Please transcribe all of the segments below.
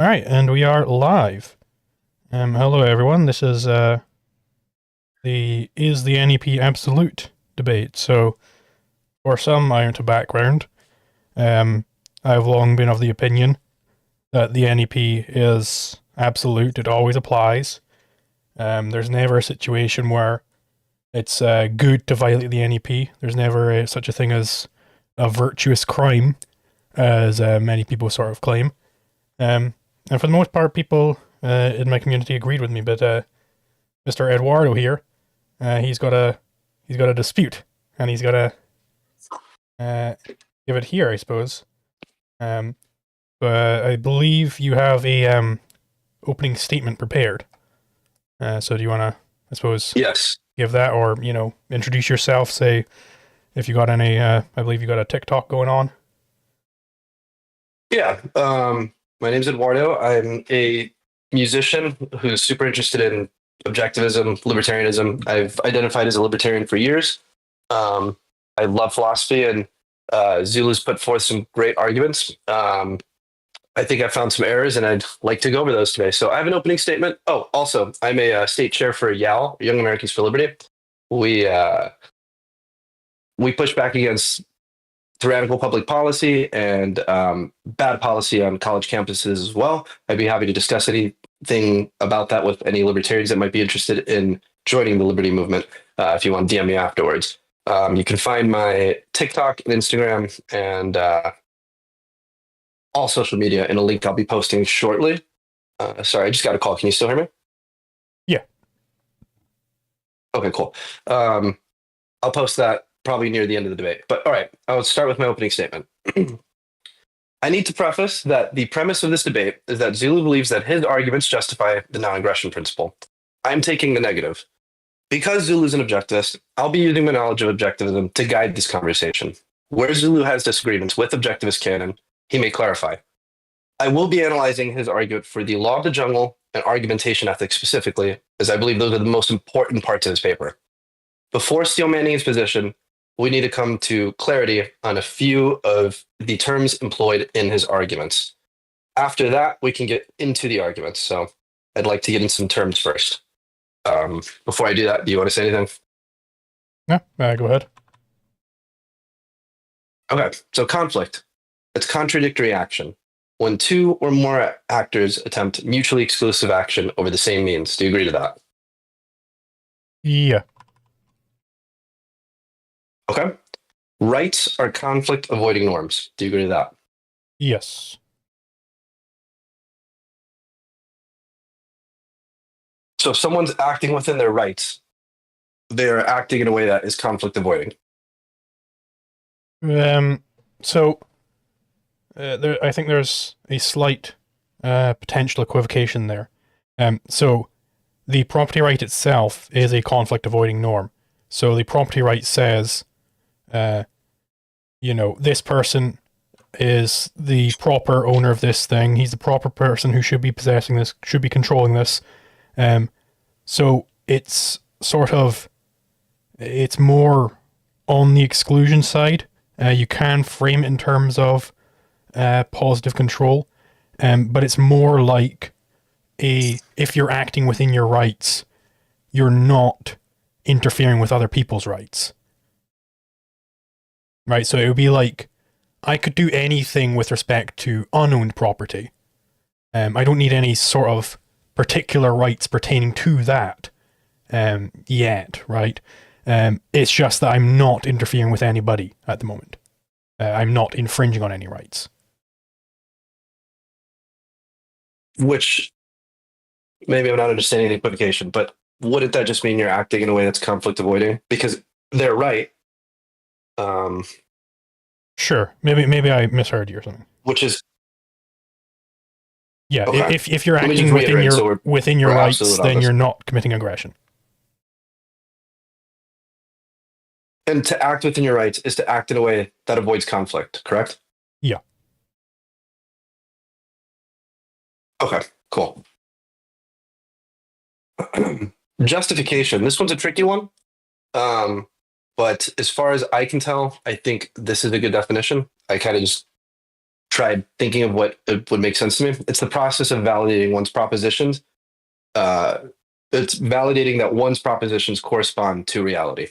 All right, and we are live. Hello everyone. This is the NEP absolute debate. So, for some amount of background, um, I've long been of the opinion that the NEP is absolute. It always applies. There's never a situation where it's good to violate the NEP. There's never such a thing as a virtuous crime, as many people sort of claim. Um, and for the most part, people in my community agreed with me. But Mr. Eduardo here, he's got a dispute, and he's got to uh, give it here, I suppose. Um, but I believe you have a opening statement prepared. So do you want to, I suppose, Yes. give that, or introduce yourself? Say if you got any. I believe you got a TikTok going on. Yeah. My name's Eduardo. I'm a musician who's super interested in objectivism, libertarianism. I've identified as a libertarian for years. Um, I love philosophy, and Zulu's put forth some great arguments. I think I found some errors, and I'd like to go over those today. So I have an opening statement. Oh, also, I'm a state chair for YAL, Young Americans for Liberty. We uh, we push back against tyrannical public policy and bad policy on college campuses as well. I'd be happy to discuss anything about that with any libertarians that might be interested in joining the liberty movement. If you want to DM me afterwards, you can find my TikTok and Instagram and all social media in a link I'll be posting shortly. Sorry, I just got a call. Can you still hear me? Yeah. Okay, cool. I'll post that probably near the end of the debate. But all right, I'll start with my opening statement. I need to preface that the premise of this debate is that Zulu believes that his arguments justify the non aggression principle. I'm taking the negative. Because Zulu's an objectivist, I'll be using my knowledge of objectivism to guide this conversation. Where Zulu has disagreements with objectivist canon, he may clarify. I will be analyzing his argument for the law of the jungle and argumentation ethics specifically, as I believe those are the most important parts of his paper. Before steel manning his position, we need to come to clarity on a few of the terms employed in his arguments. After that, we can get into the arguments. So I'd like to get into some terms first. Before I do that, do you want to say anything? Yeah. Go ahead. Okay. So conflict. It's contradictory action. When two or more actors attempt mutually exclusive action over the same means. Do you agree to that? Yeah. Okay. Rights are conflict avoiding norms. Do you agree to that? Yes. So if someone's acting within their rights, they're acting in a way that is conflict avoiding. So I think there's a slight potential equivocation there. So the property right itself is a conflict avoiding norm. So the property right says, this person is the proper owner of this thing. He's the proper person who should be possessing this, should be controlling this. So it's it's more on the exclusion side. You can frame it in terms of positive control, but it's more like if you're acting within your rights, you're not interfering with other people's rights. Right? So it would be like, I could do anything with respect to unowned property. I don't need any sort of particular rights pertaining to that yet, right? It's just that I'm not interfering with anybody at the moment. I'm not infringing on any rights. Which maybe I'm not understanding the equivocation, but wouldn't that just mean you're acting in a way that's conflict avoiding? Because they're right. Sure. Maybe I misheard you or something. Which is Yeah, okay. if you're Let me acting just reiterate. So within your we're rights, absolute on then this. you're not committing aggression. And to act within your rights is to act in a way that avoids conflict, correct? Yeah. Okay, cool. Justification. This one's a tricky one. But as far as I can tell, I think this is a good definition. I kind of just tried thinking of what it would make sense to me. It's the process of validating one's propositions. Uh, it's validating that one's propositions correspond to reality.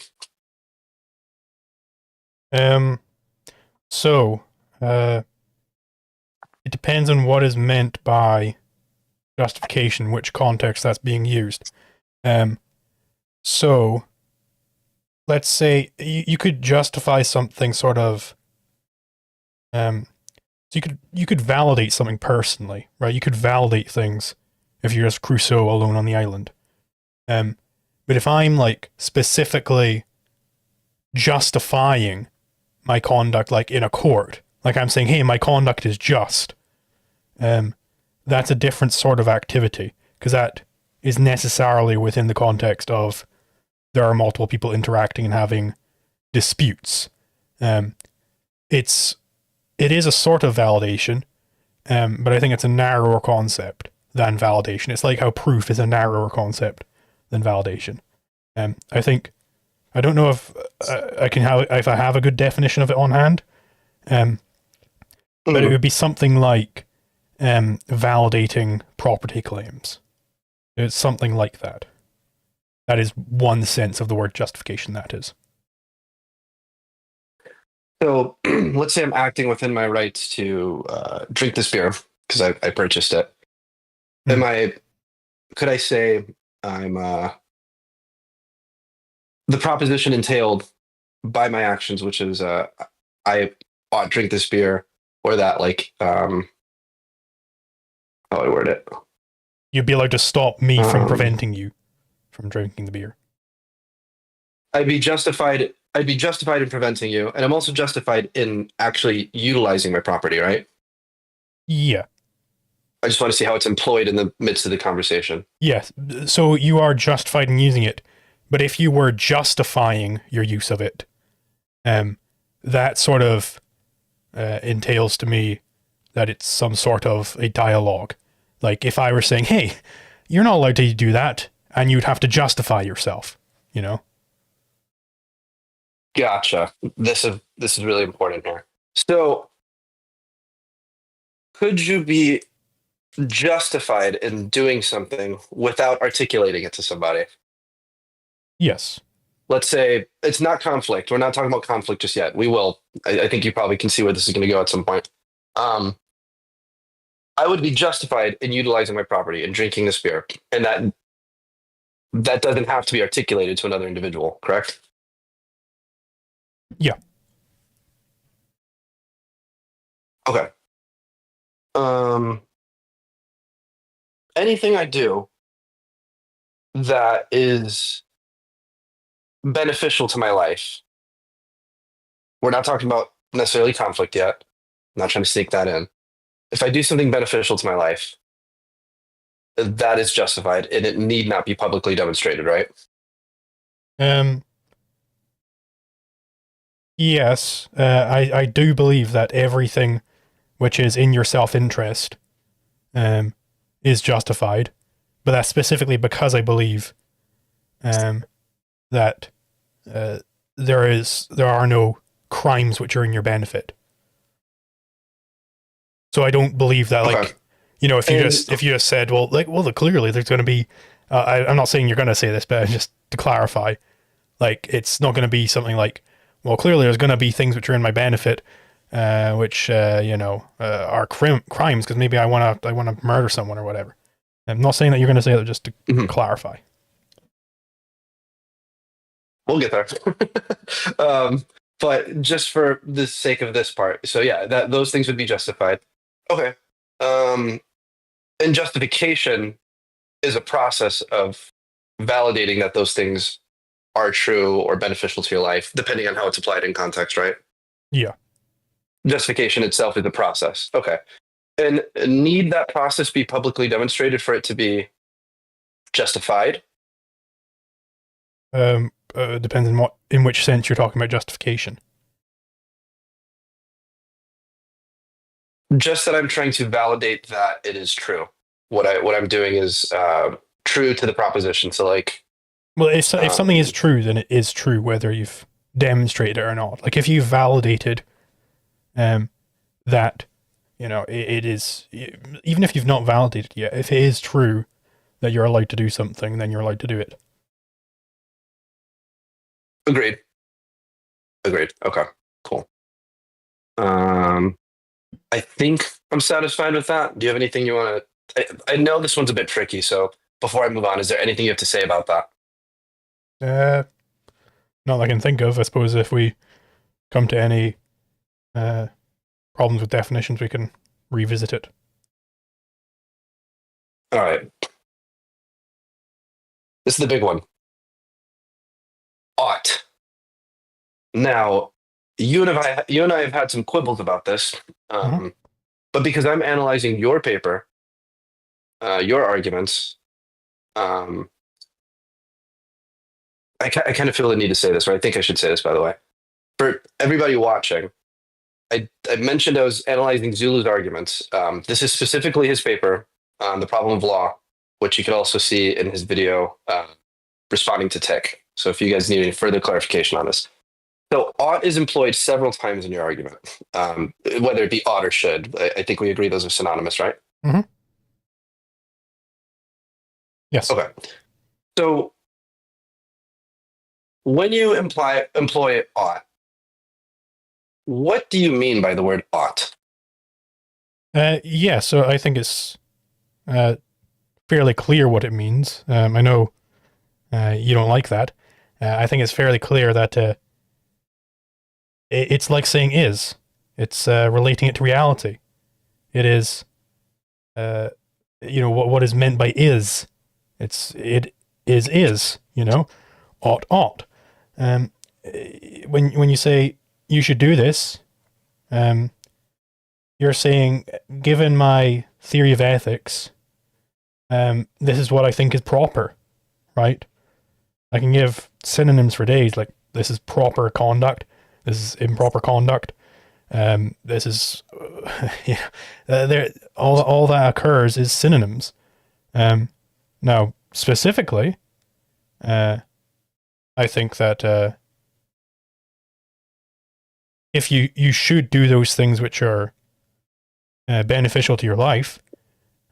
So, it depends on what is meant by justification, which context that's being used. So, let's say you could justify something sort of, so you could validate something personally, right? You could validate things if you're just Crusoe alone on the island. But if I'm like specifically justifying my conduct, like in a court, like I'm saying, hey, my conduct is just, that's a different sort of activity, because that is necessarily within the context of there are multiple people interacting and having disputes. It is a sort of validation, but I think it's a narrower concept than validation. It's like how proof is a narrower concept than validation. I don't know if if I have a good definition of it on hand, but it would be something like validating property claims. It's something like that. That is one sense of the word justification, that is. So let's say I'm acting within my rights to drink this beer because I purchased it. Could I say I'm the proposition entailed by my actions, which is I ought to drink this beer, or that like how do I word it? You'd be allowed to stop me from preventing you from drinking the beer. I'd be justified in preventing you, and I'm also justified in actually utilizing my property, right? Yeah. I just want to see how it's employed in the midst of the conversation. Yes. So you are justified in using it, but if you were justifying your use of it, that sort of entails to me that it's some sort of a dialogue. Like if I were saying, hey, you're not allowed to do that, and you'd have to justify yourself, you know? Gotcha. This is really important here. So, could you be justified in doing something without articulating it to somebody? Yes. Let's say it's not conflict. We're not talking about conflict just yet. We will. I think you probably can see where this is going to go at some point. I would be justified in utilizing my property and drinking this beer, and that doesn't have to be articulated to another individual, correct? Yeah. Okay. Anything I do that is beneficial to my life. We're not talking about necessarily conflict yet. I'm not trying to sneak that in. If I do something beneficial to my life, that is justified, and it need not be publicly demonstrated, right? Yes. I do believe that everything which is in your self-interest is justified, but that's specifically because I believe that there are no crimes which are in your benefit. So I don't believe that, like, Okay. if you just said, well, clearly there's going to be, I'm not saying you're going to say this, but just to clarify, like, it's not going to be something like, well, clearly there's going to be things which are in my benefit, which are crimes because maybe I want to murder someone or whatever. I'm not saying that you're going to say that, just to clarify. We'll get there. But just for the sake of this part, so yeah, those things would be justified. Okay. And justification is a process of validating that those things are true or beneficial to your life, depending on how it's applied in context, right? Yeah. Justification itself is a process. Okay. And need that process be publicly demonstrated for it to be justified? Depends on in which sense you're talking about justification. Just that I'm trying to validate that it is true. What I'm doing is true to the proposition. So like, well, if something is true, then it is true whether you've demonstrated it or not. Like if you've validated that it is, even if you've not validated yet, if it is true that you're allowed to do something, then you're allowed to do it. Agreed. Agreed. Okay. Cool. Um, I think I'm satisfied with that. Do you have anything you want to? I know this one's a bit tricky, so before I move on, is there anything you have to say about that? Uh, Not that I can think of. I suppose if we come to any uh, problems with definitions, we can revisit it. All right. This is the big one. Ought. Now, you and I have had some quibbles about this, Mhm. but because I'm analyzing your paper, your arguments, um, I kind of feel the need to say this, or I think I should say this, by the way. For everybody watching, I mentioned I was analyzing Zulu's arguments. This is specifically his paper on the problem of law, which you can also see in his video responding to Tick. So if you guys need any further clarification on this. So ought is employed several times in your argument, whether it be ought or should. I think we agree those are synonymous, right? Mhm. Yes. Okay. So when you employ ought, what do you mean by the word ought? Yeah. So I think it's uh, fairly clear what it means. I know you don't like that. I think it's fairly clear that it's like saying is. It's relating it to reality. It is, uh, what is meant by is. It is. Ought. Um, when you say you should do this, um, you're saying, given my theory of ethics, this is what I think is proper, right? I can give synonyms for days, like this is proper conduct, this is improper conduct, this is, there all that occurs is synonyms. Now specifically, I think that if you should do those things which are beneficial to your life,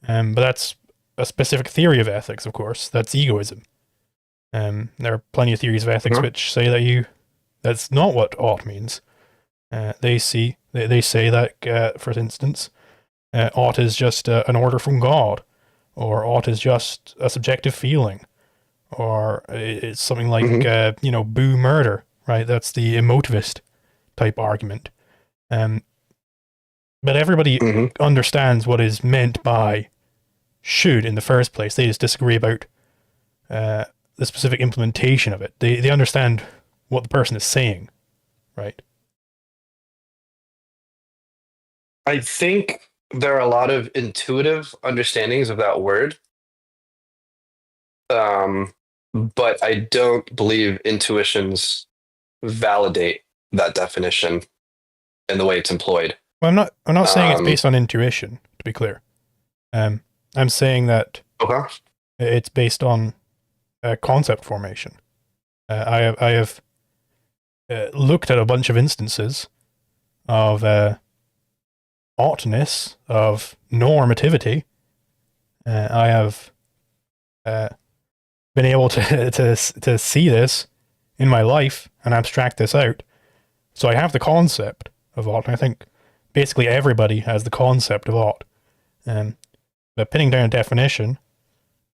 but that's a specific theory of ethics, of course. That's egoism. There are plenty of theories of ethics Mhm. which say that's not what ought means. They say that, for instance, ought is just an order from God, or ought is just a subjective feeling, or it's something like Mhm. boo murder, right? That's the emotivist type argument. Um, but everybody Mhm. understands what is meant by should in the first place. They just disagree about uh, the specific implementation of it. They understand what the person is saying, right? I think there are a lot of intuitive understandings of that word, um, but I don't believe intuitions validate that definition and the way it's employed. Well, I'm not saying it's Um, based on intuition. To be clear, um, I'm saying that okay. it's based on concept formation. I have looked at a bunch of instances of oughtness, of normativity. I have uh, been able to, to see this in my life and abstract this out. So I have the concept of ought, and I think basically everybody has the concept of ought. But pinning down a definition,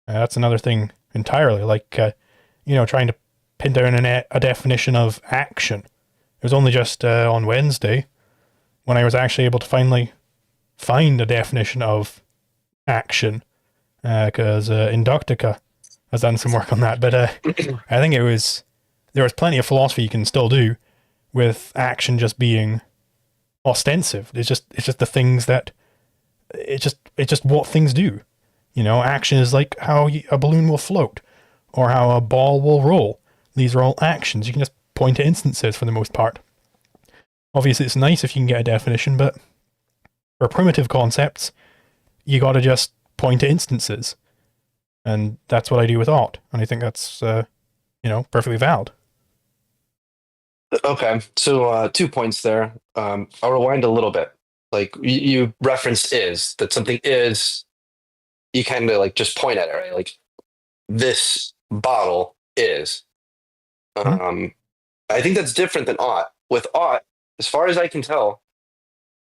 that's another thing entirely. Like, trying to pin down a definition of action. It was only just on Wednesday when I was actually able to finally find a definition of action, because Inductica has done some work on that. But I think there was plenty of philosophy you can still do with action just being ostensive. It's just the things that it's just what things do. Action is like how a balloon will float or how a ball will roll. These are all actions. You can just point to instances for the most part. Obviously, it's nice if you can get a definition, but for primitive concepts, you got to just point to instances, and that's what I do with ought, and I think that's perfectly valid. Okay. So 2 points there. I'll rewind a little bit. Like you referenced is that something is, you kind of like just point at it, right? Like this bottle is. Hmm? I think that's different than ought. With ought, as far as I can tell,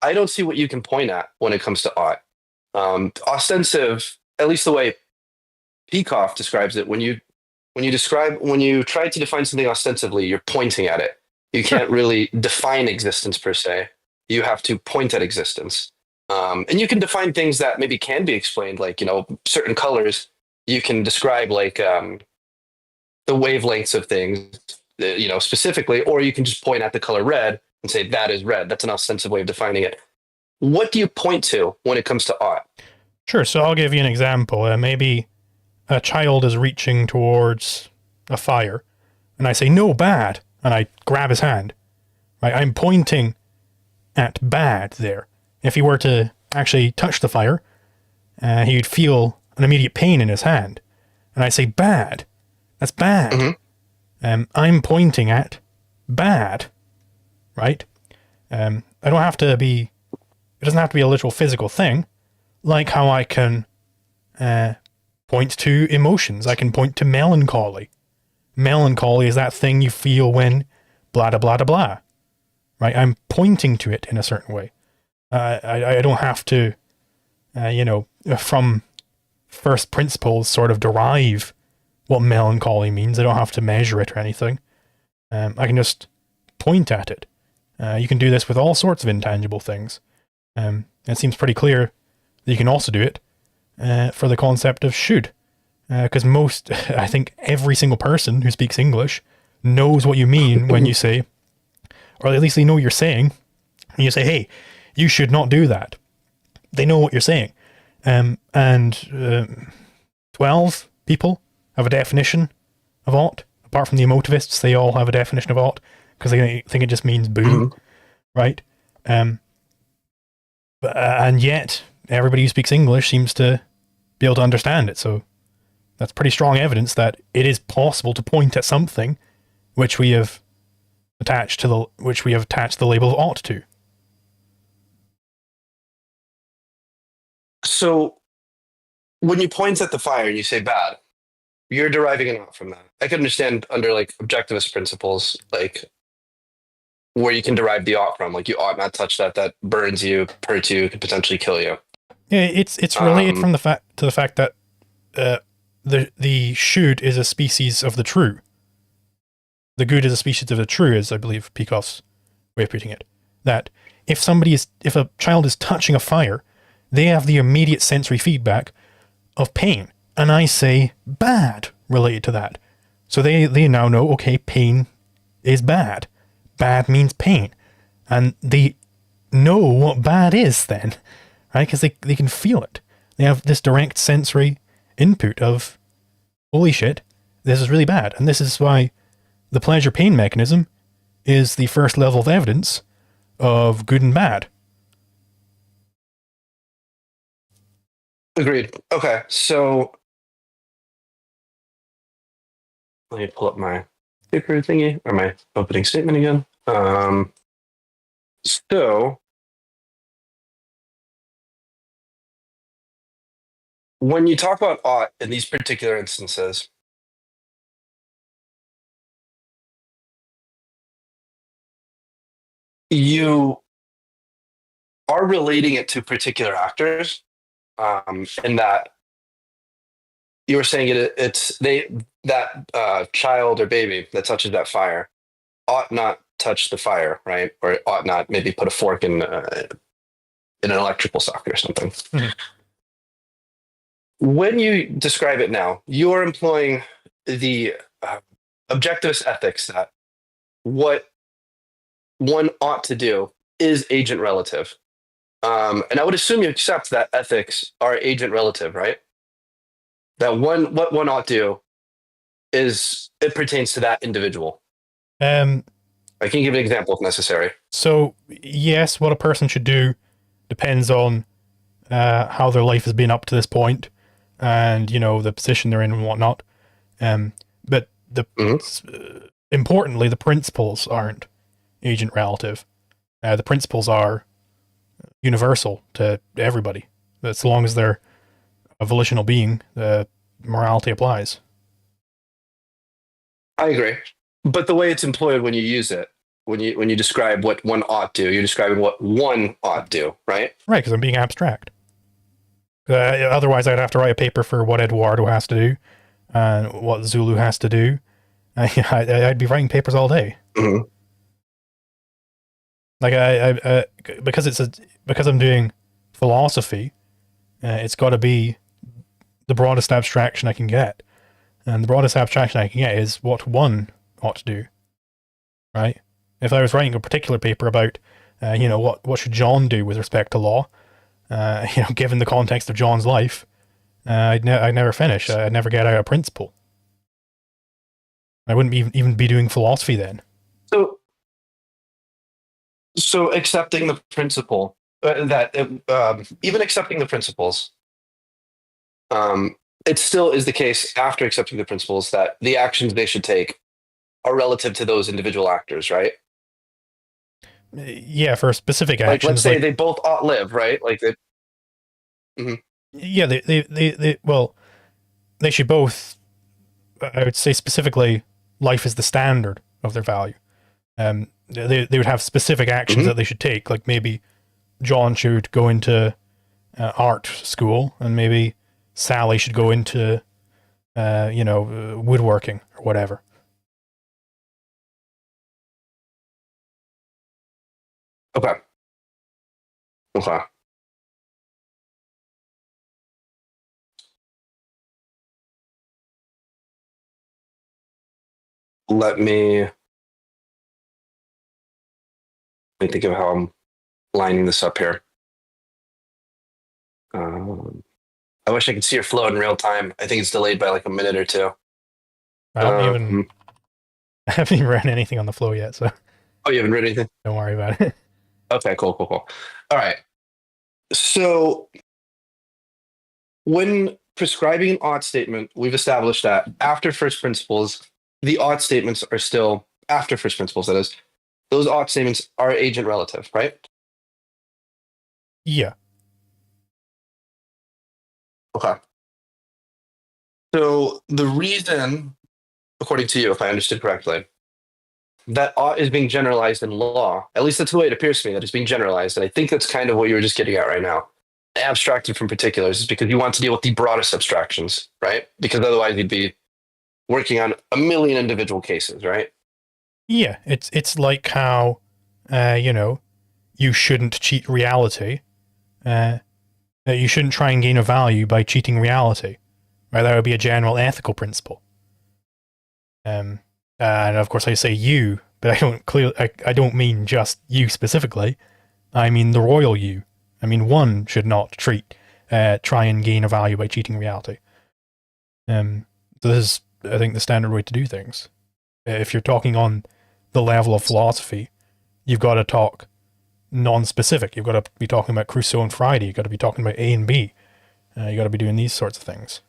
I don't see what you can point at when it comes to ought. Ostensive, at least the way Peikoff describes it, when you try to define something ostensively, you're pointing at it. You Sure. can't really define existence per se. You have to point at existence. And you can define things that maybe can be explained, like, certain colors. You can describe like the wavelengths of things, specifically, or you can just point at the color red and say that is red. That's an ostensive way of defining it. What do you point to when it comes to ought? Sure. So I'll give you an example. Maybe a child is reaching towards a fire, and I say, no, bad. And I grab his hand. Right? I'm pointing at bad there. If he were to actually touch the fire, he would feel an immediate pain in his hand. And I say, bad. That's bad. Mm-hmm. I'm pointing at bad. Right? I don't have to be, it doesn't have to be a literal physical thing, like how I can point to emotions. I can point to melancholy. Melancholy is that thing you feel when blah, blah, blah, blah. Right? I'm pointing to it in a certain way. I don't have to, from first principles sort of derive what melancholy means. I don't have to measure it or anything. I can just point at it. You can do this with all sorts of intangible things. It seems pretty clear that you can also do it for the concept of should. Because I think every single person who speaks English knows what you mean when you say, or at least they know what you're saying, and you say, hey, you should not do that. They know what you're saying. And 12 people have a definition of ought. Apart from the emotivists, they all have a definition of ought because they think it just means boo, Mm-hmm. right? And yet, everybody who speaks English seems to be able to understand it. So that's pretty strong evidence that it is possible to point at something which we have attached the label of ought to. So when you point at the fire and you say bad, you're deriving an ought from that. I can understand under like objectivist principles, like where you can derive the ought from. Like you ought not touch that. That burns you, hurts you, could potentially kill you. Yeah, it's related from the fact that the should is a species of the true. The good is a species of the true, is I believe Peikoff's way of putting it. That if a child is touching a fire, they have the immediate sensory feedback of pain, and I say bad related to that. So they now know, okay, pain is bad. Bad means pain, and they know what bad is then, right? Because they can feel it. They have this direct sensory input of, holy shit, this is really bad. And this is why the pleasure pain mechanism is the first level of evidence of good and bad. Agreed. Okay, so let me pull up my paper thingy or my opening statement again. So when you talk about ought in these particular instances, you are relating it to particular actors, in that you were saying it's that child or baby that touches that fire ought not touch the fire, right? Or ought not maybe put a fork in an electrical socket or something. Mhm. When you describe it now, you are employing the objectivist ethics that what one ought to do is agent relative. And I would assume you accept that ethics are agent relative, right? That what one ought to do is it pertains to that individual. Um, I can give an example if necessary. so yes, what a person should do depends on how their life has been up to this point, and the position they're in and whatnot. But importantly, the principles aren't agent relative. The principles are universal to everybody. As long as they're a volitional being, morality applies. I agree. But the way it's employed when you use it, when you describe what one ought to, you're describing what one ought to, right? Right, because I'm being abstract. Otherwise, I'd have to write a paper for what Eduardo has to do and what Zulu has to do. I'd be writing papers all day. Mm-hmm. Like because I'm doing philosophy, it's got to be the broadest abstraction I can get, and the broadest abstraction I can get is what one ought to do, right? If I was writing a particular paper about, what should John do with respect to law, given the context of John's life, I'd never finish. I'd never get out a principle. I wouldn't even be doing philosophy then. So accepting the principle that even accepting the principles, it still is the case after accepting the principles that the actions they should take are relative to those individual actors, right? Yeah, for specific Like, let's actions, say they both ought live, right? Like, mhm. yeah, well, they should both. I would say specifically, life is the standard of their value. They would have specific actions that they should take, like maybe John should go into art school, and maybe Sally should go into woodworking or whatever. Okay. Okay. Let me think of how I'm lining this up here. I wish I could see your flow in real time. I think it's delayed by like a minute or two. I I haven't even read anything on the flow yet, so Oh, you haven't read anything? don't worry about it. Okay, cool. All right. So when prescribing an ought statement, we've established that after first principles, the ought statements are still after first principles, that is, those ought statements are agent relative, right? Yeah. Okay. So the reason, according to you, if I understood correctly, that ought is being generalized in law, at least that's the way it appears to me, that it's being generalized. And I think that's kind of what you were just getting at right now. Abstracted from particulars is because you want to deal with the broadest abstractions, right? Because otherwise you'd be working on a million individual cases, right? Yeah, it's like how, you shouldn't cheat reality. You shouldn't try and gain a value by cheating reality. Right? That would be a general ethical principle. And of course, I say you, but I don't mean just you specifically. I mean the royal you. I mean one should not try and gain a value by cheating reality. So this is, I think, the standard way to do things. If you're talking on the level of philosophy, you've got to talk non-specific. You've got to be talking about Crusoe and Friday. You've got to be talking about A and B. You got to be doing these sorts of things.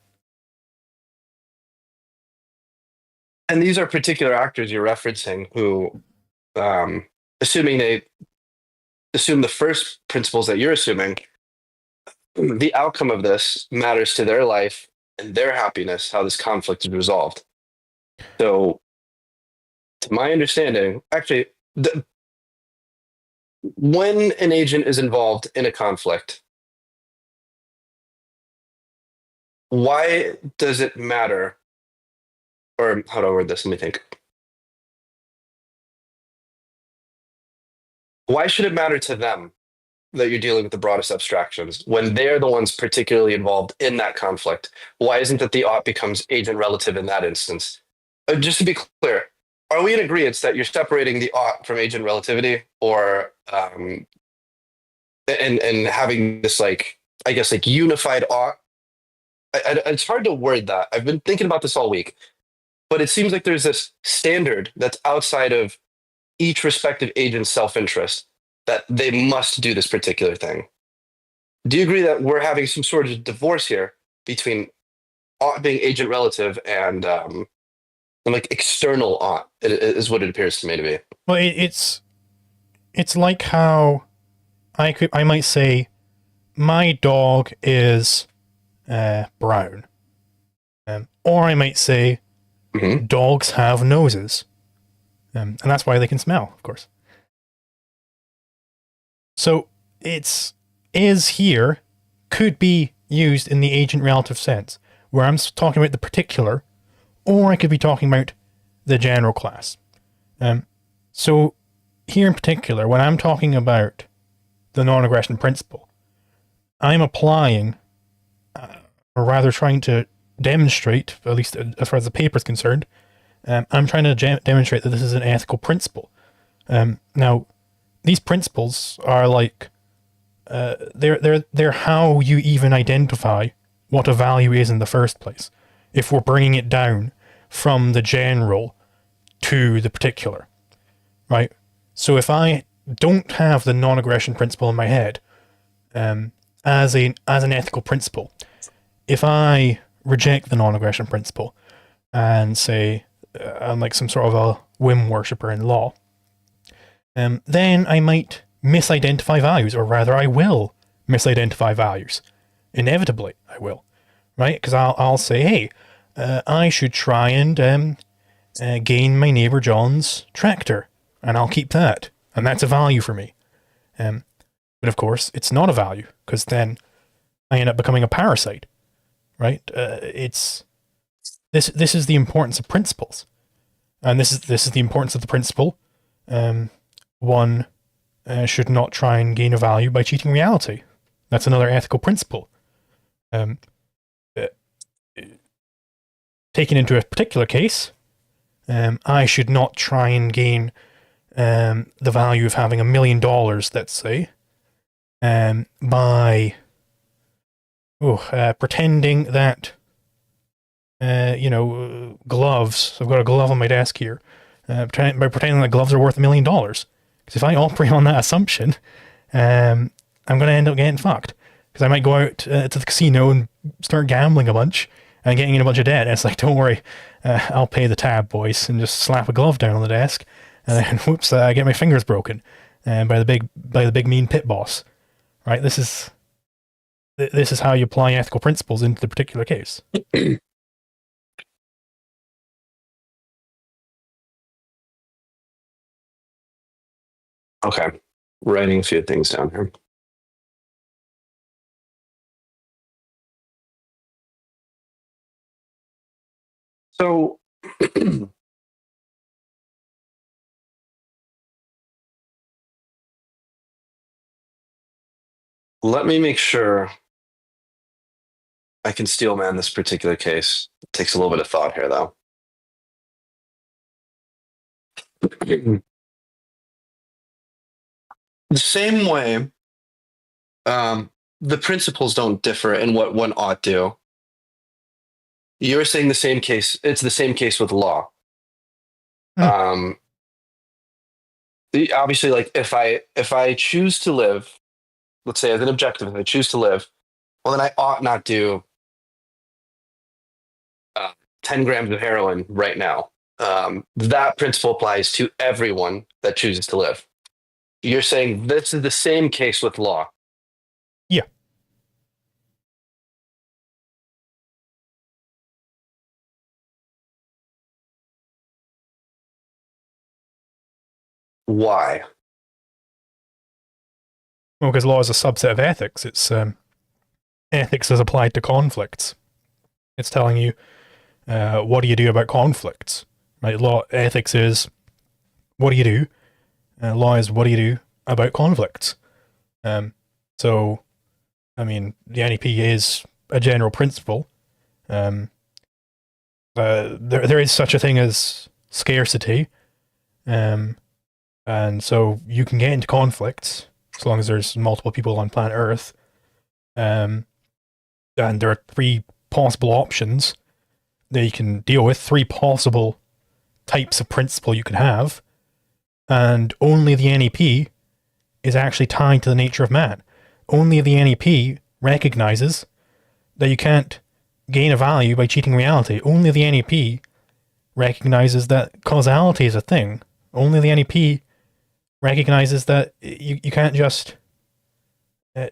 And these are particular actors you're referencing who, assuming they assume the first principles that you're assuming, the outcome of this matters to their life and their happiness, how this conflict is resolved. So, to my understanding, actually, when an agent is involved in a conflict, why does it matter? Or how do I word this? Let me think. Why should it matter to them that you're dealing with the broadest abstractions when they're the ones particularly involved in that conflict? Why isn't it the ought becomes agent relative in that instance? Just to be clear, are we in agreement that you're separating the ought from agent relativity, or and having this, like, I guess, like unified ought? It's hard to word that. I've been thinking about this all week, but it seems like there's this standard that's outside of each respective agent's self-interest, that they must do this particular thing. Do you agree that we're having some sort of divorce here between ought being agent relative and like external ought is what it appears to me to be? Well, it's like how I might say my dog is brown, or I might say Hmm. dogs have noses, and that's why they can smell, of course. So it's is here could be used in the agent relative sense, where I'm talking about the particular, or I could be talking about the general class. So here in particular, when I'm talking about the non-aggression principle, I'm applying, or rather trying to demonstrate, at least as far as the paper is concerned, I'm trying to demonstrate that this is an ethical principle. Now, these principles are like they're how you even identify what a value is in the first place. If we're bringing it down from the general to the particular, right? So if I don't have the non-aggression principle in my head as an ethical principle, if I reject the non-aggression principle and say I'm like some sort of a whim worshipper in law, then I might misidentify values, or rather, I will misidentify values. Inevitably, I will, right? Because I'll say, hey, I should try and gain my neighbor John's tractor, and I'll keep that, and that's a value for me. But of course, it's not a value because then I end up becoming a parasite, right? It's this is the importance of principles, and this is the importance of the principle. One should not try and gain a value by cheating reality. That's another ethical principle. Uh, Taken into a particular case, I should not try and gain the value of having $1 million, let's say, by pretending that, gloves. I've got a glove on my desk here. By pretending that gloves are worth $1 million. Because if I operate on that assumption, I'm going to end up getting fucked. Because I might go out to the casino and start gambling a bunch and getting in a bunch of debt. And it's like, don't worry, I'll pay the tab, boys, and just slap a glove down on the desk. And then, whoops, I get my fingers broken by the big mean pit boss. Right? This is how you apply ethical principles into the particular case. Okay. Writing a few things down here. So let me make sure I can steel man this particular case. It takes a little bit of thought here, though. The same way, the principles don't differ in what one ought do. You're saying the same case. It's the same case with law. Um, obviously, like if I choose to live, let's say as an objective, if I choose to live, well, then I ought not do 10 grams of heroin right now. That principle applies to everyone that chooses to live. You're saying this is the same case with law. Yeah. Why? Well, because law is a subset of ethics. It's ethics as applied to conflicts. It's telling you what do you do about conflicts. Right? Law ethics is what do you do. Law is what do you do about conflicts. So, I mean, the NEP is a general principle. There is such a thing as scarcity, and so you can get into conflicts as long as there's multiple people on planet Earth. And there are 3 possible options that you can deal with, 3 possible types of principle you can have, and only the NEP is actually tied to the nature of man. Only the NEP recognizes that you can't gain a value by cheating reality. Only the NEP recognizes that causality is a thing. Only the NEP recognizes that you can't just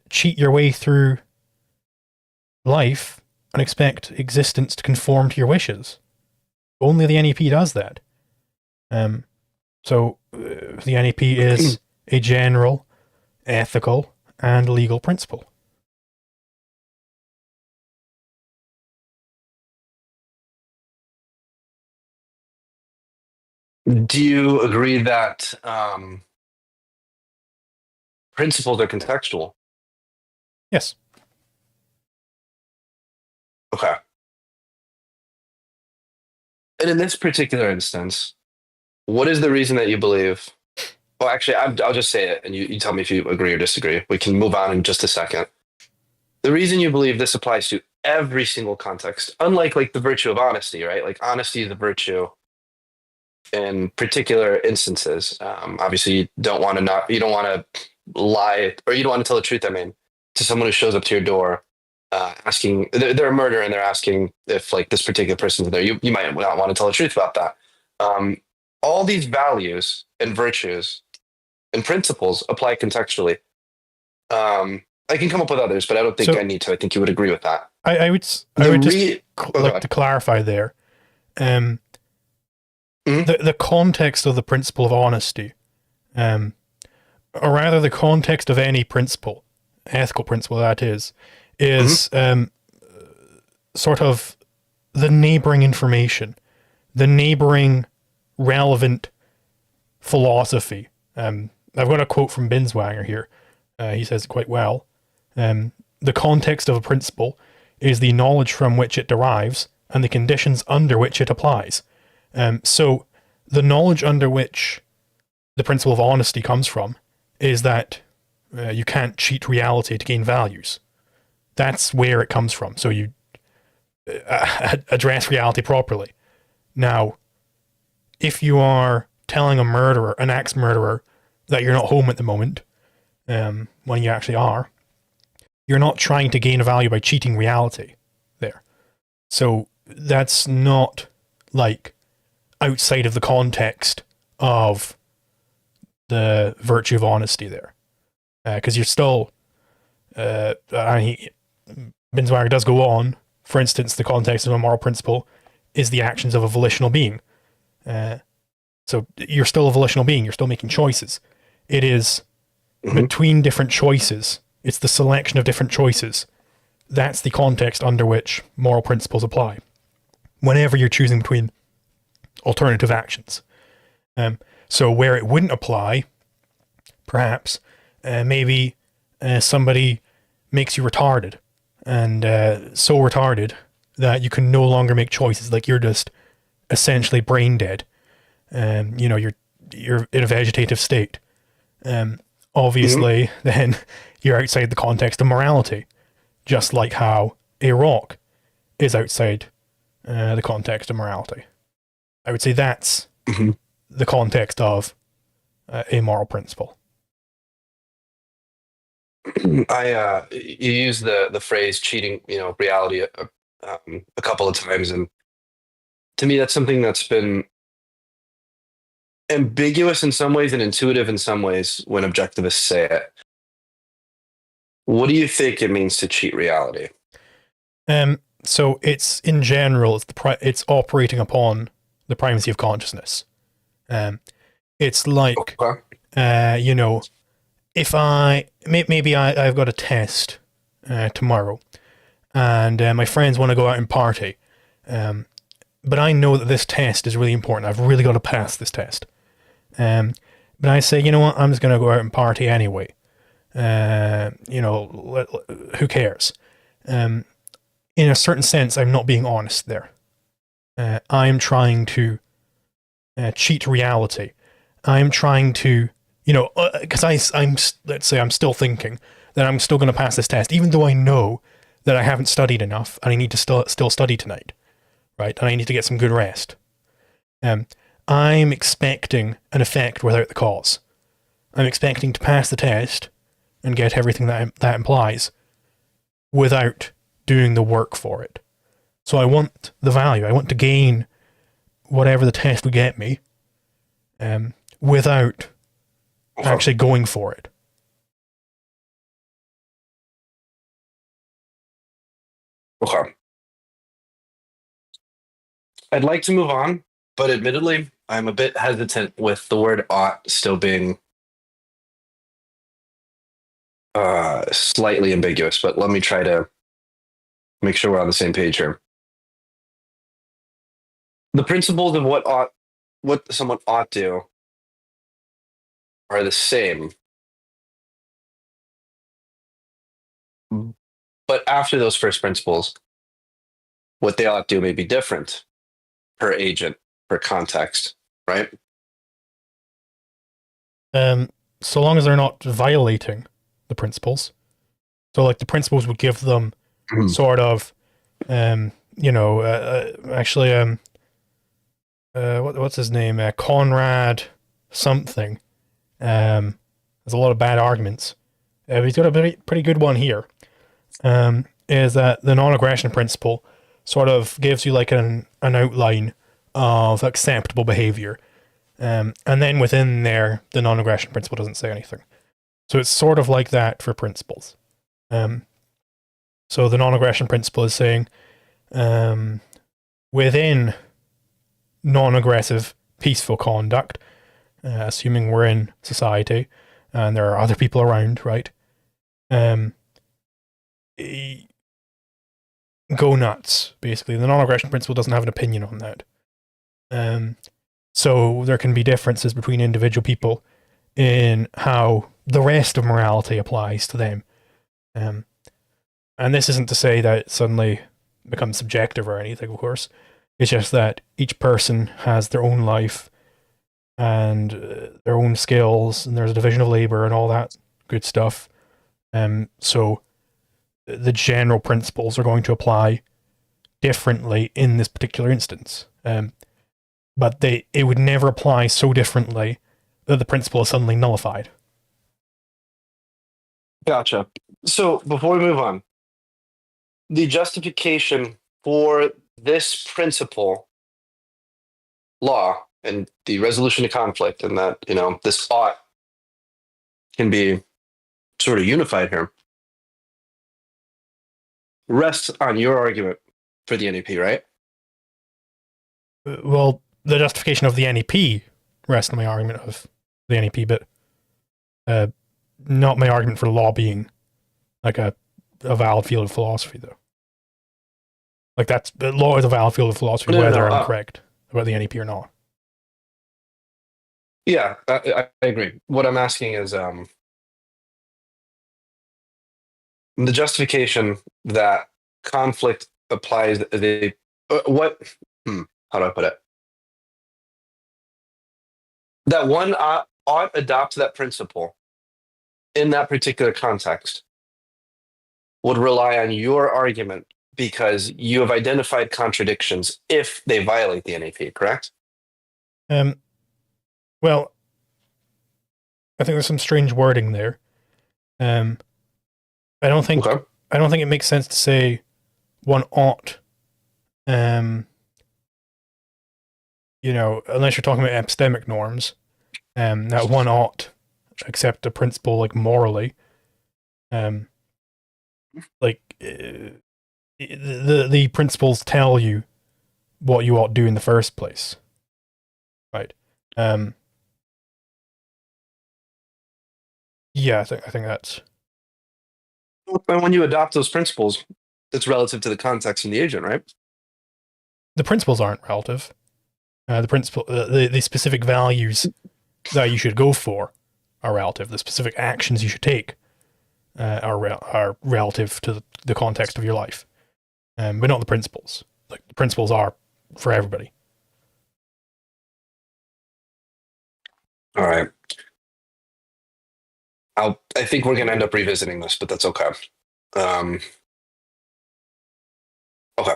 cheat your way through life and expect existence to conform to your wishes. Only the NEP does that. So the NEP is a general, ethical, and legal principle. Do you agree that principles are contextual? Yes. Okay. And in this particular instance, what is the reason that you believe? Well, actually, I'll just say it, and you tell me if you agree or disagree. We can move on in just a second. The reason you believe this applies to every single context, unlike like the virtue of honesty, right? Like honesty is a virtue in particular instances. Obviously, you don't want to lie, or you don't want to tell the truth. I mean, to someone who shows up to your door, asking, they're a murderer, and they're asking if like this particular person's there. You might not want to tell the truth about that. Um, all these values and virtues and principles apply contextually. I can come up with others, but I don't think So I need to. I think you would agree with that. I would just Oh like to god. clarify there. Um, Hmm. the context of the principle of honesty, um, or rather the context of any principle, ethical principle that Hmm. is sort of the neighboring information, the neighboring relevant philosophy. I've got a quote from Binswanger here. He says it quite well. The context of a principle is the knowledge from which it derives and the conditions under which it applies. So the knowledge under which the principle of honesty comes from is that you can't cheat reality to gain values. That's where it comes from. So you address reality properly. Now, if you are telling a murderer, an ex-murderer, that you're not home at the moment, when you actually are, you're not trying to gain a value by cheating reality there. So that's not like outside of the context of the virtue of honesty there. Because you're still, Binswanger does go on, for instance, the context of a moral principle is the actions of a volitional being. So you're still a volitional being, you're still making choices. It is Hmm. between different choices, it's the selection of different choices. That's the context under which moral principles apply. Whenever you're choosing between alternative actions. So where it wouldn't apply, perhaps, maybe somebody makes you retarded, and so retarded that you can no longer make choices. Like you're just essentially brain dead. You're in a vegetative state. Hmm. Obviously, then you're outside the context of morality, just like how a rock is outside the context of morality. I would say that's Hmm. the context of a moral principle. You use the phrase cheating, reality a couple of times, and to me, that's something that's been ambiguous in some ways and intuitive in some ways when objectivists say it. What do you think it means to cheat reality? So it's in general, it's operating upon the primacy of consciousness. Um, it's like, Okay. uh, you know, if maybe I've got a test tomorrow, and my friends want to go out and party, um, but I know that this test is really important. I've really got to pass this test. Um, but I say, you know what, I'm just going to go out and party anyway. Who cares? Um, in a certain sense, I'm not being honest there. I'm trying to cheat reality. I'm trying to, because let's say I'm still thinking that I'm still going to pass this test, even though I know that I haven't studied enough and I need to still study tonight, right? And I need to get some good rest. Um, I'm expecting an effect without the cause. I'm expecting to pass the test and get everything that implies without doing the work for it. So I want the value. I want to gain whatever the test would get me, without Okay. actually going for it. Okay. I'd like to move on, but admittedly, I'm a bit hesitant with the word ought still being slightly ambiguous, but let me try to make sure we're on the same page here. The principles of what someone ought to are the same, but after those first principles, what they ought to do may be different per agent, per context, right? So long as they're not violating the principles. So, like, the principles would give them Mhm. sort of, actually, what's his name? Conrad something. There's a lot of bad arguments. He's got a pretty good one here. Is that the non-aggression principle sort of gives you like an outline of acceptable behavior, and then within there, the non-aggression principle doesn't say anything. So it's sort of like that for principles. So the non-aggression principle is saying, within non-aggressive, peaceful conduct, assuming we're in society and there are other people around, right? Go nuts, basically. The non-aggression principle doesn't have an opinion on that. So there can be differences between individual people in how the rest of morality applies to them. And this isn't to say that it suddenly becomes subjective or anything, of course. It's just that each person has their own life and their own skills, and there's a division of labor and all that good stuff. So the general principles are going to apply differently in this particular instance. But it would never apply so differently that the principle is suddenly nullified. Gotcha. So before we move on, the justification for this principle law and the resolution of conflict, and that this ought can be sort of unified here, rests on your argument for the NEP, right? Well, the justification of the NEP rests on my argument of the NEP, but not my argument for law being like a valid field of philosophy, though. Like, that's law is a valid field of philosophy, whether I'm correct about the NEP or not. Yeah, I agree. What I'm asking is the justification that conflict applies the how do I put it? That one ought adopt that principle in that particular context would rely on your argument because you have identified contradictions if they violate the NAP, correct? Well, I think there's some strange wording there. I don't think Okay. it makes sense to say one ought, unless you're talking about epistemic norms, that one ought accept a principle like morally. The principles tell you what you ought to do in the first place, right? Yeah, I think that's. And when you adopt those principles, it's relative to the context and the agent, right? The principles aren't relative. The specific values that you should go for are relative. The specific actions you should take are relative to the context of your life, but not the principles. Like, the principles are for everybody. All right. I think we're going to end up revisiting this, but that's okay. Okay.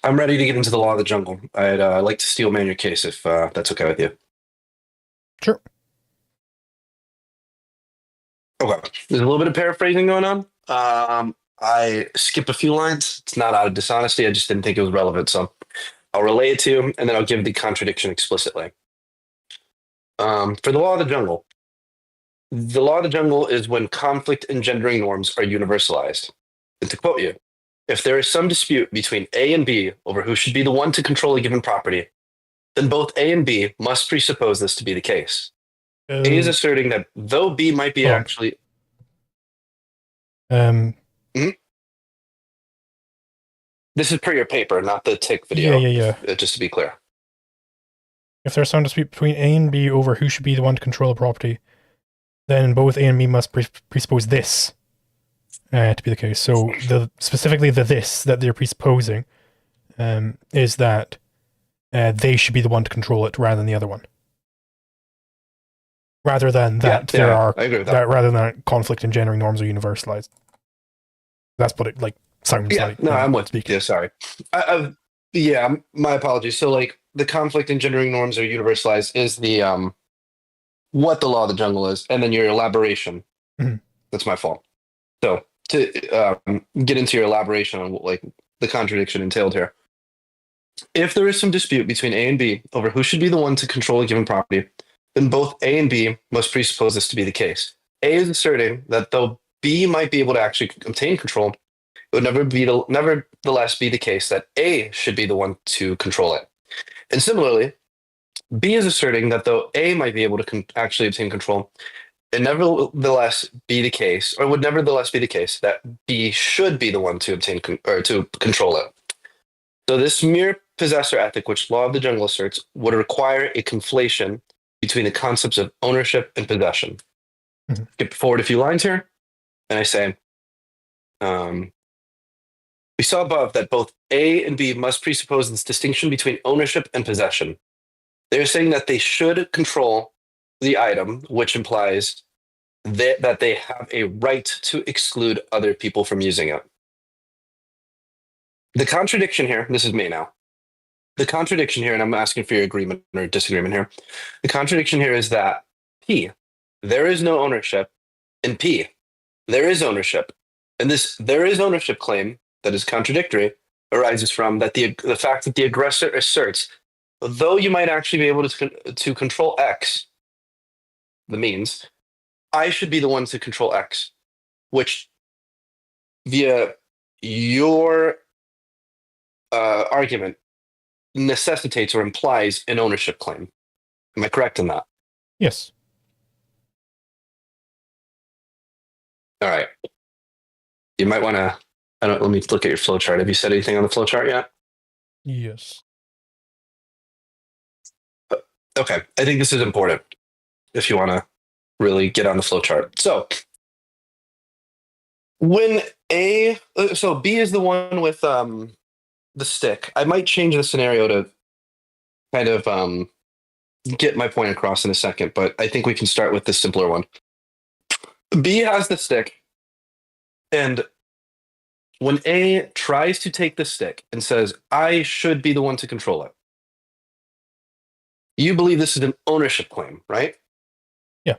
I'm ready to get into the law of the jungle. I'd like to steel man your case if that's okay with you. Sure. Okay. There's a little bit of paraphrasing going on. I skipped a few lines. It's not out of dishonesty. I just didn't think it was relevant. So I'll relay it to you, and then I'll give the contradiction explicitly. For the law of the jungle is when conflict engendering norms are universalized. And to quote you, if there is some dispute between A and B over who should be the one to control a given property, then both A and B must presuppose this to be the case. A is asserting that though B might be actually... Mhm. This is per your paper, not the tick video. Yeah. Just to be clear. If there's some dispute between A and B over who should be the one to control a property, then both A and B must presuppose this to be the case. So specifically the this that they're presupposing is that they should be the one to control it rather than the other one. Rather than that I agree with that. rather than conflict engendering norms are universalized. That's what it sounds like. No, I'm with you. Sorry. My apologies. So the conflict engendering norms are universalized is the what the law of the jungle is, and then your elaboration. Mm-hmm. That's my fault. So to get into your elaboration on what the contradiction entailed here. If there is some dispute between A and B over who should be the one to control a given property, then both A and B must presuppose this to be the case. A is asserting that though B might be able to actually obtain control, it would nevertheless be the case that A should be the one to control it. And similarly, B is asserting that though A might be able to actually obtain control, it nevertheless be the case, or would nevertheless be the case, that B should be the one to obtain or to control it. So this mere possessor ethic, which law of the jungle asserts, would require a conflation between the concepts of ownership and possession. Mm-hmm. Skip forward a few lines here, and I say, we saw above that both A and B must presuppose this distinction between ownership and possession. They're saying that they should control the item, which implies that they have a right to exclude other people from using it. The contradiction here, this is me now. The contradiction here, and I'm asking for your agreement or disagreement here. The contradiction here is that P, there is no ownership, and P, there is ownership. And this there is ownership claim that is contradictory arises from that the fact that the aggressor asserts, though you might actually be able to control X, the means, I should be the one to control X, which via your argument necessitates or implies an ownership claim. Am I correct in that? Yes. All right. You might want to, let me look at your flowchart. Have you said anything on the flowchart yet? Yes. Okay. I think this is important if you want to really get on the flowchart. So when so B is the one with the stick. I might change the scenario to kind of get my point across in a second, but I think we can start with the simpler one. B has the stick, and when A tries to take the stick and says, I should be the one to control it, you believe this is an ownership claim, right? Yeah.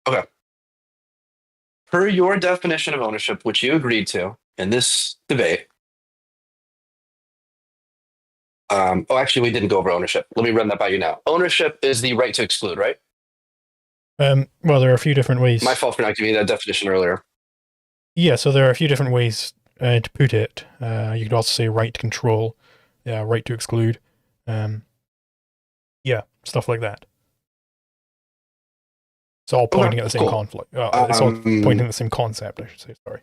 Okay. Per your definition of ownership, which you agreed to in this debate, actually, we didn't go over ownership. Let me run that by you now. Ownership is the right to exclude, right? Well, there are a few different ways. My fault for not giving you that definition earlier. Yeah, so there are a few different ways to put it. You could also say right to control, right to exclude. Stuff like that. It's all pointing at the same conflict. It's all pointing at the same concept, I should say. Sorry.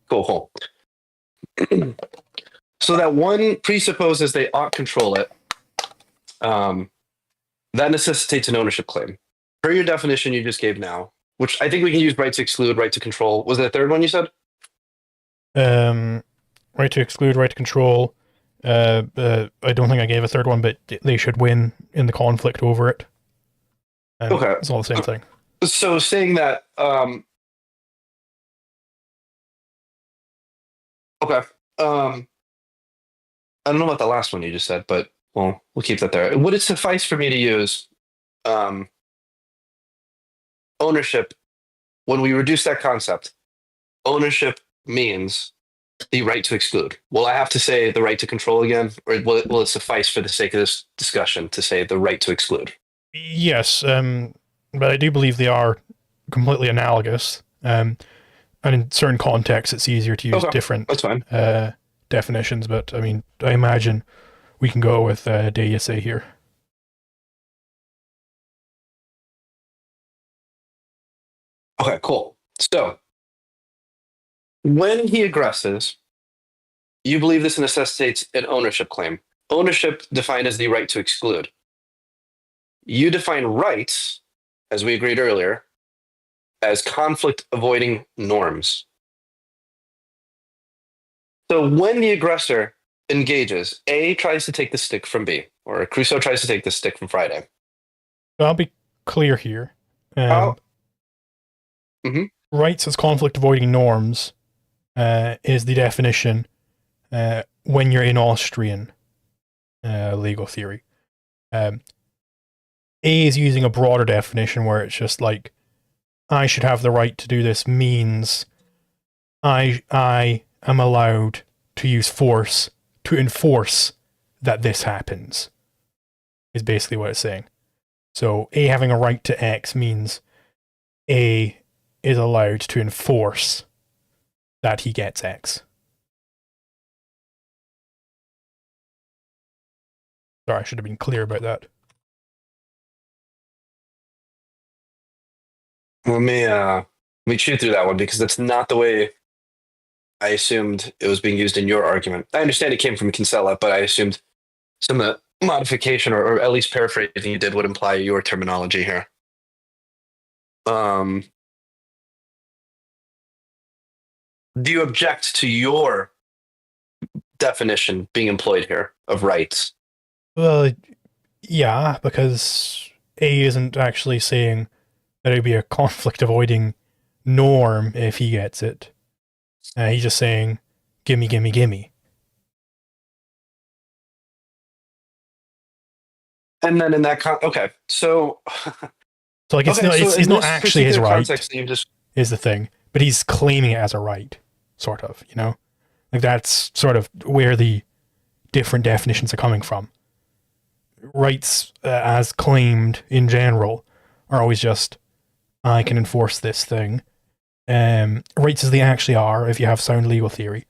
Cool. So that one presupposes they ought control it. That necessitates an ownership claim. Per your definition you just gave now, which I think we can use right to exclude, right to control. Was there a third one you said? Right to exclude, right to control. I don't think I gave a third one, but they should win in the conflict over it. Okay. It's all the same thing. So saying that, okay. I don't know about the last one you just said, but we'll keep that there. Would it suffice for me to use ownership when we reduce that concept? Ownership means the right to exclude. Will I have to say the right to control again, or will it suffice for the sake of this discussion to say the right to exclude? Yes, but I do believe they are completely analogous. And in certain contexts, it's easier to use Okay, different that's fine. definitions. But I mean, I imagine we can go with deus here. Okay, cool. So when he aggresses, you believe this necessitates an ownership claim. Ownership defined as the right to exclude. You define rights, as we agreed earlier, as conflict avoiding norms. So when the aggressor engages, A tries to take the stick from B, or Crusoe tries to take the stick from Friday. So I'll be clear here. How? Mhm. Rights as conflict avoiding norms is the definition when you're in Austrian legal theory. A is using a broader definition where it's just like, I should have the right to do this means I am allowed to use force to enforce that this happens, is basically what it's saying. So A having a right to X means A is allowed to enforce that he gets X. Sorry, I should have been clear about that. Let me chew through that one because that's not the way I assumed it was being used in your argument. I understand it came from Kinsella, but I assumed some of the modification or at least paraphrasing you did would imply your terminology here. Do you object to your definition being employed here of rights? Well, yeah, because A isn't actually saying that it'd be a conflict avoiding norm if he gets it. He's just saying, gimme, gimme, gimme. And then in that okay, so So like, okay, so it's in not this actually his particular right, context, you just is the thing, but he's claiming it as a right, sort of, you know? Like, that's sort of where the different definitions are coming from. Rights, as claimed in general, are always just, I can enforce this thing. Rights as they actually are, if you have sound legal theory,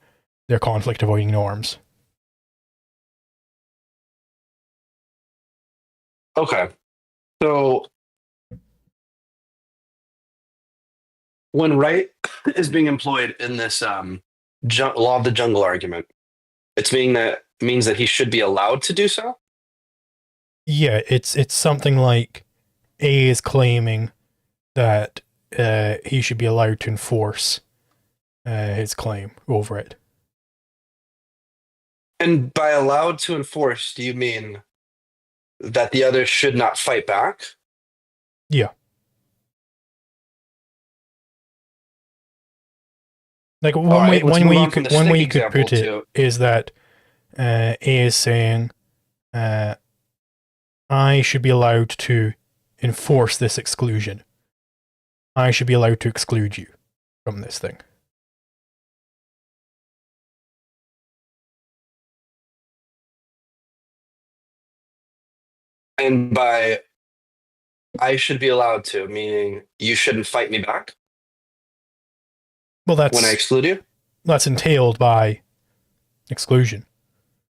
they're conflict avoiding norms. okay. So when right is being employed in this law of the jungle argument, it's means that he should be allowed to do so. Yeah, it's something like A is claiming that he should be allowed to enforce his claim over it. And by allowed to enforce, do you mean that the other should not fight back? Yeah. Like All right, let's one move way you on from could the stick put example it to is that A is saying I should be allowed to enforce this exclusion. I should be allowed to exclude you from this thing. and by I should be allowed to, meaning you shouldn't fight me back Well, when I exclude you. that's entailed by exclusion,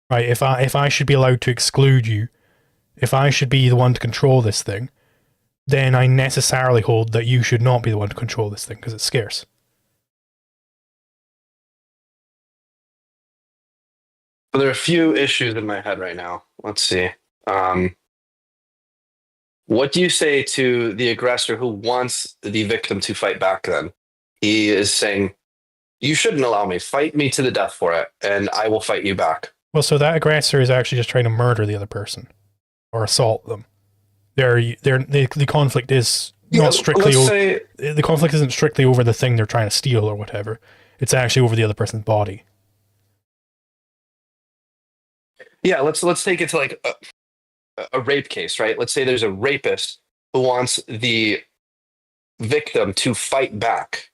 right? If I should be allowed to exclude you, if I should be the one to control this thing, then I necessarily hold that you should not be the one to control this thing because it's scarce. But there are a few issues in my head right now. Let's see. What do you say to the aggressor who wants the victim to fight back then? He is saying, you shouldn't allow me. Fight me to the death for it, and I will fight you back. Well, so that aggressor is actually just trying to murder the other person or assault them. The conflict is not strictly the conflict isn't strictly over the thing they're trying to steal or whatever. It's actually over the other person's body. Yeah, let's take it to like a rape case, right? Let's say there's a rapist who wants the victim to fight back.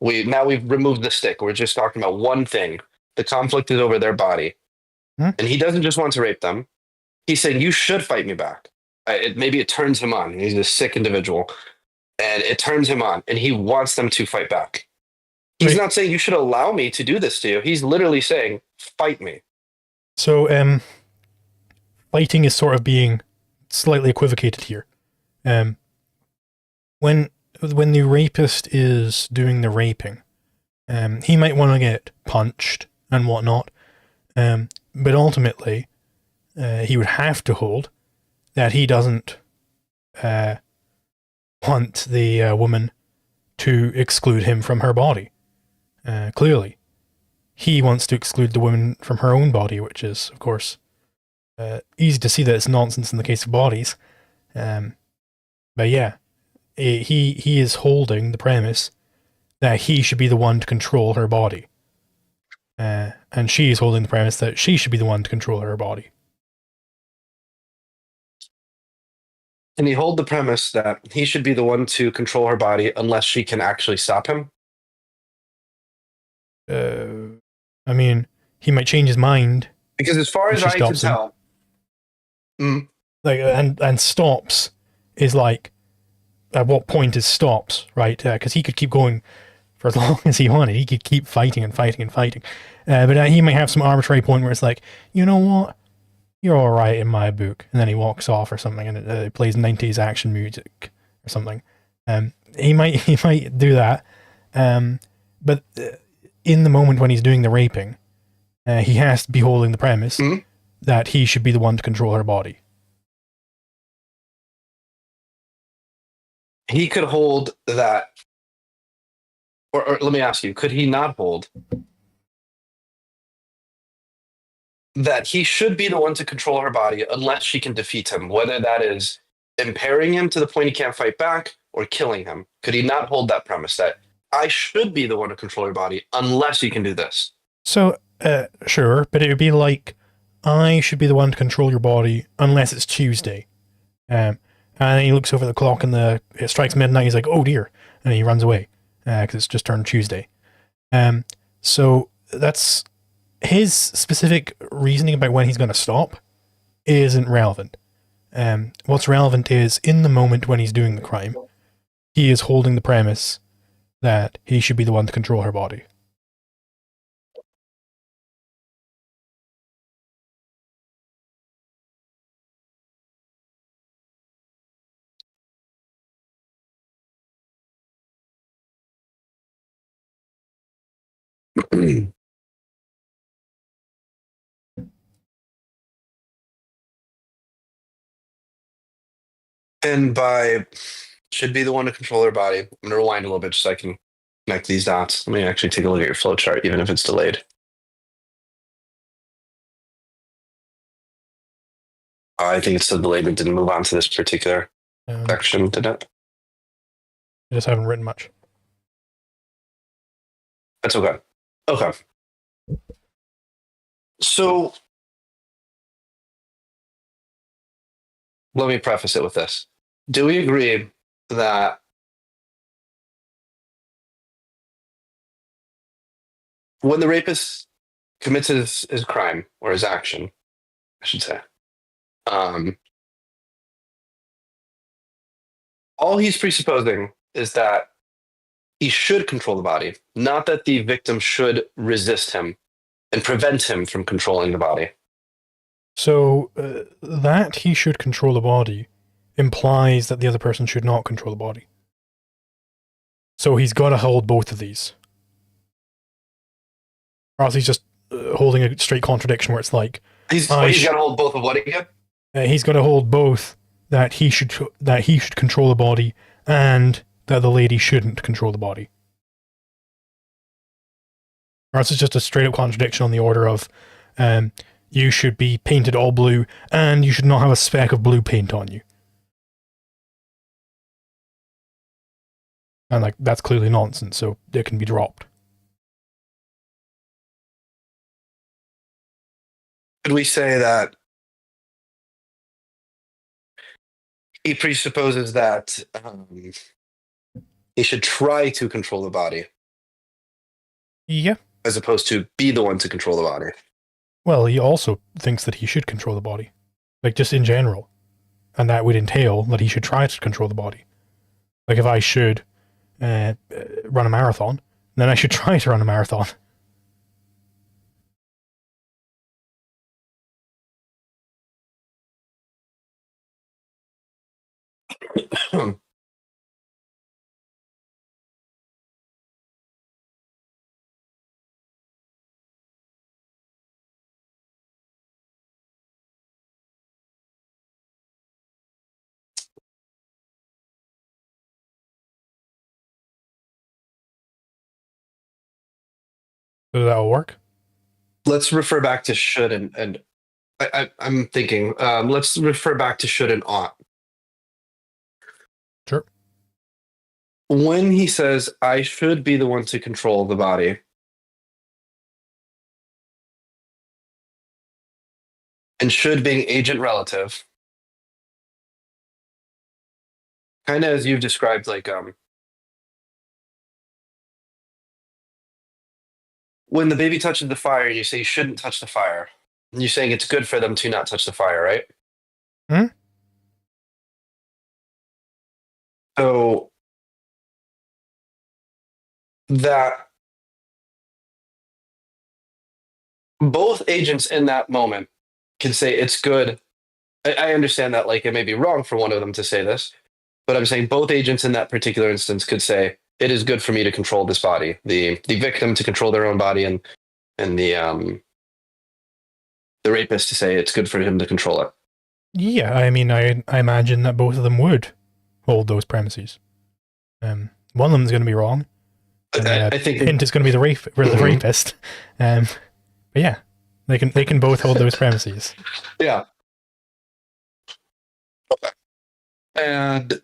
We've removed the stick. We're just talking about one thing. The conflict is over their body. Hmm? And he doesn't just want to rape them. He's saying, you should fight me back. Maybe it turns him on. He's a sick individual. and it turns him on, and he wants them to fight back. He's Right. not saying you should allow me to do this to you. He's literally saying, fight me. So, fighting is sort of being slightly equivocated here. Um, when the rapist is doing the raping, he might want to get punched and whatnot, but ultimately, he would have to hold that he doesn't want the woman to exclude him from her body. Clearly, he wants to exclude the woman from her own body, which is, of course, easy to see that it's nonsense in the case of bodies. But yeah, he is holding the premise that he should be the one to control her body. And she is holding the premise that she should be the one to control her body. And he hold the premise that he should be the one to control her body unless she can actually stop him. I mean, he might change his mind. Because as far as I can tell, like and stops is like, at what point is stops, right? Because he could keep going for as long as he wanted. He could keep fighting and fighting and fighting. But he might have some arbitrary point where it's like, you know what? You're all right in my book. And then he walks off or something, and it plays 90s action music or something. He might do that. But in the moment when he's doing the raping, he has to be holding the premise that he should be the one to control her body. He could hold that, or let me ask you, could he not hold that he should be the one to control her body unless she can defeat him, whether that is impairing him to the point he can't fight back or killing him? Could he not hold that premise that I should be the one to control her body unless you can do this? So, sure, but it would be like, I should be the one to control your body unless it's Tuesday. And he looks over the clock and it strikes midnight. He's like, oh dear. And he runs away because it's just turned Tuesday. So that's his specific reasoning about when he's going to stop isn't relevant. What's relevant is in the moment when he's doing the crime, he is holding the premise that he should be the one to control her body. And by should be the one to control her body, I'm going to rewind a little bit just so I can connect these dots. Let me actually take a look at your flow chart, even if it's delayed. I think it's still delayed, but didn't move on to this particular section, did it? I just haven't written much. That's okay. Okay. So let me preface it with this. Do we agree that when the rapist commits his crime or his action, I should say, all he's presupposing is that he should control the body, not that the victim should resist him and prevent him from controlling the body. So that he should control the body implies that the other person should not control the body. So he's got to hold both of these. Or else he's just holding a straight contradiction where it's like... He's got to hold both of what again? He's got to hold both that he should control the body and that the lady shouldn't control the body. Or else it's just a straight up contradiction on the order of you should be painted all blue and you should not have a speck of blue paint on you. And like that's clearly nonsense, so it can be dropped. Could we say that he presupposes that he should try to control the body? Yeah. As opposed to be the one to control the body. Well, he also thinks that he should control the body. Like, just in general. And that would entail that he should try to control the body. Like if I should run a marathon, then I should try to run a marathon. So that'll work. Let's refer back to should and I'm thinking. Let's refer back to should and ought. Sure. When he says, "I should be the one to control the body," and should being agent relative, kind of as you've described, like when the baby touches the fire, you say you shouldn't touch the fire. You're saying it's good for them to not touch the fire, right? Hmm? So that both agents in that moment can say it's good. I understand that, like, it may be wrong for one of them to say this, but I'm saying both agents in that particular instance could say it is good for me to control this body, the victim to control their own body, and the rapist to say it's good for him to control it. Yeah, I mean, I imagine that both of them would hold those premises. One of them is going to be wrong, and I think. hint is going to be the Mhm. rapist. But yeah, they can both hold those premises. Yeah. And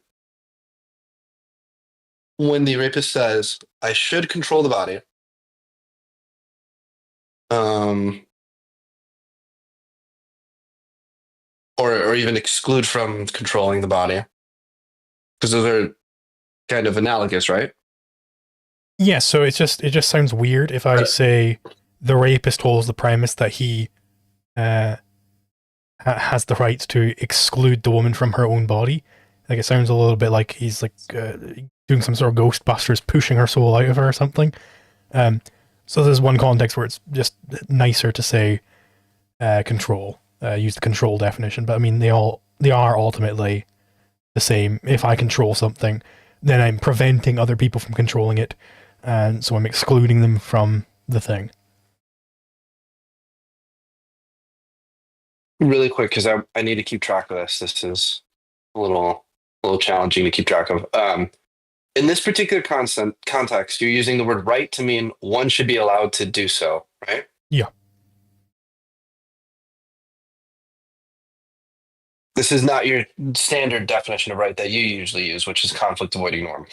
when the rapist says, "I should control the body," um, or even exclude from controlling the body, because those are kind of analogous, right? Yeah, so it just sounds weird if I say the rapist holds the premise that he uh, has the right to exclude the woman from her own body. Like it sounds a little bit like he's like doing some sort of Ghostbusters, pushing her soul out of her or something. Um, so there's one context where it's just nicer to say control, use the control definition. But I mean, they are ultimately the same. If I control something, then I'm preventing other people from controlling it, and so I'm excluding them from the thing. Really quick, because I need to keep track of this. This is a little challenging to keep track of. In this particular context, you're using the word right to mean one should be allowed to do so, right? Yeah. This is not your standard definition of right that you usually use, which is conflict avoiding norm.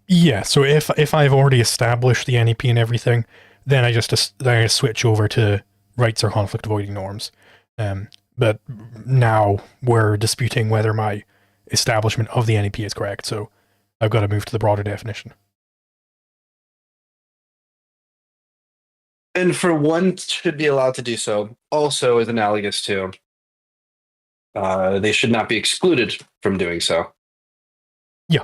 Yeah, so if I've already established the NEP and everything, then I switch over to rights or conflict avoiding norms. Um, but now we're disputing whether my establishment of the NEP is correct, so I've got to move to the broader definition. And for one should be allowed to do so, also is analogous to they should not be excluded from doing so. Yeah.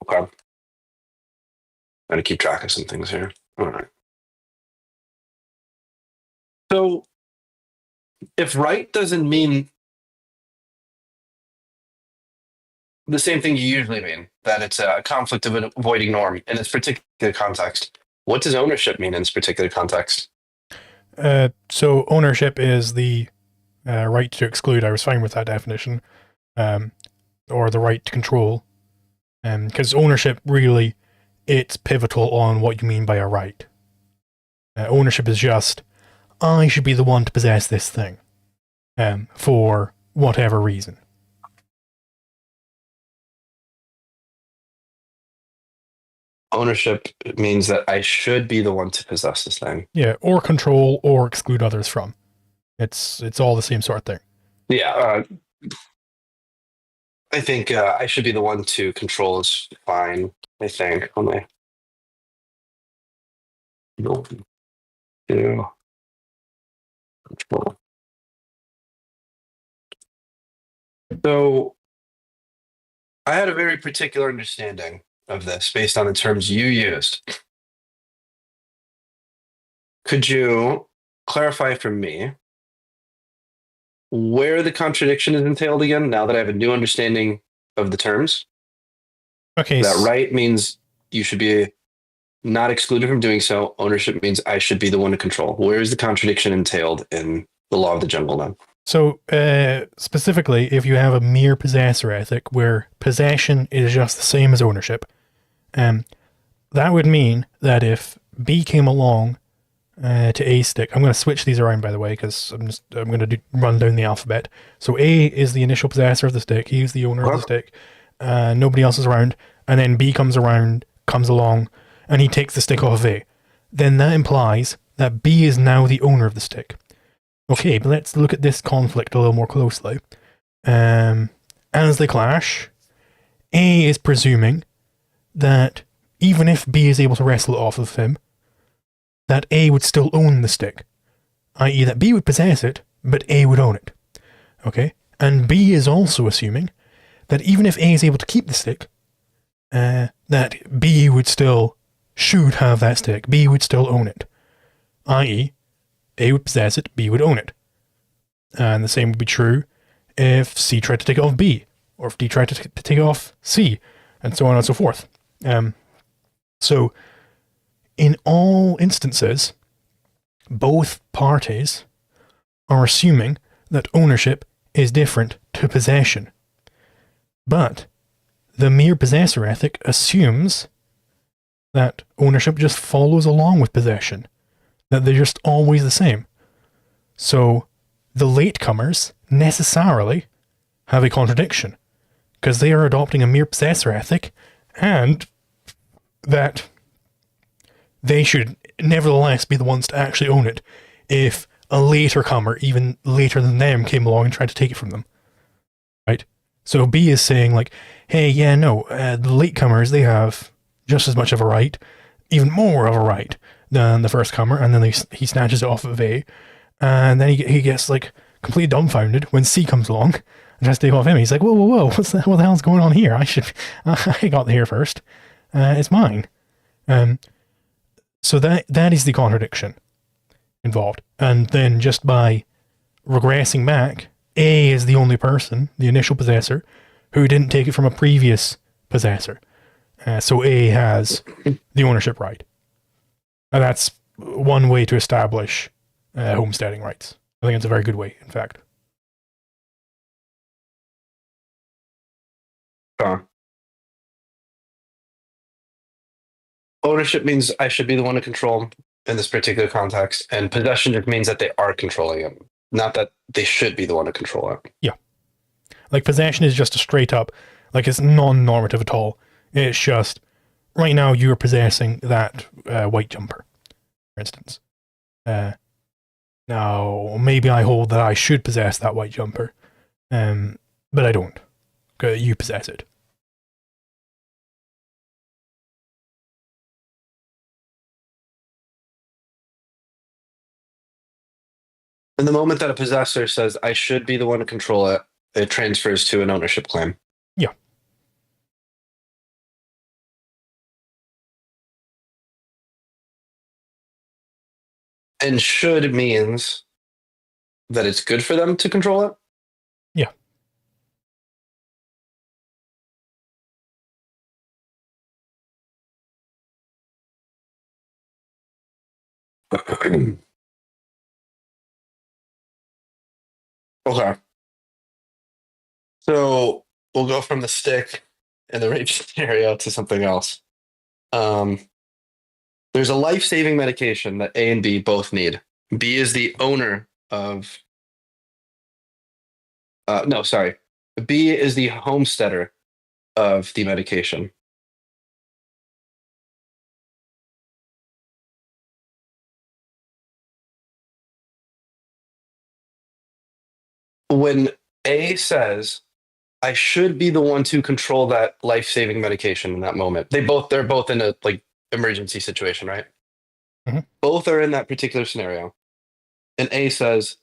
Okay. I'm going to keep track of some things here. All right. So if right doesn't mean the same thing you usually mean, that it's a conflict of an avoiding norm in this particular context, what does ownership mean in this particular context? So ownership is the right to exclude. I was fine with that definition, um, or the right to control, because ownership really it's pivotal on what you mean by a right. Ownership is just I should be the one to possess this thing, for whatever reason. Ownership means that I should be the one to possess this thing. Yeah, or control or exclude others from. It's all the same sort of thing. Yeah, I think I should be the one to control is fine. I think only. Nope. To control. So I had a very particular understanding of this based on the terms you used. Could you clarify for me where the contradiction is entailed again now that I have a new understanding of the terms? Okay, That right means you should be not excluded from doing so. Ownership means I should be the one to control. Where is the contradiction entailed in the law of the jungle then? so specifically, if you have a mere possessor ethic where possession is just the same as ownership, um, that would mean that if B came along to A stick, I'm going to switch these around by the way because I'm going to run down the alphabet. So A is the initial possessor of the stick. He is the owner of the stick. Nobody else is around, and then B comes along, and he takes the stick off of A. Then that implies that B is now the owner of the stick. Okay, but let's look at this conflict a little more closely. As they clash, A is presuming that even if B is able to wrestle it off of him, that A would still own the stick, i.e., that B would possess it, but A would own it. Okay? And B is also assuming that even if A is able to keep the stick, that B should have that stick. B would still own it, i.e., A would possess it, B would own it. And the same would be true if C tried to take it off B, or if D tried to take it off C, and so on and so forth. So, in all instances, both parties are assuming that ownership is different to possession. But the mere possessor ethic assumes that ownership just follows along with possession, that they're just always the same. So the latecomers necessarily have a contradiction because they are adopting a mere possessor ethic and that they should nevertheless be the ones to actually own it if a later comer, even later than them, came along and tried to take it from them. Right? So B is saying like, hey, yeah, no, the latecomers, they have just as much of a right, even more of a right than the first comer, and then he snatches it off of A, and then he gets like completely dumbfounded when C comes along and tries to take off him. He's like, whoa, whoa, whoa, what the hell's going on here? I got here first. It's mine. So that is the contradiction involved. And then just by regressing back, A is the only person, the initial possessor, who didn't take it from a previous possessor. So A has the ownership right. And that's one way to establish homesteading rights. I think it's a very good way, in fact. Ownership means I should be the one to control in this particular context, and possession just means that they are controlling it, not that they should be the one to control it. Yeah. Like possession is just a straight up, like it's non-normative at all. It's just, right now you're possessing that white jumper, for instance. Now, maybe I hold that I should possess that white jumper, but I don't. You possess it. And the moment that a possessor says, I should be the one to control it, it transfers to an ownership claim. Yeah. And should means that it's good for them to control it? Yeah. Okay. So we'll go from the stick and the rape scenario to something else. There's a life-saving medication that A and B both need. B is the owner of. No, sorry. B is the homesteader of the medication. When A says, I should be the one to control that life-saving medication in that moment. They're both in a like emergency situation, right? Mhm. Both are in that particular scenario. And A says,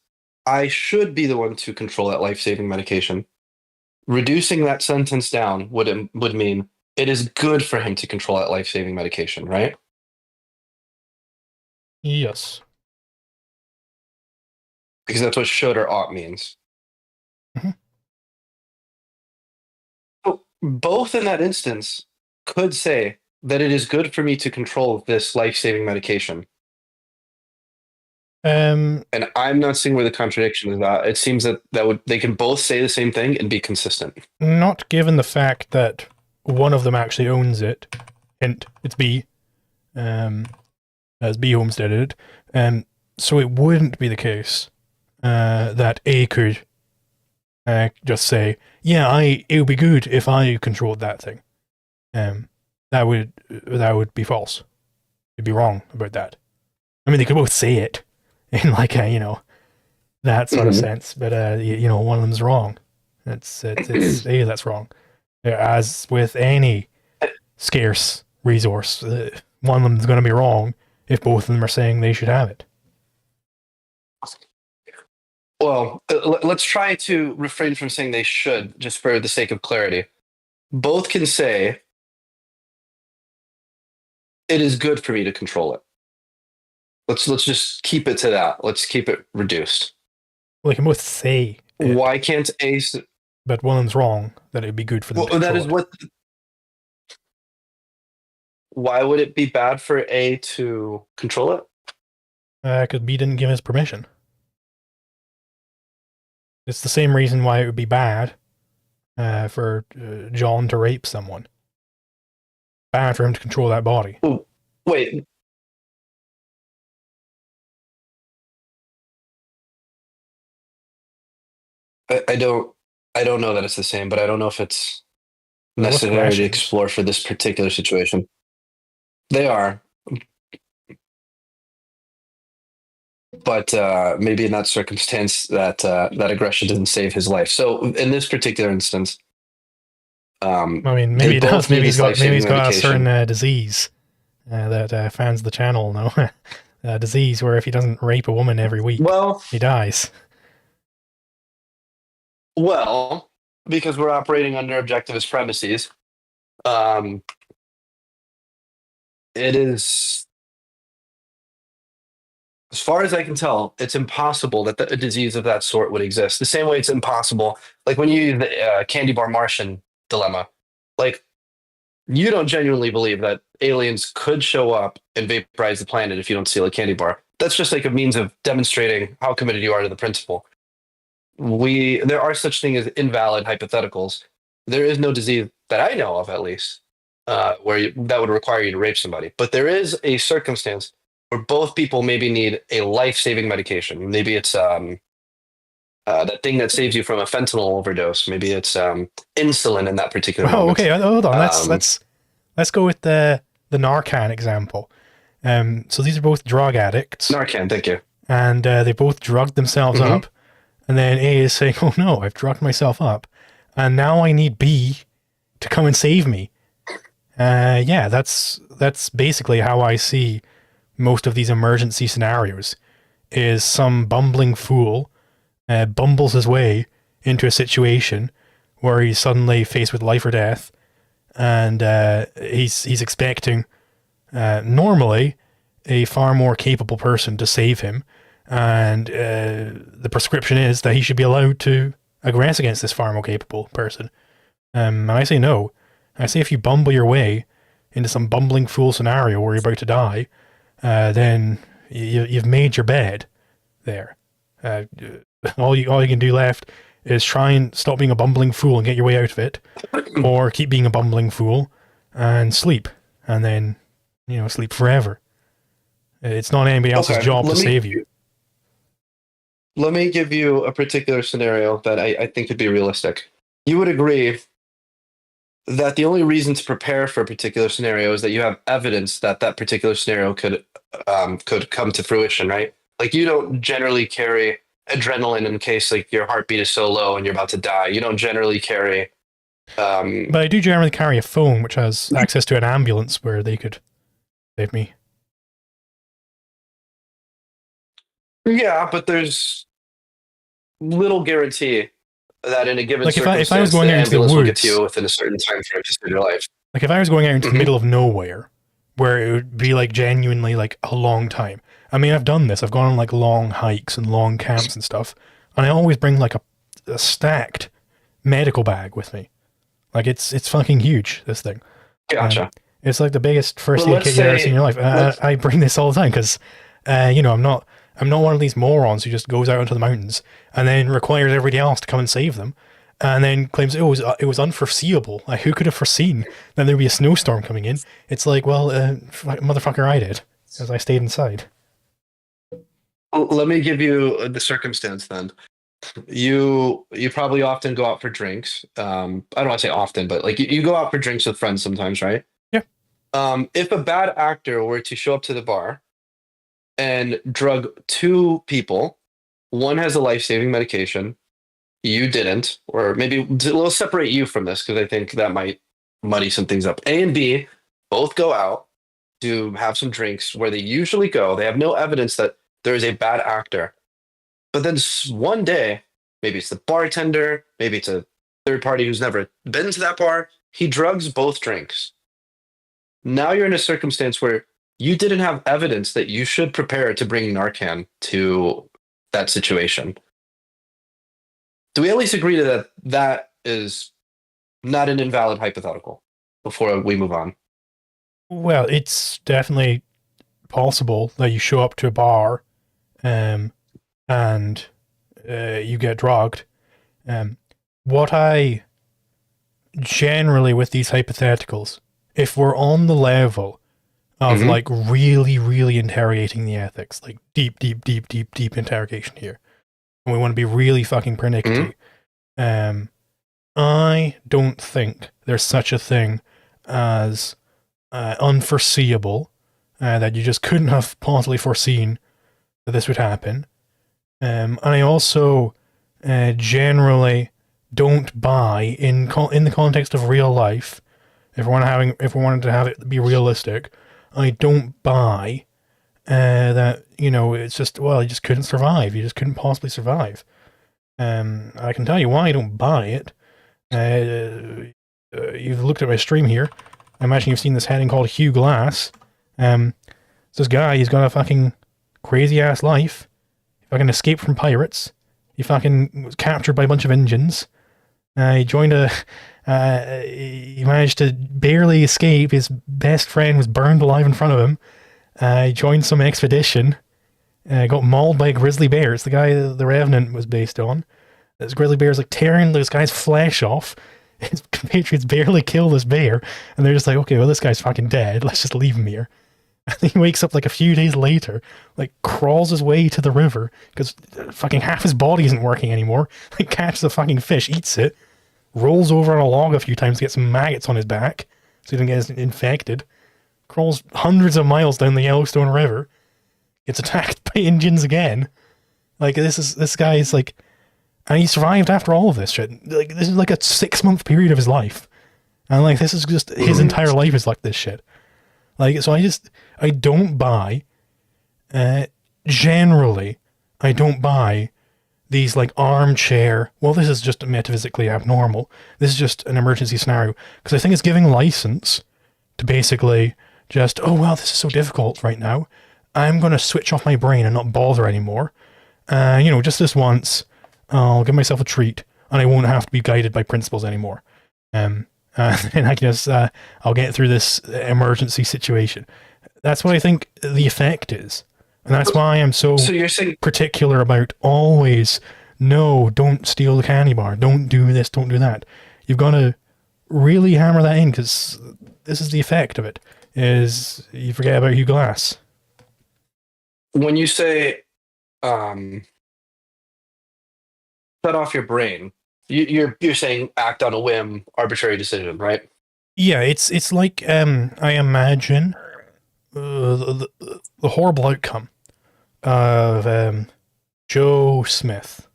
I should be the one to control that life saving medication. Reducing that sentence down would mean it is good for him to control that life saving medication, right? Yes. Because that's what should or ought means. Mhm. So both in that instance could say that it is good for me to control this life saving medication. Um, And I'm not seeing where the contradiction is at. It seems that they can both say the same thing and be consistent. Not given the fact that one of them actually owns it. Hint, it's B. As B homesteaded it. So it wouldn't be the case that A could just say, "Yeah, it would be good if I controlled that thing." Um, that would be false. You'd be wrong about that. I mean, they could both say it in like a that sort of Mm-hmm. sense, but one of them's wrong. It's A that's wrong. As with any scarce resource, one of them's going to be wrong if both of them are saying they should have it. Well, let's try to refrain from saying they should, just for the sake of clarity. Both can say it is good for me to control it. Let's just keep it to that. Let's keep it reduced. Well, they can both say it, Why can't A? but one of them's wrong that it'd be good for them to Well, that control is it. what. Why would it be bad for A to control it? Because B didn't give his permission. It's the same reason why it would be bad for John to rape someone. Bad for him to control that body. Oh, wait. I don't. I don't know that it's the same, but I don't know if it's They're both necessary to aggressions. explore for this particular situation. They are, but maybe in that circumstance, that aggression didn't save his life. So in this particular instance, I mean, they maybe it does. both need this life Maybe saving he's got a medication. certain disease that fans the channel know. A disease where if he doesn't rape a woman every week, Well, he dies. well, because we're operating under objectivist premises, um, it is, as far as I can tell, it's impossible that a disease of that sort would exist. The same way it's impossible, like when you use the candy bar Martian dilemma, like you don't genuinely believe that aliens could show up and vaporize the planet if you don't steal a candy bar. That's just like a means of demonstrating how committed you are to the principle. There are such things as invalid hypotheticals. There is no disease that I know of, at least, that would require you to rape somebody. But there is a circumstance where both people maybe need a life-saving medication. Maybe it's that thing that saves you from a fentanyl overdose. Maybe it's insulin in that particular Oh, moment. okay. Hold on. Um, Let's go with the Narcan example. So these are both drug addicts, Narcan, thank you. and they both drugged themselves Hmm. up. And then A is saying, "Oh no, I've drugged myself up, and now I need B to come and save me." Yeah, that's basically how I see most of these emergency scenarios. Is some bumbling fool bumbles his way into a situation where he's suddenly faced with life or death, and he's expecting normally a far more capable person to save him, and the prescription is that he should be allowed to aggress against this far more capable person. And I say no. I say if you bumble your way into some bumbling fool scenario where you're about to die, then you've made your bed there. Uh, all you can do left is try and stop being a bumbling fool and get your way out of it, or keep being a bumbling fool and sleep, and then sleep forever. It's not anybody else's Okay, job to save you. let me give you a particular scenario that I think could be realistic. You would agree that the only reason to prepare for a particular scenario is that you have evidence that that particular scenario could come to fruition, right? Like you don't generally carry adrenaline in case like your heartbeat is so low and you're about to die. You don't generally carry. Um, But I do generally carry a phone which has access to an ambulance where they could save me. Yeah, but there's little guarantee that in a given Like if I was circumstance, going the out into the ambulance will get to woods, you within a certain time frame in your life. like if I was going out into the Hmm. middle of nowhere, where it would be like genuinely like a long time. I mean, I've done this. I've gone on like long hikes and long camps and stuff, and I always bring like a stacked medical bag with me. Like it's fucking huge. This thing. Um, Gotcha. it's like the biggest But first aid let's kit you've ever seen in say, your life. let's I bring this all the time because, I'm not one of these morons who just goes out into the mountains and then requires everybody else to come and save them, and then claims it was unforeseeable. Like who could have foreseen that there'd be a snowstorm coming in? It's like, well, motherfucker, I did, as I stayed inside. let me give you the circumstance then. You probably often go out for drinks. I don't want to say often, but like you go out for drinks with friends sometimes, right? Yeah. If a bad actor were to show up to the bar and drug two people, one has a life-saving medication, you didn't, or maybe we'll separate you from this because I think that might muddy some things up. A and B both go out to have some drinks where they usually go. They have no evidence that there is a bad actor. But then one day, maybe it's the bartender, maybe it's a third party who's never been to that bar, he drugs both drinks. Now you're in a circumstance where you didn't have evidence that you should prepare to bring Narcan to that situation. Do we at least agree to that that is not an invalid hypothetical before we move on? Well, it's definitely possible that you show up to a bar, um, and you get drugged. Um, what I generally with these hypotheticals, if we're on the level of Hmm. like really, really interrogating the ethics, like deep, deep, deep, deep, deep interrogation here, and we want to be really fucking Hmm. pernickety, um, I don't think there's such a thing as unforeseeable, that you just couldn't have possibly foreseen that this would happen. And I also generally don't buy in the context of real life. If we wanted to have it be realistic, I don't buy that it's just well you just couldn't survive. You just couldn't possibly survive. I can tell you why I don't buy it. You've looked at my stream here. I imagine you've seen this heading called Hugh Glass. It's this guy. He's got a fucking crazy ass life. He fucking escaped from pirates. He fucking was captured by a bunch of Indians. He joined a. He managed to barely escape. His best friend was burned alive in front of him. He joined some expedition. Got mauled by a grizzly bear. It's the guy the Revenant was based on. This grizzly bear is like tearing this guy's flesh off. His compatriots barely kill this bear, and they're just like, okay, well, this guy's fucking dead. Let's just leave him here. And he wakes up like a few days later, like crawls his way to the river because fucking half his body isn't working anymore. Like catches a fucking fish, eats it, rolls over on a log a few times to get some maggots on his back so he doesn't get infected. Crawls hundreds of miles down the Yellowstone River, gets attacked by Indians again. Like this guy is like, and he survived after all of this shit. Like this is like a 6 month period of his life, and like this is just his Hmm. entire life is like this shit. Like so, I don't buy. Generally, I don't buy these like armchair. Well, this is just metaphysically abnormal. This is just an emergency scenario because I think it's giving license to basically just well, this is so difficult right now. I'm gonna switch off my brain and not bother anymore. Just this once, I'll give myself a treat, and I won't have to be guided by principles anymore. And I guess I'll get through this emergency situation. That's what I think the effect is, and that's why I'm so So you're saying particular about always no, don't steal the candy bar, don't do this, don't do that. You've got to really hammer that in because this is the effect of it. Is you forget about Hugh Glass. when you say um, shut off your brain, you're saying act on a whim, arbitrary decision, right? Yeah, it's like I imagine the horrible outcome of Joe Smith,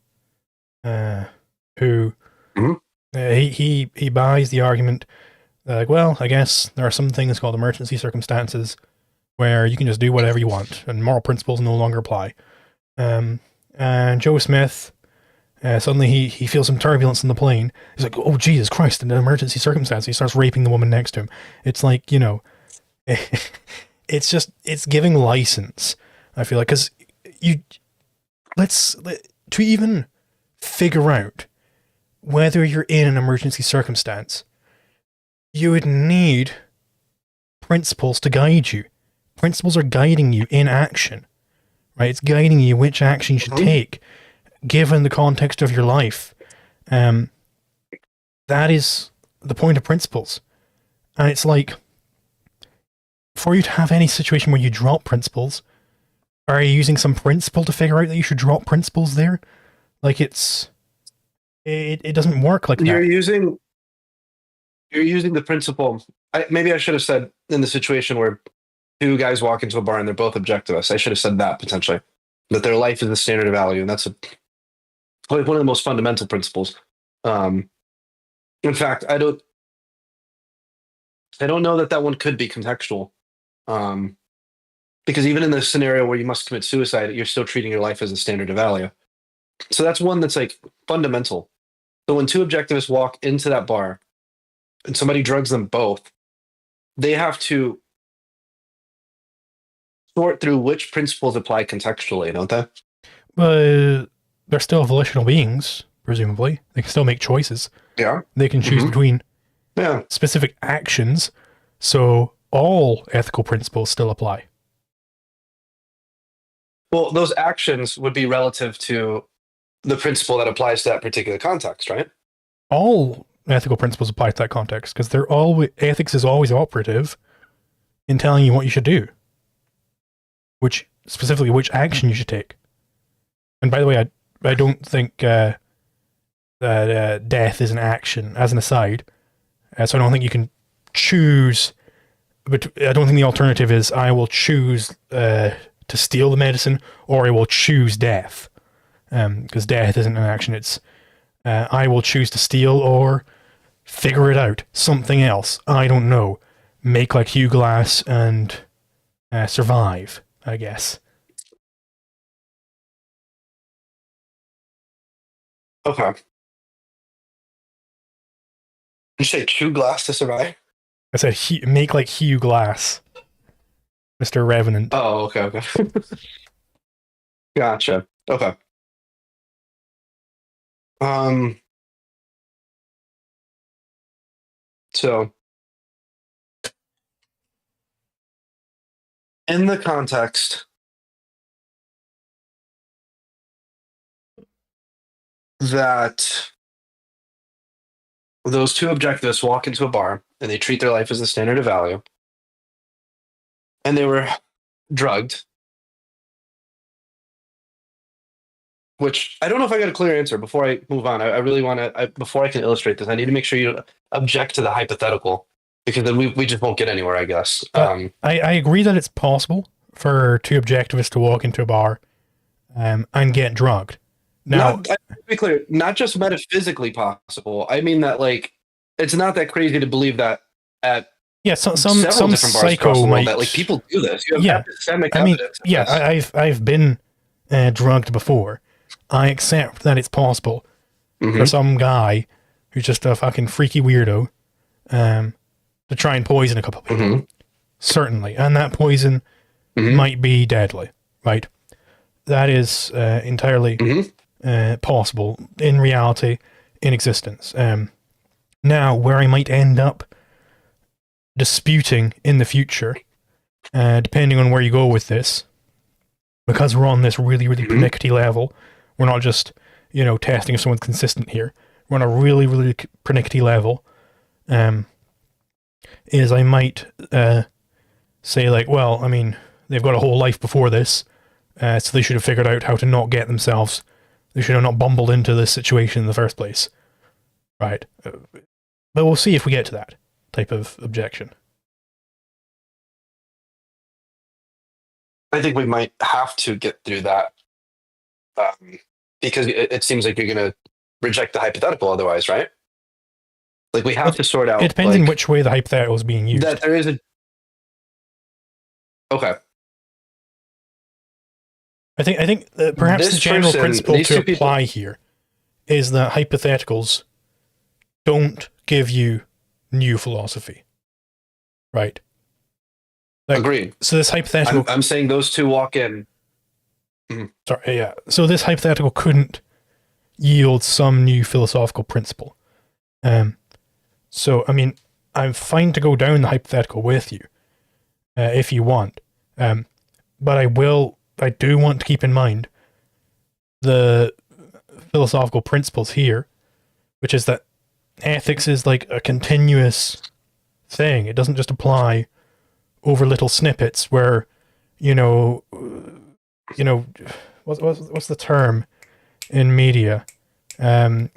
who Mhm. he buys the argument like, well, I guess there are some things called emergency circumstances where you can just do whatever you want and moral principles no longer apply. And Joe Smith, suddenly he feels some turbulence in the plane. He's like, oh, Jesus Christ, in an emergency circumstance. He starts raping the woman next to him. It's like, it's giving license, I feel like, because you, to even figure out whether you're in an emergency circumstance, you would need principles to guide you. Principles are guiding you in action, right? It's guiding you which action you should take, given the context of your life. That is the point of principles. And it's like, for you to have any situation where you drop principles, are you using some principle to figure out that you should drop principles there? Like it doesn't work like that. You're using the principle. Maybe I should have said in the situation where two guys walk into a bar and they're both objectivists. I should have said that potentially, that their life is the standard of value, and that's one of the most fundamental principles. In fact, I don't know that one could be contextual, because even in the scenario where you must commit suicide, you're still treating your life as a standard of value. So that's one that's like fundamental. So when two objectivists walk into that bar and somebody drugs them both, they have to sort through which principles apply contextually, don't they? They're still volitional beings, presumably. They can still make choices. Yeah. They can choose between Yeah. specific actions, so all ethical principles still apply. Well, those actions would be relative to the principle that applies to that particular context, right? All ethical principles apply to that context, because ethics is always operative in telling you what you should do, specifically which action you should take. And by the way, I don't think that death is an action, as an aside. So I don't think you can choose, but I don't think the alternative is I will choose to steal the medicine, or I will choose death. Because death isn't an action. It's I will choose to steal or figure it out. Something else. I don't know. Make like Hugh Glass and survive, I guess. Okay. Did you say Hugh Glass to survive? I said make like Hugh Glass, Mr. Revenant. Oh, okay. Gotcha. Okay. So in the context that those two objectivists walk into a bar and they treat their life as the standard of value, and they were drugged, which I don't know if I got a clear answer before I move on. I really want to, before I can illustrate this, I need to make sure you object to the hypothetical, because then we just won't get anywhere, I guess. I agree that it's possible for two objectivists to walk into a bar and get drugged. Now, to be clear, not just metaphysically possible. I mean that, like, it's not that crazy to believe that at some different bars psycho across the world might, that, like, people do this. You have epistemic I mean, evidence. I've been drugged before. I accept that it's possible for some guy who's just a fucking freaky weirdo to try and poison a couple of people. Certainly, and that poison might be deadly, right? That is entirely possible in reality, in existence. Now, where I might end up disputing in the future, depending on where you go with this, because we're on this really, really pernickety level, we're not just, testing if someone's consistent here. We're on a really, really pernickety level, is I might say, like, well, I mean, they've got a whole life before this, so they should have figured out how to not get themselves, they should have not bumbled into this situation in the first place. Right. But we'll see if we get to that type of objection. I think we might have to get through that, because it seems like you're going to reject the hypothetical otherwise, right? Like, we have to sort out. It depends on which way the hypothetical is being used. That there is a. Okay. I think perhaps This the general person, principle these to two people, apply here is that hypotheticals don't give you new philosophy, right? Like, agreed. so this hypothetical, I'm saying those two walk in. Mhm. sorry, yeah. So this hypothetical couldn't yield some new philosophical principle. So I mean, I'm fine to go down the hypothetical with you, if you want. But I do want to keep in mind the philosophical principles here, which is that ethics is like a continuous thing. It doesn't just apply over little snippets where, you know, what's the term in media?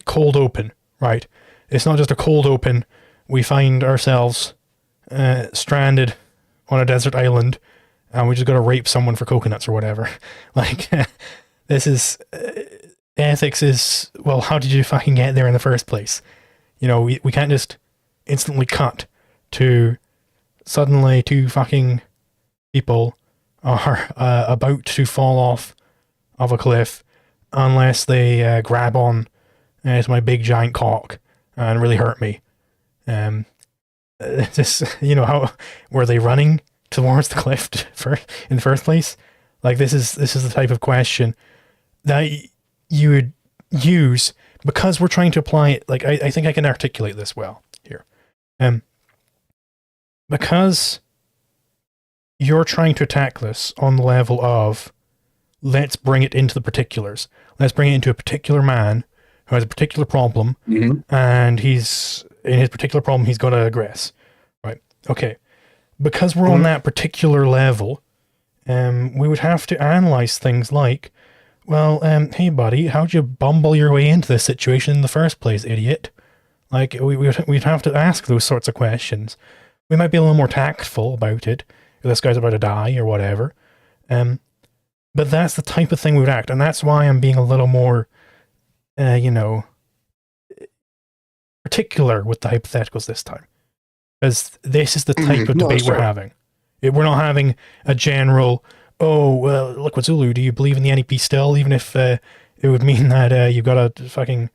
Cold open, right? It's not just a cold open. We find ourselves stranded on a desert island, and we just got to rape someone for coconuts or whatever. Like, this is ethics is, well, how did you fucking get there in the first place? You know, we can't just instantly cut to suddenly two fucking people are about to fall off of a cliff unless they grab on to my big giant cock and really hurt me. Just, you know, how were they running towards the cliff in the first place? Like, this is the type of question that you would use because we're trying to apply it. Like, I think I can articulate this well here. Because you're trying to attack this on the level of, let's bring it into the particulars. Let's bring it into a particular man who has a particular problem, and he's in his particular problem he's got to address. Right? Okay. Because we're on that particular level, we would have to analyze things like, well, hey buddy, how'd you bumble your way into this situation in the first place, idiot? Like, we'd have to ask those sorts of questions. We might be a little more tactful about it, if this guy's about to die or whatever. But that's the type of thing we would act, and that's why I'm being a little more, particular with the hypotheticals this time. Because this is the type of debate we're having. We're not having a general, oh, well, look what Zulu, do you believe in the NEP still, even if it would mean that you've got a fucking,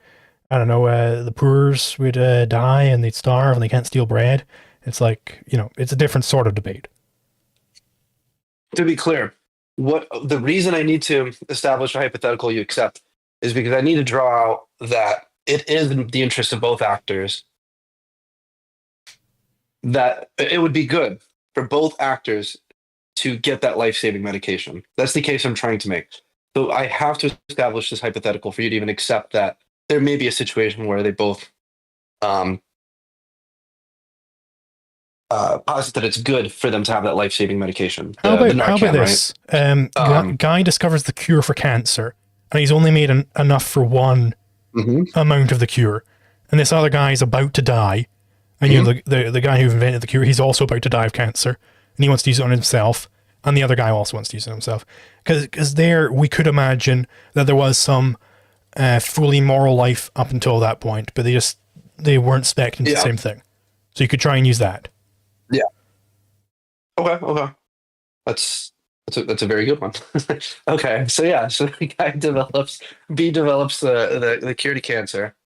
I don't know, the poors would die and they'd starve and they can't steal bread. It's like, it's a different sort of debate. To be clear, what the reason I need to establish a hypothetical you accept is because I need to draw out that it is in the interest of both actors, that it would be good for both actors to get that life-saving medication. That's the case I'm trying to make. So I have to establish this hypothetical for you to even accept that there may be a situation where they both posit that it's good for them to have that life-saving medication. How about this? Right? Guy discovers the cure for cancer, and he's only made enough for one amount of the cure, and this other guy is about to die, and the guy who invented the cure, he's also about to die of cancer, and he wants to use it on himself, and the other guy also wants to use it on himself, because there we could imagine that there was some fully moral life up until that point, but they weren't spec'ing the same thing, so you could try and use that. Yeah. Okay. That's a very good one. Okay, so the guy develops the cure to cancer,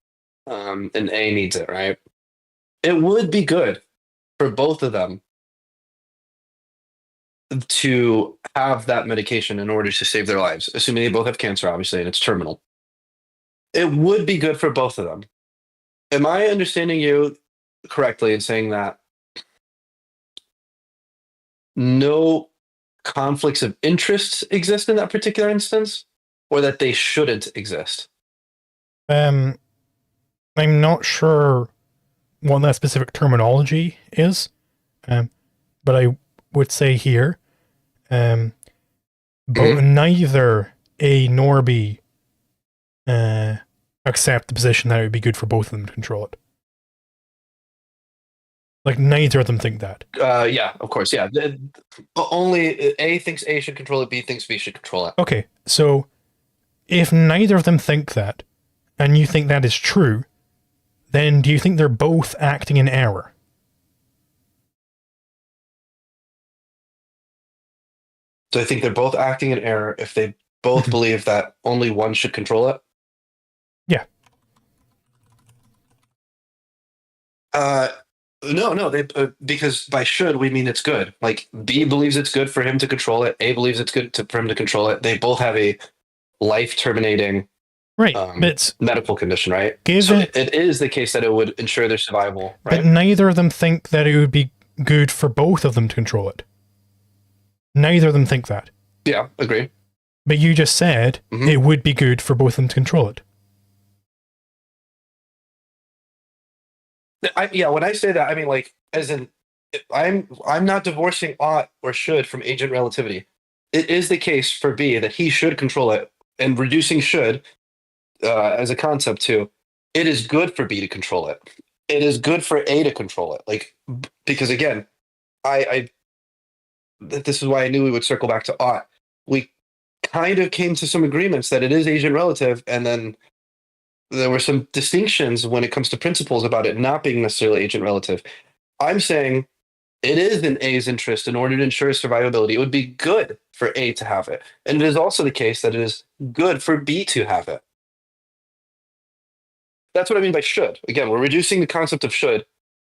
and A needs it, right? It would be good for both of them to have that medication in order to save their lives, assuming they both have cancer, obviously, and it's terminal. It would be good for both of them. Am I understanding you correctly in saying that no conflicts of interest exist in that particular instance, or that they shouldn't exist? I'm not sure what that specific terminology is, but I would say here, but neither A nor B accept the position that it would be good for both of them to control it. Like, neither of them think that. Yeah, of course. Yeah. Only A thinks A should control it, B thinks B should control it. Okay, so if neither of them think that, and you think that is true, then do you think they're both acting in error? So I think they're both acting in error if they both believe that only one should control it? Yeah. No, they because by should we mean it's good. Like B believes it's good for him to control it. A believes it's good for him to control it. They both have a life terminating Right. But medical condition, right? So given, it is the case that it would ensure their survival, but right? neither of them think that it would be good for both of them to control it. Neither of them think that. Yeah, agree. But you just said it would be good for both of them to control it. Yeah, when I say that, I mean like as in I'm not divorcing ought or should from agent relativity. It is the case for B that he should control it, and reducing should as a concept too. It is good for B to control it. It is good for A to control it. Like because again, I this is why I knew we would circle back to ought. We kind of came to some agreements that it is agent relative, and then there were some distinctions when it comes to principles about it not being necessarily agent relative. I'm saying it is in A's interest in order to ensure survivability. It would be good for A to have it. And it is also the case that it is good for B to have it. That's what I mean by should. Again, we're reducing the concept of should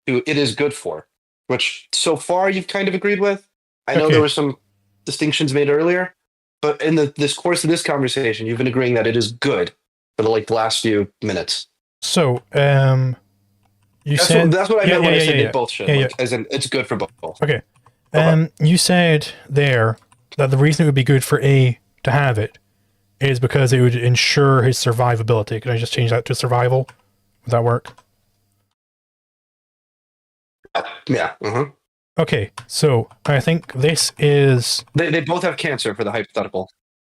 to it is good for, which so far you've kind of agreed with. I know there were some distinctions made earlier, but in this course of this conversation, you've been agreeing that it is good for the last few minutes. So, that's what I meant when I said they both should. As in, it's good for both. Okay. You said there that the reason it would be good for A to have it is because it would ensure his survivability. Can I just change that to survival? Would that work? Yeah. Okay, so I think this is... They both have cancer for the hypothetical.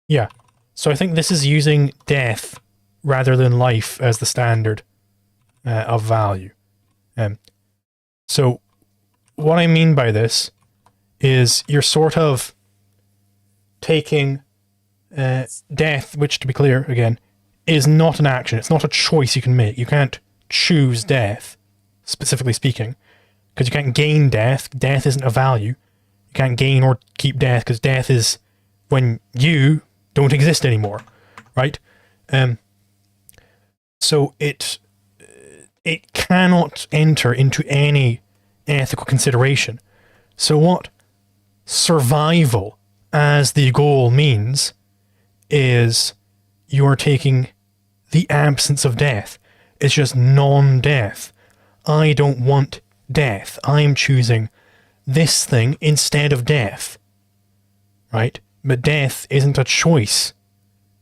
Yeah. So I think this is using death rather than life as the standard of value. So what I mean by this is you're sort of taking death, which, to be clear, again, is not an action. It's not a choice you can make. You can't choose death, specifically speaking, because you can't gain death. Death isn't a value. You can't gain or keep death, because death is when you don't exist anymore, right? So it cannot enter into any ethical consideration. So what survival as the goal means is you are taking the absence of death. It's just non-death. I don't want death. I'm choosing this thing instead of death, right? But death isn't a choice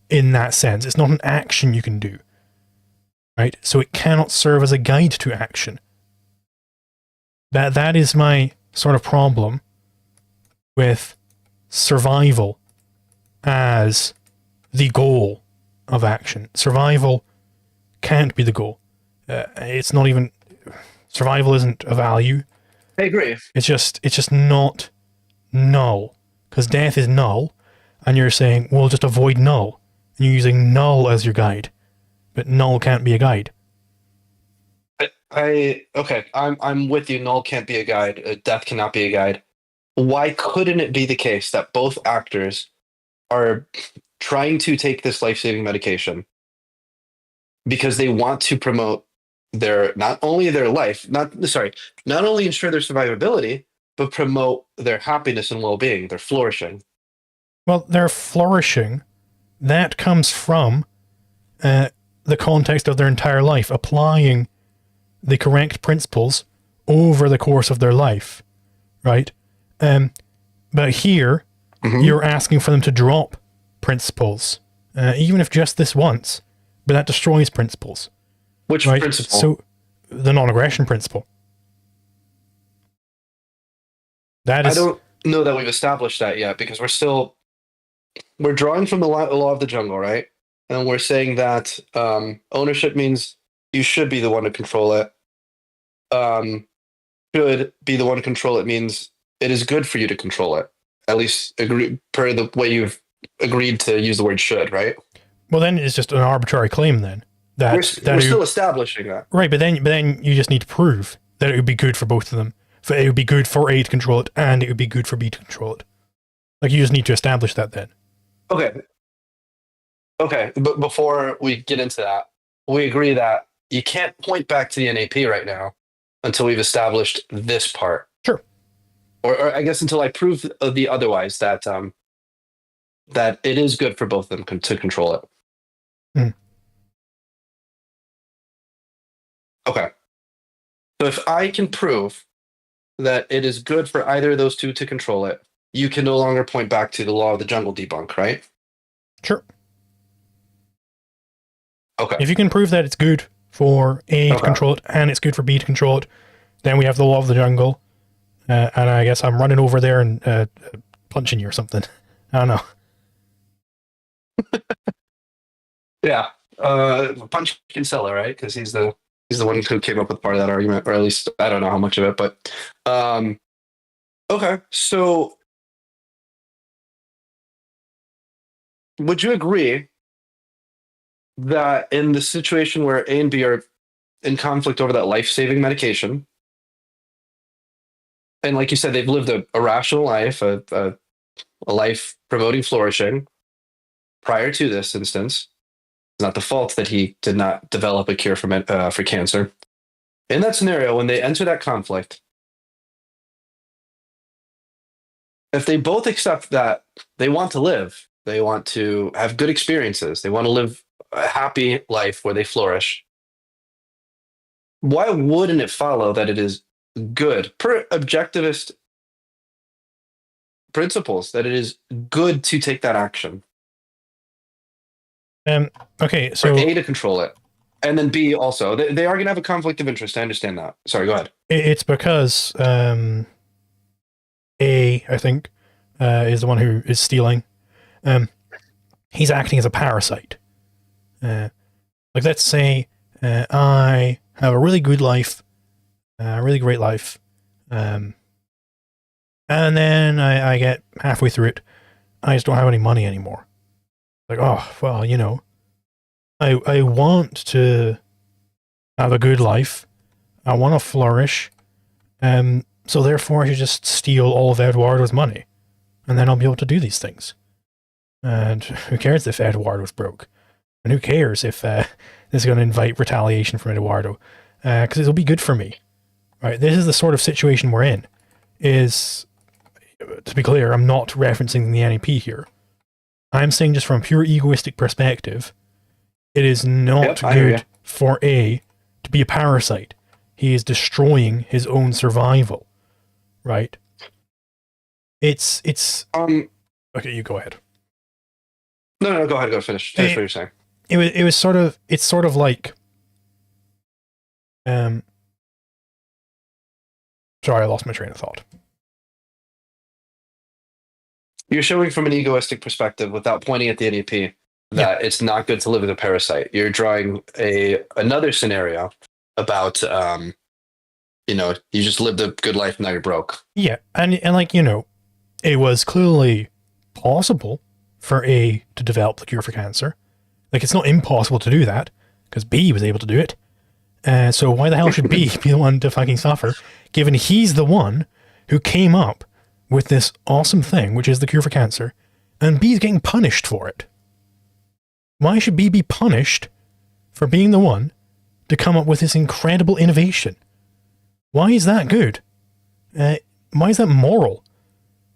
in that sense. It's not an action you can do, right? So it cannot serve as a guide to action. That is my sort of problem with survival as the goal of action. Survival can't be the goal. It's not even... Survival isn't a value. I agree. It's just not null. Because death is null, and you're saying, well, just avoid null. And you're using null as your guide. But null can't be a guide. Okay, I'm with you. Null can't be a guide. Death cannot be a guide. Why couldn't it be the case that both actors are trying to take this life-saving medication because they want to promote not only ensure their survivability, but promote their happiness and well-being, their flourishing? Well, their flourishing, that comes from the context of their entire life, applying the correct principles over the course of their life, right? But here, you're asking for them to drop principles, even if just this once, but that destroys principles. Which principle? So, the non-aggression principle. That is... I don't know that we've established that yet, because we're drawing from the law of the jungle, right? And we're saying that ownership means you should be the one to control it. Should be the one to control it means it is good for you to control it. At least per the way you've agreed to use the word should, right? Well, then it's just an arbitrary claim then. We're still establishing that. Right, but then you just need to prove that it would be good for both of them. It would be good for A to control it, and it would be good for B to control it. Like, you just need to establish that then. Okay. Okay, but before we get into that, we agree that you can't point back to the NAP right now until we've established this part, Sure. or I guess until I prove the otherwise that that it is good for both of them to control it. Mm. Okay, so if I can prove that it is good for either of those two to control it, you can no longer point back to the law of the jungle debunk, right? Sure. Okay. If you can prove that it's good for A to Okay. control it and it's good for B to control it, then we have the law of the jungle. And I guess I'm running over there and punching you or something. I don't know. Yeah. Punch Kinsella, right? Because he's the one who came up with part of that argument, or at least I don't know how much of it, but okay. So would you agree that in the situation where A and B are in conflict over that life-saving medication, and like you said, they've lived a rational life, a life promoting flourishing prior to this instance. It's not the fault that he did not develop a cure for cancer. In that scenario, when they enter that conflict, if they both accept that they want to live, they want to have good experiences, they want to live a happy life where they flourish, why wouldn't it follow that it is good, per objectivist principles, that it is good to take that action Okay, for so A to control it? And then B also, they are going to have a conflict of interest. I understand that. Sorry, go ahead. it's because A, I think, is the one who is stealing. He's acting as a parasite. Like, let's say I have a really good life, a really great life, and then I get halfway through it, I just don't have any money anymore. Like, oh, well, you know, I want to have a good life. I want to flourish. So therefore I should just steal all of Eduardo's money. And then I'll be able to do these things. And who cares if Eduardo's broke? And who cares if this is going to invite retaliation from Eduardo? Because it'll be good for me. Right? This is the sort of situation we're in. Is, to be clear, I'm not referencing the NEP here. I'm saying just from a pure egoistic perspective, it is not good for A to be a parasite. He is destroying his own survival. Right? It's okay, you go ahead. No, go ahead, finish what you're saying. It's sort of like sorry, I lost my train of thought. You're showing from an egoistic perspective without pointing at the NEP that it's not good to live with a parasite. You're drawing another scenario about you know, you just lived a good life, now you're broke. Yeah, and like, you know, it was clearly possible for A to develop the cure for cancer. Like, it's not impossible to do that, because B was able to do it. So why the hell should B be the one to fucking suffer, given he's the one who came up with this awesome thing, which is the cure for cancer, and B's getting punished for it? Why should B be punished for being the one to come up with this incredible innovation? Why is that good? Why is that moral?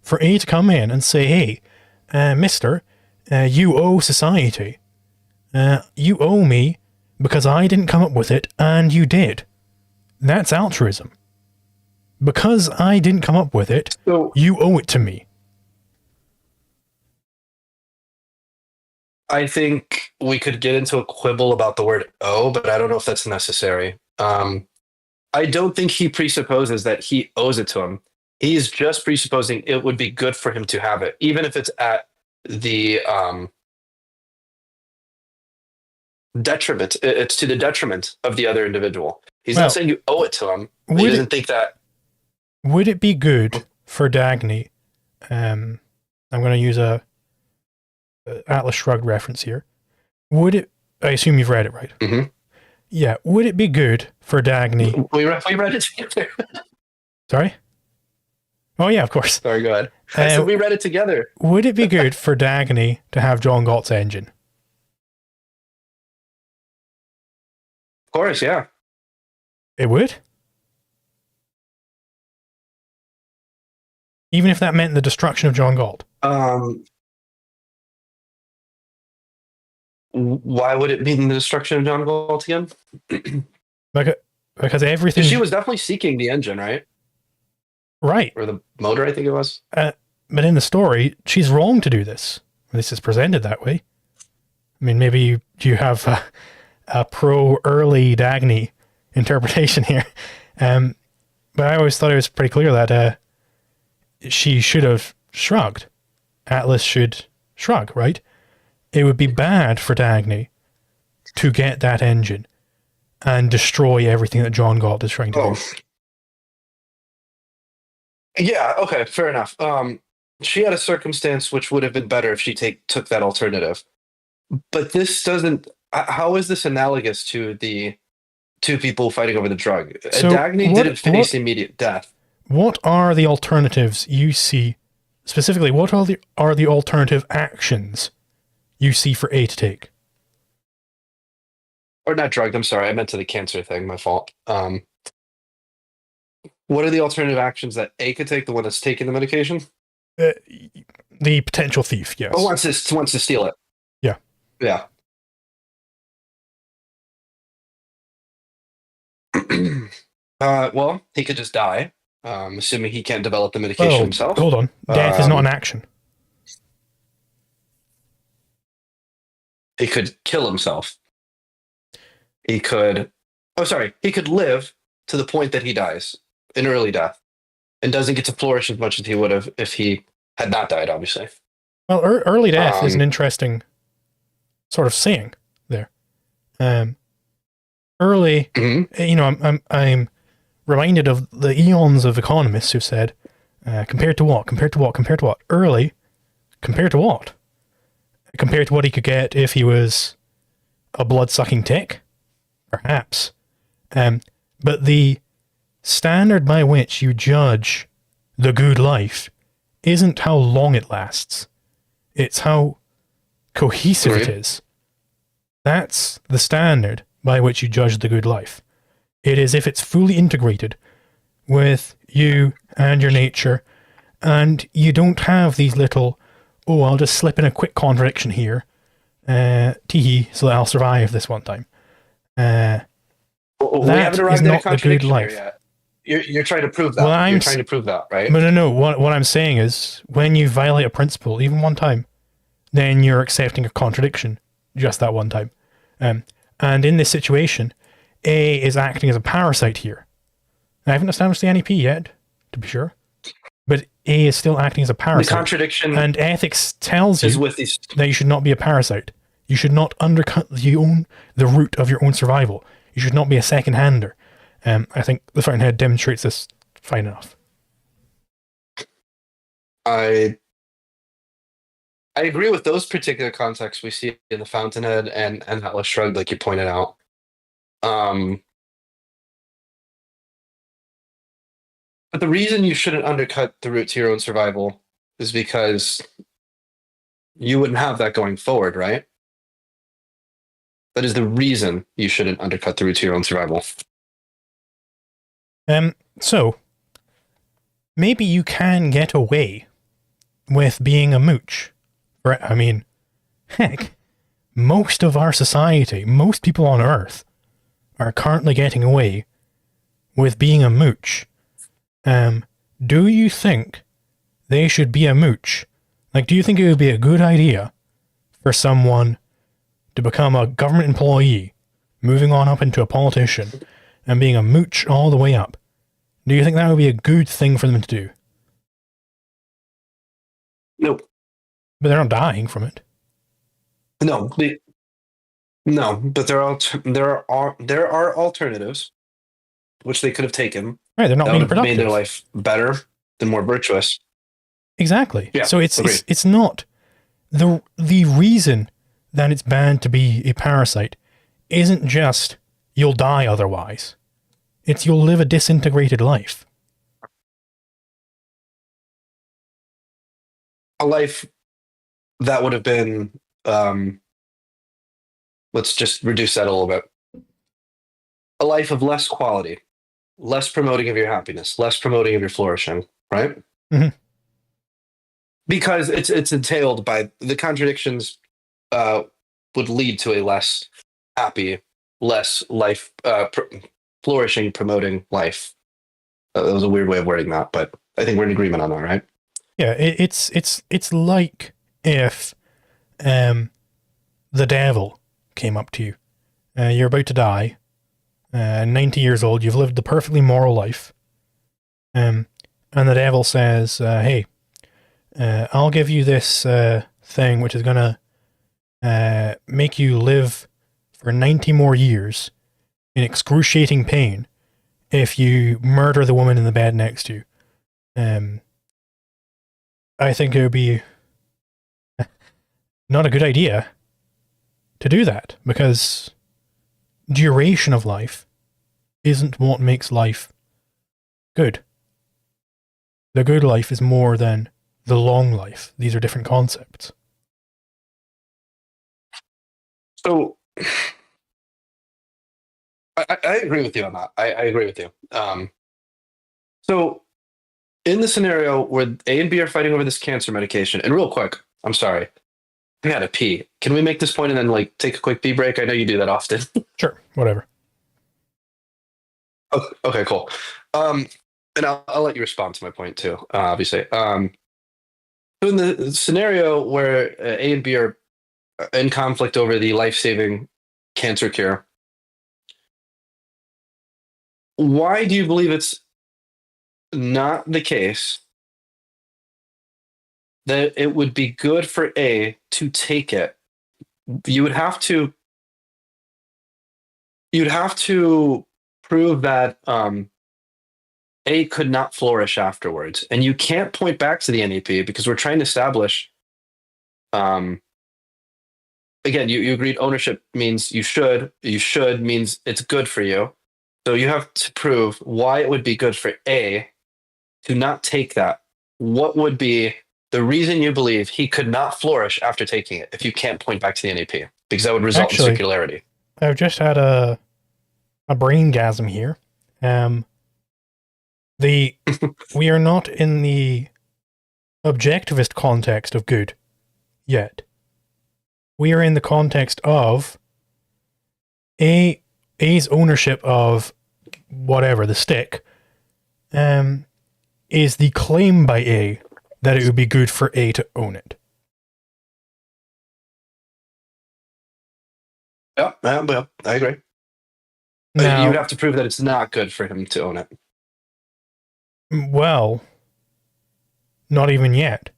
For A to come in and say, hey, mister, you owe society. You owe me because I didn't come up with it and you did. That's altruism. Because I didn't come up with it, so, you owe it to me. I think we could get into a quibble about the word owe, but I don't know if that's necessary. I don't think he presupposes that he owes it to him. He's just presupposing it would be good for him to have it, even if it's at the detriment. It's to the detriment of the other individual. He's not saying you owe it to him. He doesn't think that. Would it be good for Dagny? I'm going to use a Atlas Shrugged reference here. Would it? I assume you've read it, right? Mm-hmm. Yeah. Would it be good for Dagny? We read it together. Sorry? Oh, yeah, of course. Sorry, go ahead. I said we read it together. Would it be good for Dagny to have John Gott's engine? course, yeah. It would? Even if that meant the destruction of John Galt. Um, why would it mean the destruction of John Galt again? Because Because everything. she was definitely seeking the engine, right? Right. Or the motor, I think it was. But in the story, she's wrong to do this. This is presented that way. I mean, maybe you have a pro-early Dagny interpretation here. But I always thought it was pretty clear that she should have shrugged. Atlas should shrug, right? It would be bad for Dagny to get that engine and destroy everything that John Galt is trying to do. Yeah, okay, fair enough. She had a circumstance which would have been better if she took that alternative. But this doesn't. How is this analogous to the two people fighting over the drug? So Dagny didn't face immediate death. What are the alternatives you see? Specifically, what are the alternative actions you see for A to take? Or not drugged, I'm sorry. I meant to the cancer thing, my fault. What are the alternative actions that A could take, the one that's taking the medication? The potential thief, yes. Oh, wants to steal it. Yeah. Yeah. Well, he could just die, assuming he can't develop the medication himself. Hold on. Death is not an action. He could kill himself. He could. Oh, sorry. He could live to the point that he dies, an early death, and doesn't get to flourish as much as he would have if he had not died, obviously. Well, early death is an interesting sort of saying there. Early, you know, I'm reminded of the eons of economists who've said, compared to what? Compared to what? Compared to what? Early, compared to what? Compared to what he could get if he was a blood-sucking tick? Perhaps. But the standard by which you judge the good life isn't how long it lasts. It's how cohesive it is. That's the standard by which you judge the good life. It is if it's fully integrated with you and your nature, and you don't have these little, oh, I'll just slip in a quick contradiction here, tee-hee, so that I'll survive this one time. We haven't arrived at a contradiction here yet. You're trying to prove that. Well, you're trying to prove that, right? But no. What I'm saying is, when you violate a principle, even one time, then you're accepting a contradiction just that one time. And in this situation, A is acting as a parasite here. I haven't established the NEP yet, to be sure. But A is still acting as a parasite. The contradiction, and ethics tells you that you should not be a parasite. You should not undercut the root of your own survival. You should not be a second-hander. I think the Fountainhead demonstrates this fine enough. I agree with those particular contexts we see in the Fountainhead and Atlas Shrugged, like you pointed out. But the reason you shouldn't undercut the route to your own survival is because you wouldn't have that going forward, right? That is the reason you shouldn't undercut the route to your own survival. So, maybe you can get away with being a mooch. I mean, heck, most of our society, most people on Earth, are currently getting away with being a mooch. Do you think they should be a mooch? Like, do you think it would be a good idea for someone to become a government employee, moving on up into a politician, and being a mooch all the way up? Do you think that would be a good thing for them to do? Nope. But they're not dying from it. No, but there are alternatives which they could have taken. Right, they're not being productive. Made their life better, and more virtuous. Exactly. Yeah, so it's not the reason that it's bad to be a parasite isn't just you'll die otherwise. It's you'll live a disintegrated life. A life that would have been, let's just reduce that a little bit. a life of less quality, less promoting of your happiness, less promoting of your flourishing, right? Mhm. Because it's entailed by the contradictions uh, would lead to a less happy, less life flourishing, promoting life. That was a weird way of wording that, but I think we're in agreement on that, right? Yeah, it's like if the devil came up to you. You're about to die. 90 years old. You've lived the perfectly moral life. And the devil says, "Hey, I'll give you this thing, which is gonna make you live for 90 more years in excruciating pain if you murder the woman in the bed next to you." I think it would be not a good idea to do that because duration of life isn't what makes life good. The good life is more than the long life. These are different concepts. So I agree with you on that. I agree with you. So in the scenario where A and B are fighting over this cancer medication, and real quick, I'm sorry, I gotta pee. Can we make this point and then like take a quick pee break? I know you do that often. Sure, whatever. Okay, cool. And I'll let you respond to my point too, obviously. So in the scenario where A and B are in conflict over the life-saving cancer cure, why do you believe it's not the case that it would be good for A to take it? You would have to you'd have to prove that A could not flourish afterwards, and you can't point back to the NEP because we're trying to establish. Um, again, you agreed ownership means you should. You should means it's good for you. So you have to prove why it would be good for A to not take that. What would be the reason you believe he could not flourish after taking it if you can't point back to the NEP? Because that would result in Actually, circularity. I've just had a braingasm here. Um, the we are not in the objectivist context of good yet. We are in the context of A's ownership of whatever the stick is the claim by A that it would be good for A to own it. Yeah, I agree. But you would Now, have to prove that it's not good for him to own it. well, not even yet,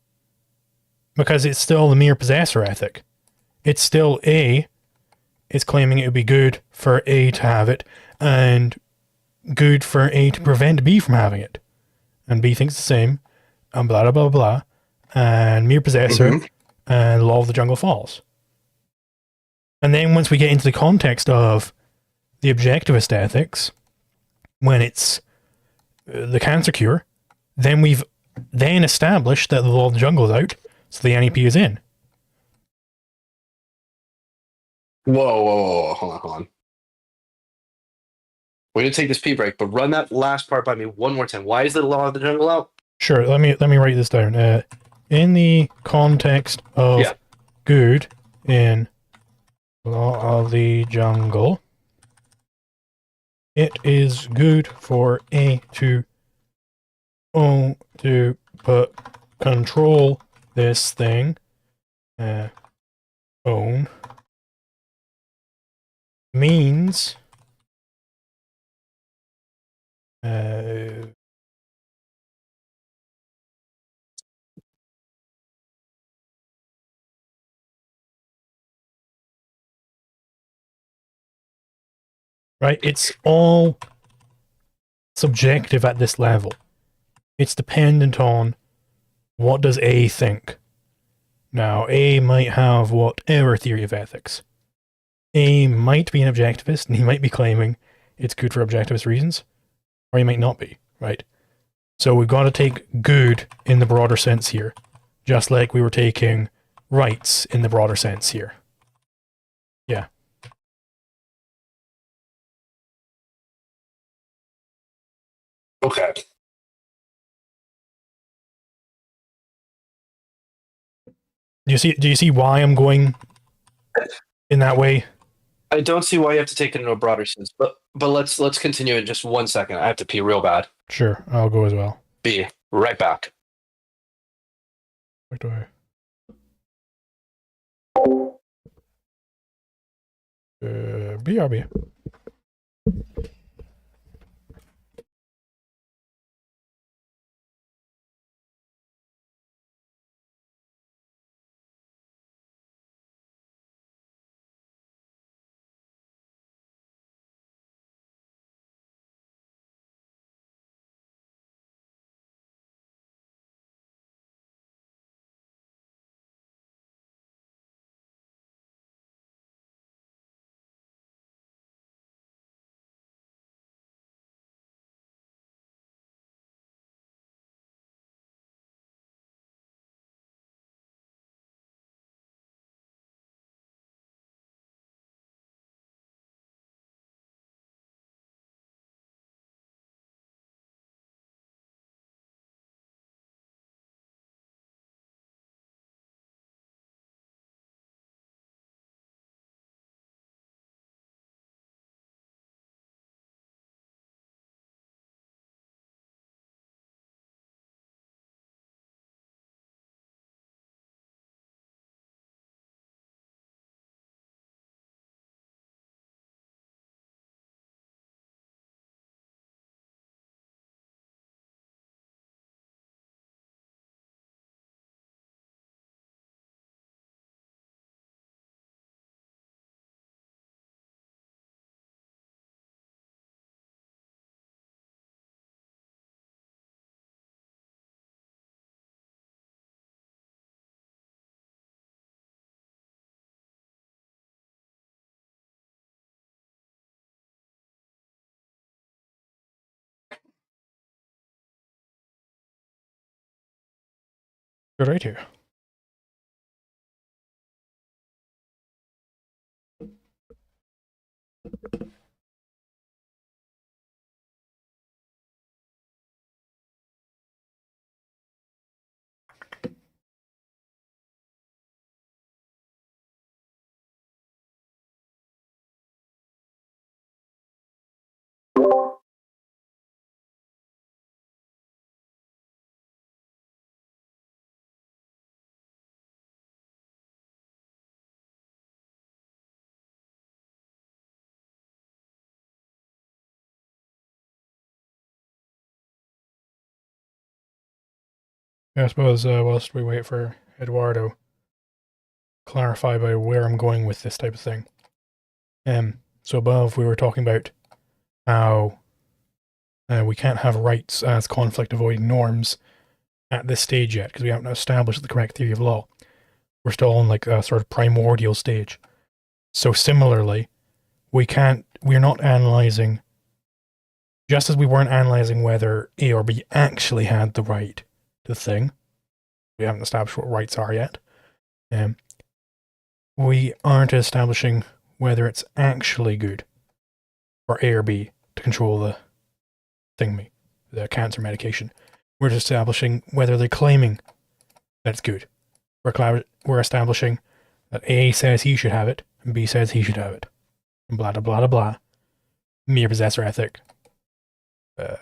because it's still the mere possessor ethic. It's still A is claiming it would be good for A to have it, and good for A to prevent B from having it. And B thinks the same, and blah, blah, blah, blah, and mere possessor, Mhm. and law of the jungle falls. And then once we get into the context of the objectivist ethics, when it's the cancer cure, then we've then established that the law of the jungle is out, so the NEP is in. Whoa. Hold on. We're gonna take this pee break, but run that last part by me one more time. Why is the law of the jungle out? Sure, let me write this down. In the context of Yeah. good in law of the jungle, it is good for A to own to put control this thing. Own means right? It's all subjective at this level. It's dependent on what does A think. Now, A might have whatever theory of ethics. A might be an objectivist, and he might be claiming it's good for objectivist reasons, or he might not be, right? So we've got to take good in the broader sense here, just like we were taking rights in the broader sense here. Yeah. Okay. Do you see why I'm going in that way? I don't see why you have to take it into a broader sense, but let's continue in just 1 second. I have to pee real bad. Sure, I'll go as well. Be right back. What do I? BRB. You're right here. Yeah, I suppose whilst we wait for Eduardo, clarify by where I'm going with this type of thing. So above we were talking about how we can't have rights as conflict avoiding norms at this stage yet because we haven't established the correct theory of law. We're still on like a sort of primordial stage. So similarly, we're not analyzing, just as we weren't analyzing whether A or B actually had the right to the thing. We haven't established what rights are yet. We aren't establishing whether it's actually good for A or B to control the thingy, the cancer medication. We're just establishing whether they're claiming that it's good. We're establishing that A says he should have it and B says he should have it. And blah, blah, blah, blah, blah. Mere possessor ethic.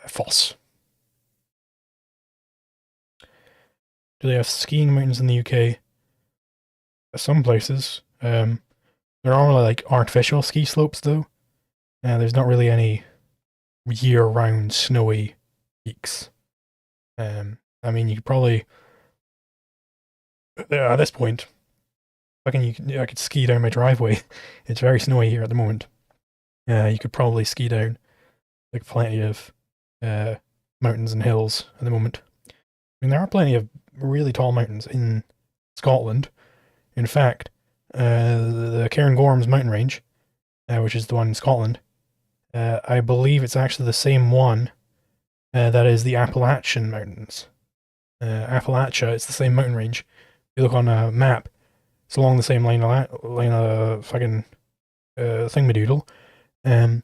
False. Do they have skiing mountains in the UK? Some places. There are only like artificial ski slopes though. There's not really any year-round snowy peaks. I mean, you could probably at this point, I could ski down my driveway. It's very snowy here at the moment. You could probably ski down like plenty of mountains and hills at the moment. I mean, there are plenty of really tall mountains in Scotland. In fact, the Cairngorms mountain range, which is the one in Scotland, I believe it's actually the same one that is the Appalachian Mountains. Appalachia, it's the same mountain range. If you look on a map, it's along the same line of fucking thingamadoodle. But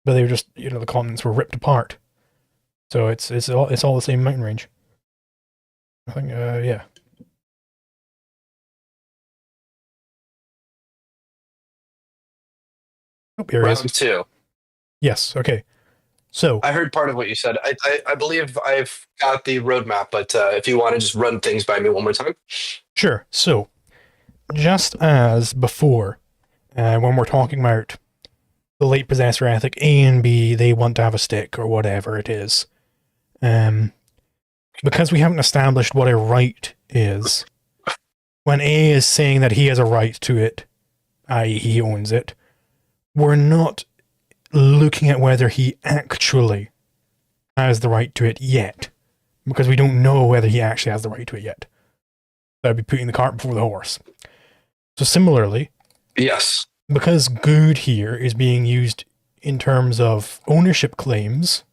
they were just, the continents were ripped apart So it's all the same mountain range. I think, yeah. Oh, here he is. Round two. Yes. Okay. So I heard part of what you said. I believe I've got the roadmap, but if you want to just run things by me one more time. sure. So just as before, when we're talking about the late possessor ethic, A and B, they want to have a stick or whatever it is. Because we haven't established what a right is, when A is saying that he has a right to it, i.e., he owns it, we're not looking at whether he actually has the right to it yet, because we don't know whether he actually has the right to it yet. That would be putting the cart before the horse. So similarly, Yes. because good here is being used in terms of ownership claims,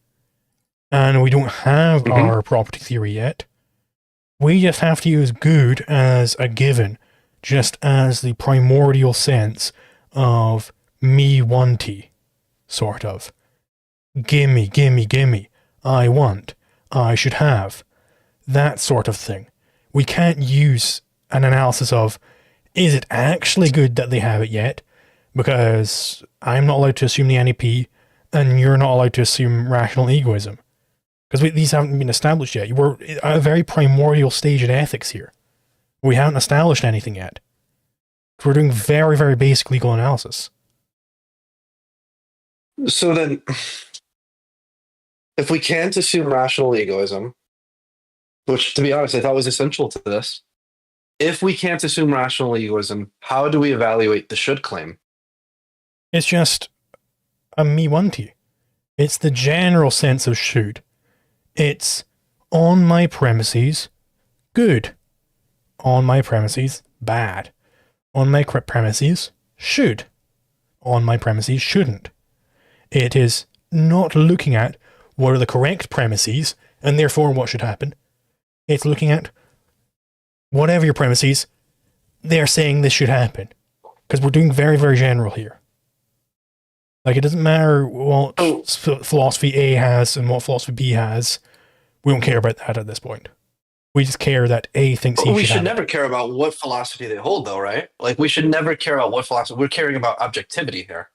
and we don't have our property theory yet, we just have to use good as a given, just as the primordial sense of me wanty, sort of. Gimme, gimme, gimme. I want. I should have. That sort of thing. We can't use an analysis of, is it actually good that they have it yet? Because I'm not allowed to assume the NEP, and you're not allowed to assume rational egoism. Because these haven't been established yet. We're at a very primordial stage in ethics here. We haven't established anything yet. We're doing very, very basic legal analysis. So then, if we can't assume rational egoism, which to be honest, I thought was essential to this, if we can't assume rational egoism, how do we evaluate the should claim? It's just a me wanty. It's the general sense of should. It's on my premises, good. On my premises, bad. On my premises, should. On my premises, shouldn't. It is not looking at what are the correct premises, and therefore what should happen. It's looking at whatever your premises, they're saying this should happen. Because we're doing very, very general here. Like, it doesn't matter what philosophy A has and what philosophy B has. We don't care about that at this point. We just care that A thinks he should have it. We should never care about what philosophy they hold, though, right? Like, we should never care about what philosophy. We're caring about objectivity here.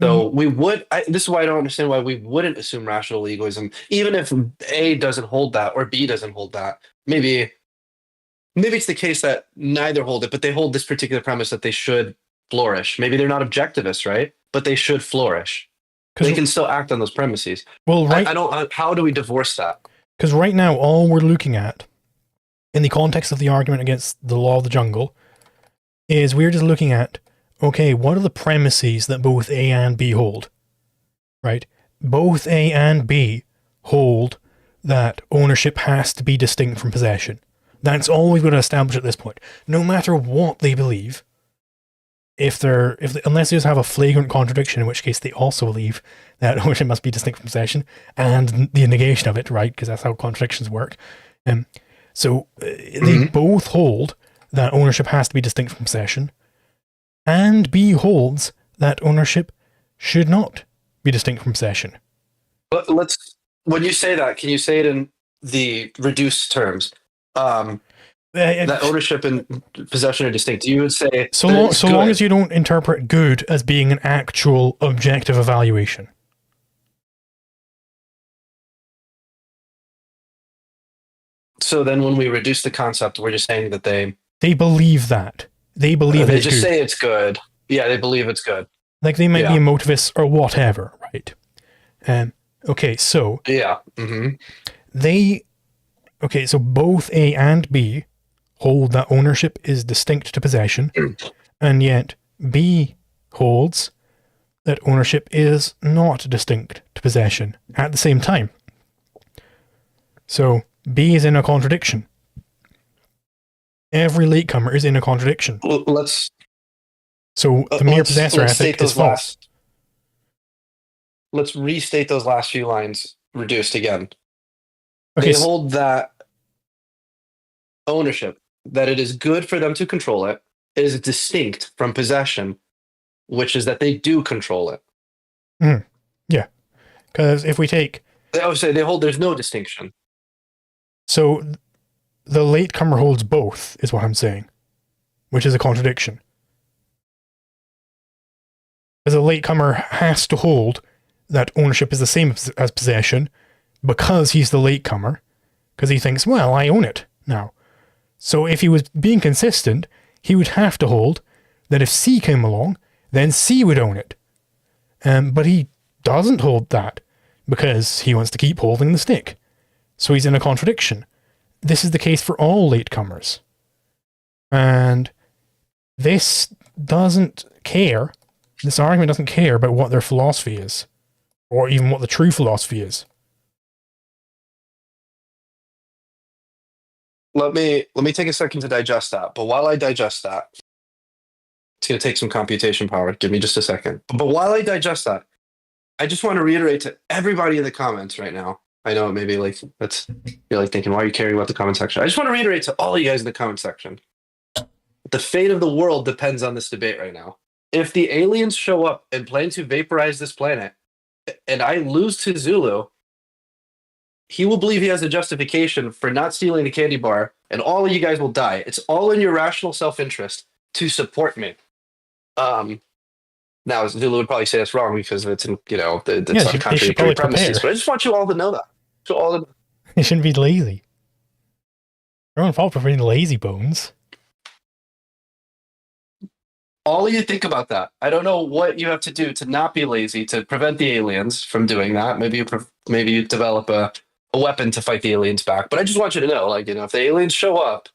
So we would. This is why I don't understand why we wouldn't assume rational egoism, even if A doesn't hold that or B doesn't hold that. Maybe it's the case that neither hold it, but they hold this particular premise that they should flourish. Maybe they're not objectivists, right? But they should flourish. They can still act on those premises. Well, right. I don't. How do we divorce that? Because right now, all we're looking at, in the context of the argument against the law of the jungle, is we're just looking at, okay, what are the premises that both A and B hold? Right? Both A and B hold that ownership has to be distinct from possession. That's all we've got to establish at this point. No matter what they believe, unless they just have a flagrant contradiction, in which case they also believe that ownership must be distinct from possession, and the negation of it, right? Because that's how contradictions work. So they both hold that ownership has to be distinct from possession, and B holds that ownership should not be distinct from possession. But when you say that, can you say it in the reduced terms? That ownership and possession are distinct. You would say so long as you don't interpret good as being an actual objective evaluation. So then, when we reduce the concept, we're just saying that they believe that. They believe they it's just good. say it's good. Yeah, they believe it's good. Like they might be emotivists or whatever, right? Okay, so yeah, so both A and B hold that ownership is distinct to possession, and yet B holds that ownership is not distinct to possession at the same time. So B is in a contradiction. Every latecomer is in a contradiction. So the mere possessor ethic is false. Let's restate those last few lines reduced again. Okay, they hold that ownership, that it is good for them to control it, is distinct from possession, which is that they do control it. Yeah. Because if we take I would say they hold. There's no distinction. So the latecomer holds both, is what I'm saying, which is a contradiction. Because a latecomer has to hold that ownership is the same as possession because he's the latecomer, because he thinks, well, I own it now. So if he was being consistent, he would have to hold that if C came along, then C would own it. But he doesn't hold that because he wants to keep holding the stick. So he's in a contradiction. This is the case for all latecomers. And this doesn't care, this argument doesn't care about what their philosophy is, or even what the true philosophy is. Let me take a second to digest that. But while I digest that, it's going to take some computation power. Give me just a second. But while I digest that, I just want to reiterate to everybody in the comments right now. I know it may be like, you're like thinking, why are you caring about the comment section? I just want to reiterate to all you guys in the comment section. The fate of the world depends on this debate right now. If the aliens show up and plan to vaporize this planet, and I lose to Zulu, he will believe he has a justification for not stealing the candy bar, and all of you guys will die. It's all in your rational self-interest to support me. Now, Zulu would probably say that's wrong because it's in, it's on contradictory premises. But I just want you all to know that. So all They shouldn't be lazy. Your own fault for being lazy bones. All of you think about that. I don't know what you have to do to not be lazy to prevent the aliens from doing that. Maybe you develop a weapon to fight the aliens back. But I just want you to know, if the aliens show up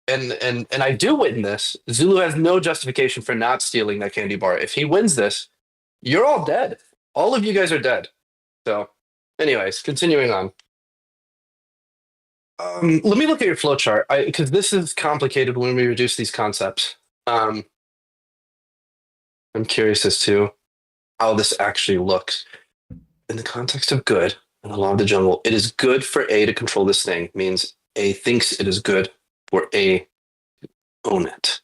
and I do win this, Zulu has no justification for not stealing that candy bar. If he wins this, you're all dead. All of you guys are dead. So, anyways, continuing on. Let me look at your flowchart because this is complicated when we reduce these concepts. I'm curious as to how this actually looks in the context of good and the law of the jungle. It is good for A to control this thing. Means A thinks it is good for A to own it.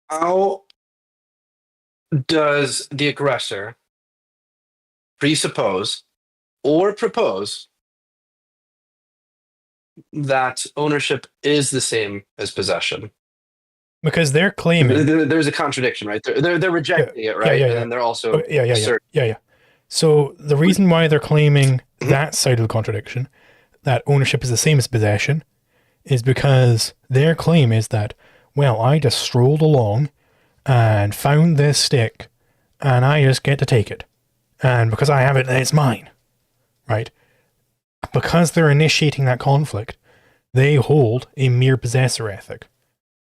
How does the aggressor presuppose or propose that ownership is the same as possession? Because they're claiming there's a contradiction, right? They're rejecting it, right? Yeah. And then they're also yeah. So the reason why they're claiming that side of the contradiction, that ownership is the same as possession, is because their claim is that, well, I just strolled along and found this stick and I just get to take it. And because I have it, it's mine, right? Because they're initiating that conflict, they hold a mere possessor ethic.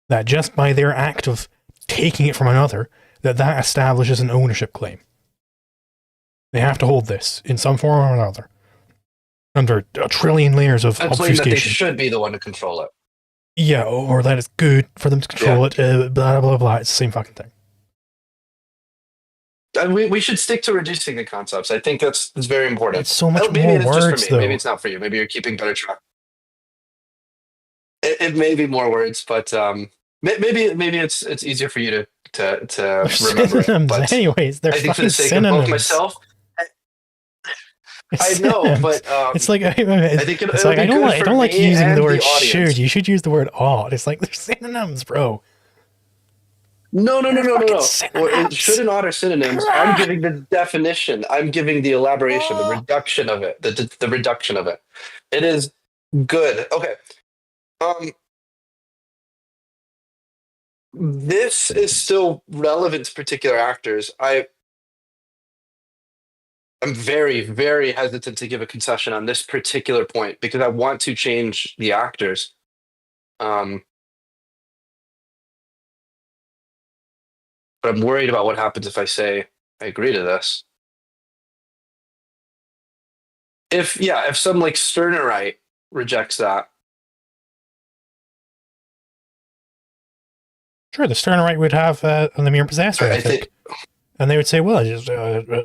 That just by their act of taking it from another, that establishes an ownership claim. They have to hold this in some form or another. Under a trillion layers of obfuscation. That they should be the one to control it. Yeah, or that it's good for them to control it, blah, blah, blah. It's the same fucking thing. And we should stick to reducing the concepts. I think that's very important. It's so much more words, though. Maybe it's not for you. Maybe you're keeping better track. It may be more words, but maybe it's easier for you to remember. Synonyms, but anyways, they're fucking synonyms. Of both myself, I know, but it's like I don't like using the word should. You should use the word ought. It's like they're synonyms, bro. No. Should and ought are synonyms. Correct. I'm giving the definition. I'm giving the elaboration, the reduction of it. The reduction of it. It is good. Okay. This is still relevant to particular actors. I'm very, very hesitant to give a concession on this particular point because I want to change the actors. But I'm worried about what happens if I say I agree to this. If some like Sternerite rejects that. Sure, the Sternerite would have the mere possessor ethic. And they would say, well,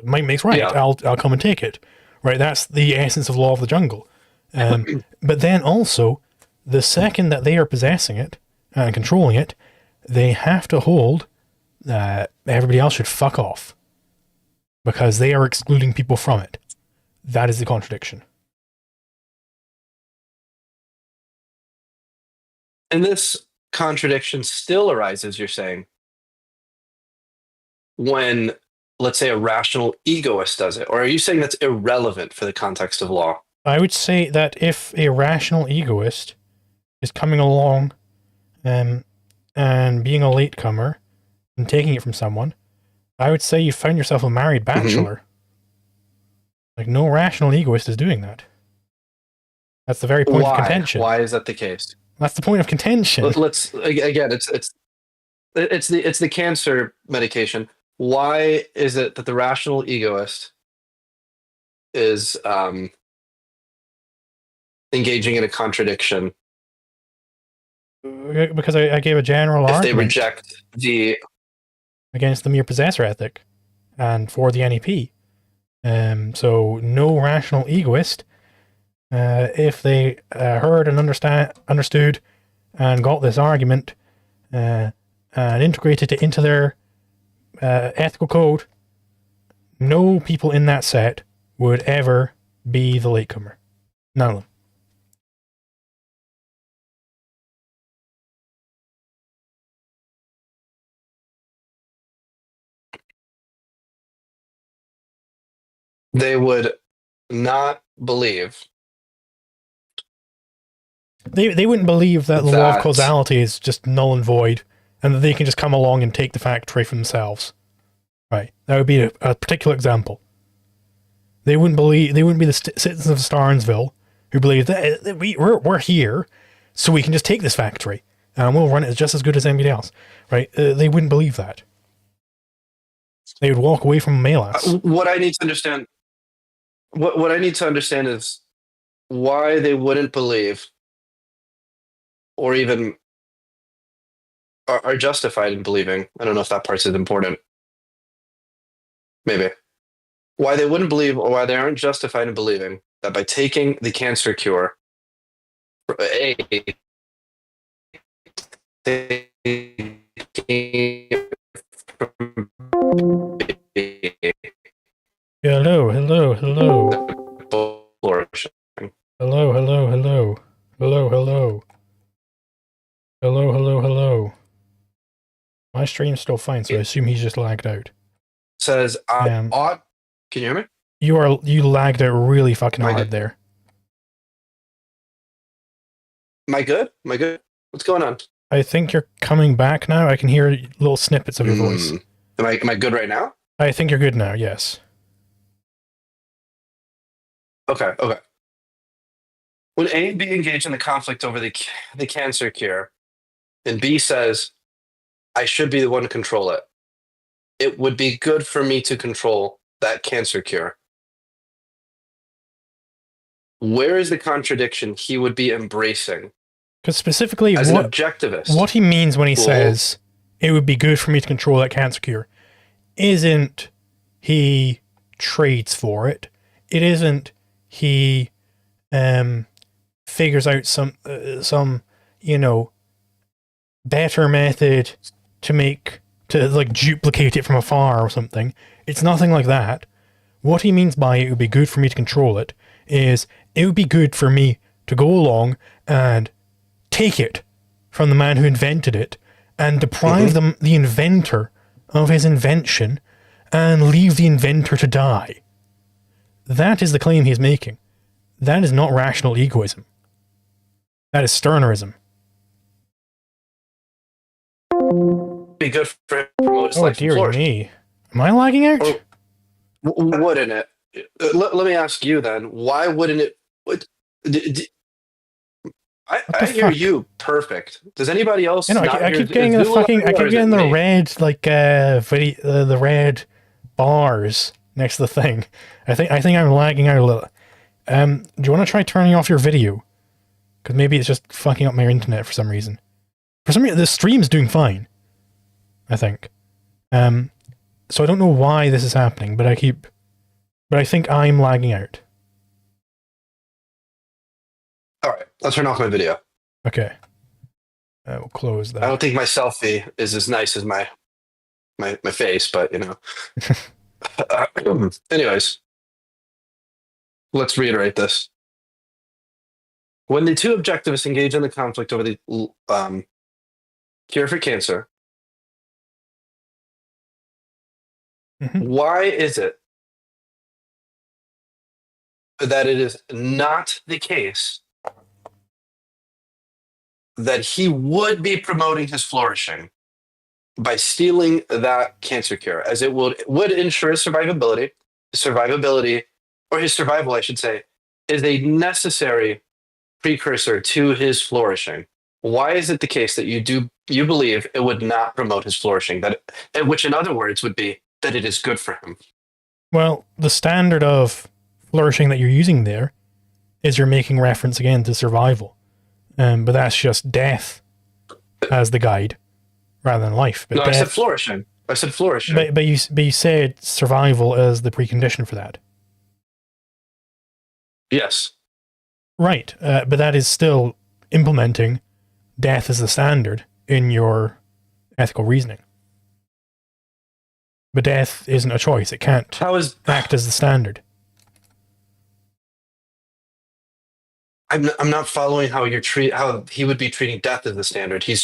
might makes right. Yeah. I'll come and take it. Right? That's the essence of law of the jungle. But then also, the second that they are possessing it and controlling it, they have to hold that everybody else should fuck off because they are excluding people from it. That is the contradiction. And this contradiction still arises, you're saying, when, let's say, a rational egoist does it? Or are you saying that's irrelevant for the context of law? I would say that if a rational egoist is coming along and being a latecomer and taking it from someone, I would say you found yourself a married bachelor. Like, no rational egoist is doing that. That's the very point of contention. Why is that the case? That's the point of contention. Let's again. It's the cancer medication. Why is it that the rational egoist is engaging in a contradiction? Because I gave a general argument. If they reject against the mere possessor ethic and for the NEP. So no rational egoist, if they heard and understood and got this argument and integrated it into their ethical code, no people in that set would ever be the latecomer. None of them. They would not believe. They wouldn't believe that the law of causality is just null and void, and that they can just come along and take the factory for themselves. Right? That would be a particular example. They wouldn't be the citizens of Starnesville who believe that we're here, so we can just take this factory and we'll run it just as good as anybody else. Right? They wouldn't believe that. They would walk away from Malas. What I need to understand. What I need to understand is why they wouldn't believe, or even are justified in believing. I don't know if that part is important. Maybe. Why they wouldn't believe, or why they aren't justified in believing that by taking the cancer cure, Hello. Hello. Hello. My stream's still fine, so I assume he's just lagged out. Says ought. Can you hear me? You lagged out really fucking hard there. Am I good? What's going on? I think you're coming back now. I can hear little snippets of your voice. Am I good right now? I think you're good now, yes. Okay. When A and B engage in the conflict over the cancer cure, and B says, I should be the one to control it, it would be good for me to control that cancer cure. Where is the contradiction he would be embracing? Because specifically, as an objectivist, what he means when he says, it would be good for me to control that cancer cure, isn't he trades for it. It isn't he figures out some better method to duplicate it from afar or something. It's nothing like that. What he means by it would be good for me to control it is it would be good for me to go along and take it from the man who invented it and deprive the inventor of his invention and leave the inventor to die. That is the claim he's making. That is not rational egoism. That is Stirnerism. Be good for him to promote his life. Oh dear me. Am I lagging out? Wouldn't it? Let me ask you then. Why wouldn't it? I hear you perfect. Does anybody else? I keep getting the red the red bars next to the thing. I think I'm lagging out a little. Do you want to try turning off your video? Because maybe it's just fucking up my internet for some reason. For some reason, the stream's doing fine, I think. So I don't know why this is happening, but I think I'm lagging out. All right, I'll turn off my video. Okay. We'll close I don't that. think my selfie is as nice as my face, but you know. Anyways, let's reiterate this. When the two objectivists engage in the conflict over the cure for cancer, Hmm. why is it that it is not the case that he would be promoting his flourishing by stealing that cancer cure, as it would ensure his survivability, or his survival, I should say, is a necessary precursor to his flourishing. Why is it the case that you believe it would not promote his flourishing? Which in other words would be that it is good for him. Well, the standard of flourishing that you're using there is you're making reference again to survival. But that's just death as the guide rather than life. But No, I said death, flourishing. I said flourishing. but you said survival as the precondition for that. Yes. Right. But that is still implementing death as the standard in your ethical reasoning. But death isn't a choice. It can't How is act as the standard. I'm not following how he would be treating death as the standard. He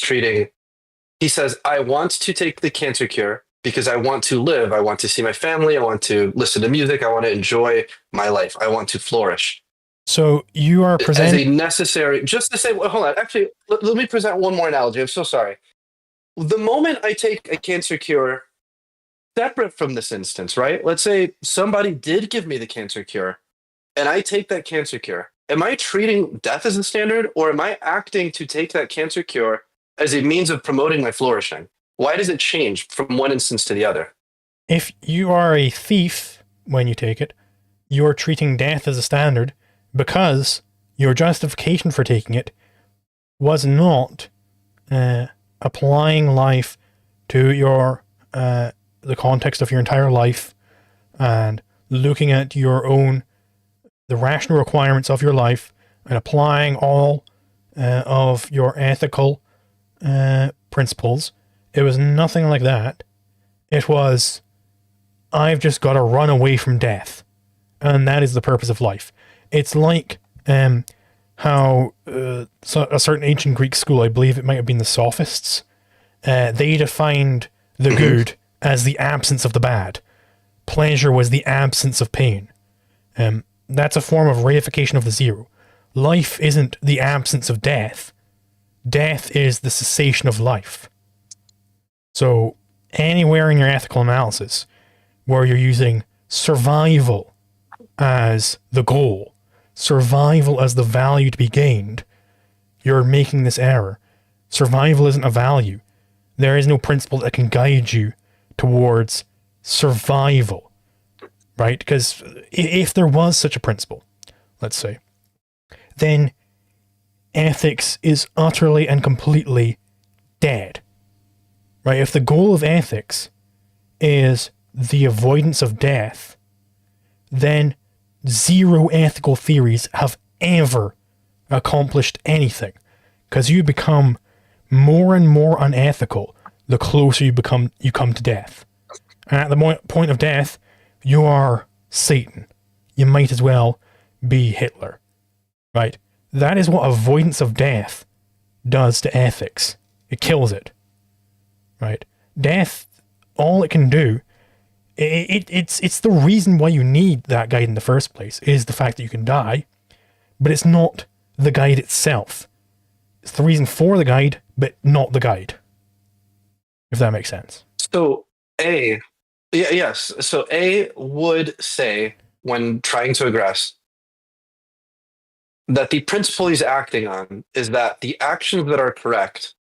says, I want to take the cancer cure because I want to live. I want to see my family. I want to listen to music. I want to enjoy my life. I want to flourish. So you are As a presenting. necessary, just to say, well, hold on. Actually, let me present one more analogy. I'm so sorry. The moment I take a cancer cure, separate from this instance, right? Let's say somebody did give me the cancer cure and I take that cancer cure. Am I treating death as the standard, or am I acting to take that cancer cure as a means of promoting my flourishing? Why does it change from one instance to the other? If you are a thief when you take it, you're treating death as a standard because your justification for taking it was not applying life to your the context of your entire life and looking at your own the rational requirements of your life and applying all of your ethical principles. It was nothing like that. It was, I've just got to run away from death, and that is the purpose of life. It's like how a certain ancient Greek school, I believe it might have been the Sophists, they defined the good as the absence of the bad. Pleasure was the absence of pain. That's a form of reification of the zero. Life isn't the absence of death. Death is the cessation of life. So anywhere in your ethical analysis where you're using survival as the goal, survival as the value to be gained, you're making this error. Survival isn't a value. There is no principle that can guide you towards survival, right? Because if there was such a principle, let's say, then ethics is utterly and completely dead, right? If the goal of ethics is the avoidance of death, then zero ethical theories have ever accomplished anything, because you become more and more unethical the closer you come to death. And at the point of death, you are Satan. You might as well be Hitler, right? That is what avoidance of death does to ethics. It kills it, right? Death, all it can do, it's the reason why you need that guide in the first place, is the fact that you can die, but it's not the guide itself. It's the reason for the guide, but not the guide. If that makes sense. So, yes. So, A would say, when trying to aggress, that the principle he's acting on is that the actions that are correct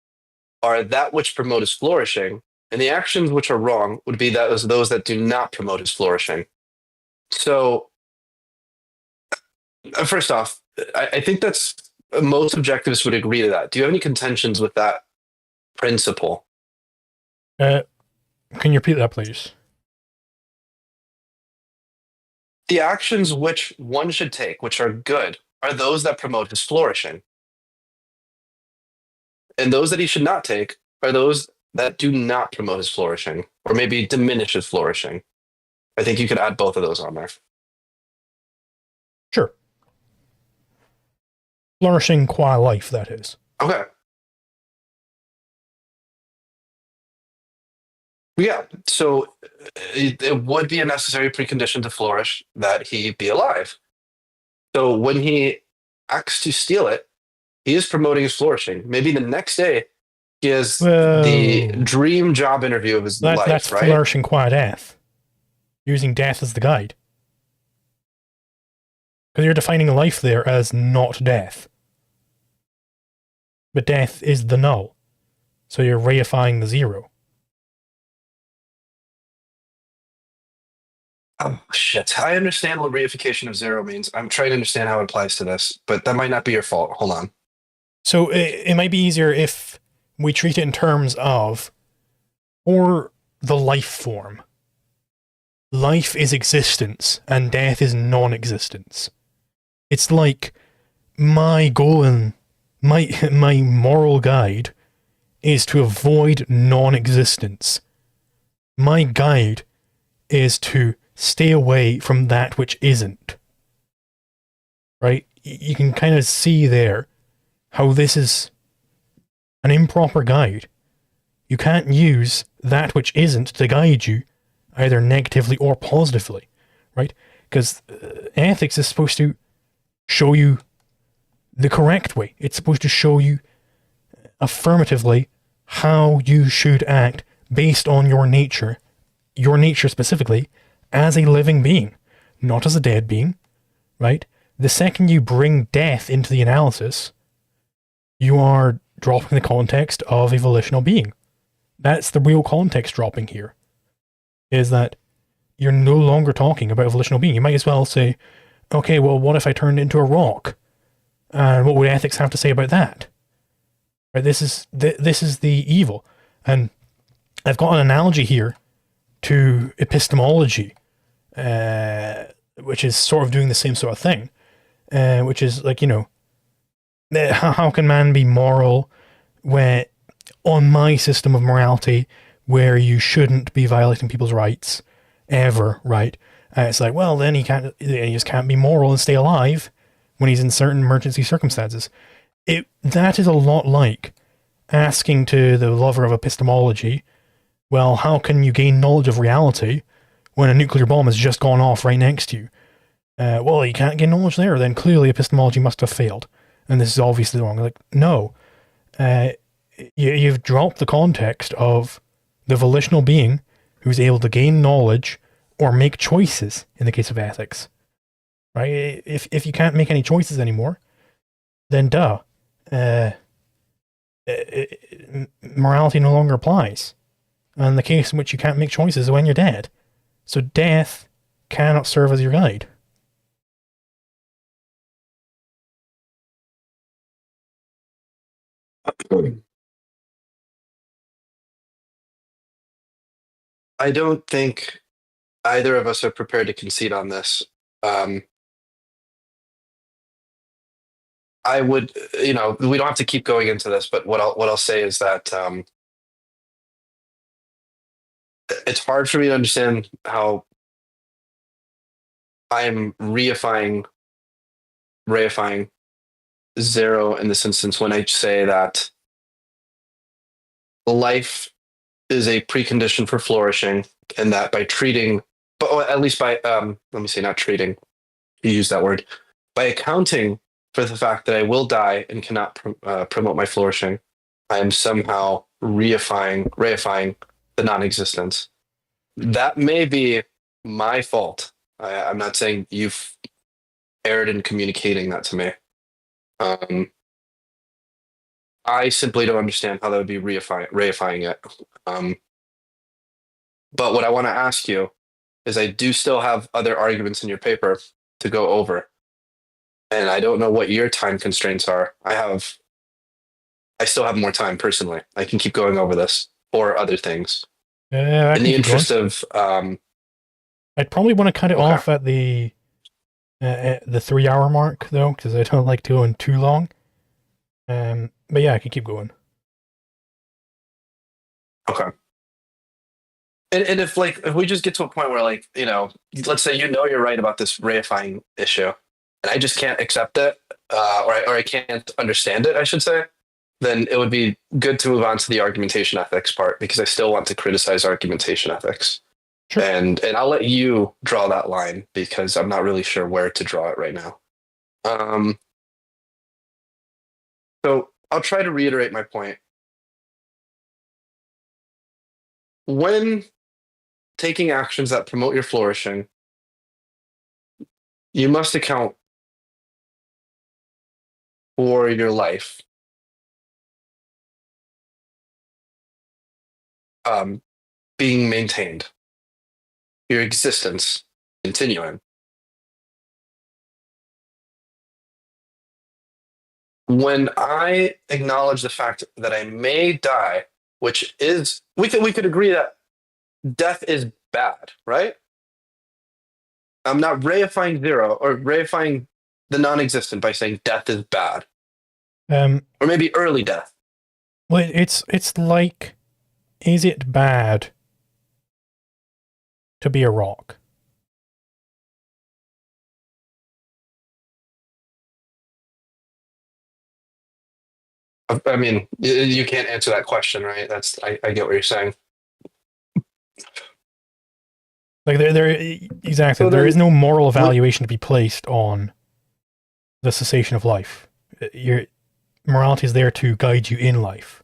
are that which promote his flourishing, and the actions which are wrong would be those that do not promote his flourishing. So, first off, I think that's most objectivists would agree to that. Do you have any contentions with that principle? Can you repeat that, please? The actions which one should take, which are good, are those that promote his flourishing. And those that he should not take are those that do not promote his flourishing or maybe diminish his flourishing. I think you could add both of those on there. Sure. Flourishing qua life, that is. Okay. Yeah. So it would be a necessary precondition to flourish that he be alive. So when he acts to steal it, he is promoting his flourishing. Maybe the next day he has the Well, dream job interview of his that's life, right? flourishing qua death. Using death as the guide. Because you're defining life there as not death. But death is the null. So you're reifying the zero. Oh, shit. I understand what reification of zero means. I'm trying to understand how it applies to this, but that might not be your fault. Hold on. So it might be easier if we treat it in terms of, or the life form. Life is existence, and death is non-existence. It's like my goal and my moral guide is to avoid non-existence. My guide is to stay away from that which isn't. Right? You can kind of see there how this is an improper guide. You can't use that which isn't to guide you, either negatively or positively, right? Because ethics is supposed to show you the correct way. It's supposed to show you affirmatively how you should act based on your nature specifically, as a living being, not as a dead being, right? The second you bring death into the analysis, you are dropping the context of a volitional being. That's the real context dropping here, is that you're no longer talking about a volitional being. You might as well say, okay, well, what if I turned into a rock? And what would ethics have to say about that? Right, this is the evil. And I've got an analogy here to epistemology, which is sort of doing the same sort of thing, which is like, how can man be moral when on my system of morality where you shouldn't be violating people's rights ever, right? It's like, well, then he just can't be moral and stay alive when he's in certain emergency circumstances. That is a lot like asking to the lover of epistemology, well, how can you gain knowledge of reality when a nuclear bomb has just gone off right next to you? Well, you can't gain knowledge there, then clearly epistemology must have failed. And this is obviously wrong. Like, no. You've dropped the context of the volitional being who's able to gain knowledge or make choices in the case of ethics. Right? If you can't make any choices anymore, then morality no longer applies. And the case in which you can't make choices is when you're dead. So death cannot serve as your guide. I don't think either of us are prepared to concede on this. I would, we don't have to keep going into this, but what I'll say is that it's hard for me to understand how I'm reifying zero in this instance when I say that life is a precondition for flourishing, and that by treating, but at least by let me say not treating, you use that word, by accounting for the fact that I will die and cannot promote my flourishing, I am somehow reifying the non-existence. That may be my fault. I'm not saying you've erred in communicating that to me. I simply don't understand how that would be reifying it. But what I want to ask you is I do still have other arguments in your paper to go over. And I don't know what your time constraints are. I still have more time personally. I can keep going over this or other things. In the interest of, I'd probably want to cut it off at the 3 hour mark though, because I don't like going too long. But yeah, I can keep going. Okay. And if we just get to a point where let's say you're right about this reifying issue, and I just can't accept it, or I can't understand it, I should say, then it would be good to move on to the argumentation ethics part because I still want to criticize argumentation ethics. Sure. And I'll let you draw that line because I'm not really sure where to draw it right now. Um, so I'll try to reiterate my point. When taking actions that promote your flourishing, you must account for your life um, being maintained, your existence continuing. When I acknowledge the fact that I may die, which is we could agree that death is bad, right? I'm not reifying zero or reifying the non-existent by saying death is bad, Um, or maybe early death. well, it's like, is it bad to be a rock? I mean, you can't answer that question, right? I get what you're saying. Like there exactly. So There is then, no moral what? evaluation to be placed on the cessation of life. Your morality is there to guide you in life.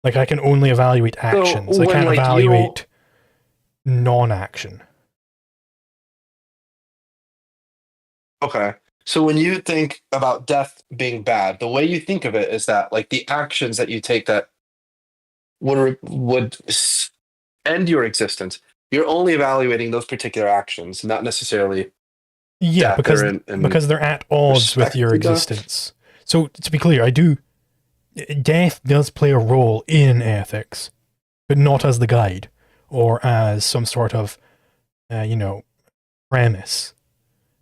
Like I can only evaluate So actions. I when can't like you evaluate non-action. okay. So when you think about death being bad, the way you think of it is that like the actions that you take that would end your existence, you're only evaluating those particular actions, not necessarily Yeah, death or in because they're at odds with respect your to death. existence. So to be clear, I do death does play a role in ethics, but not as the guide or as some sort of you know, premise.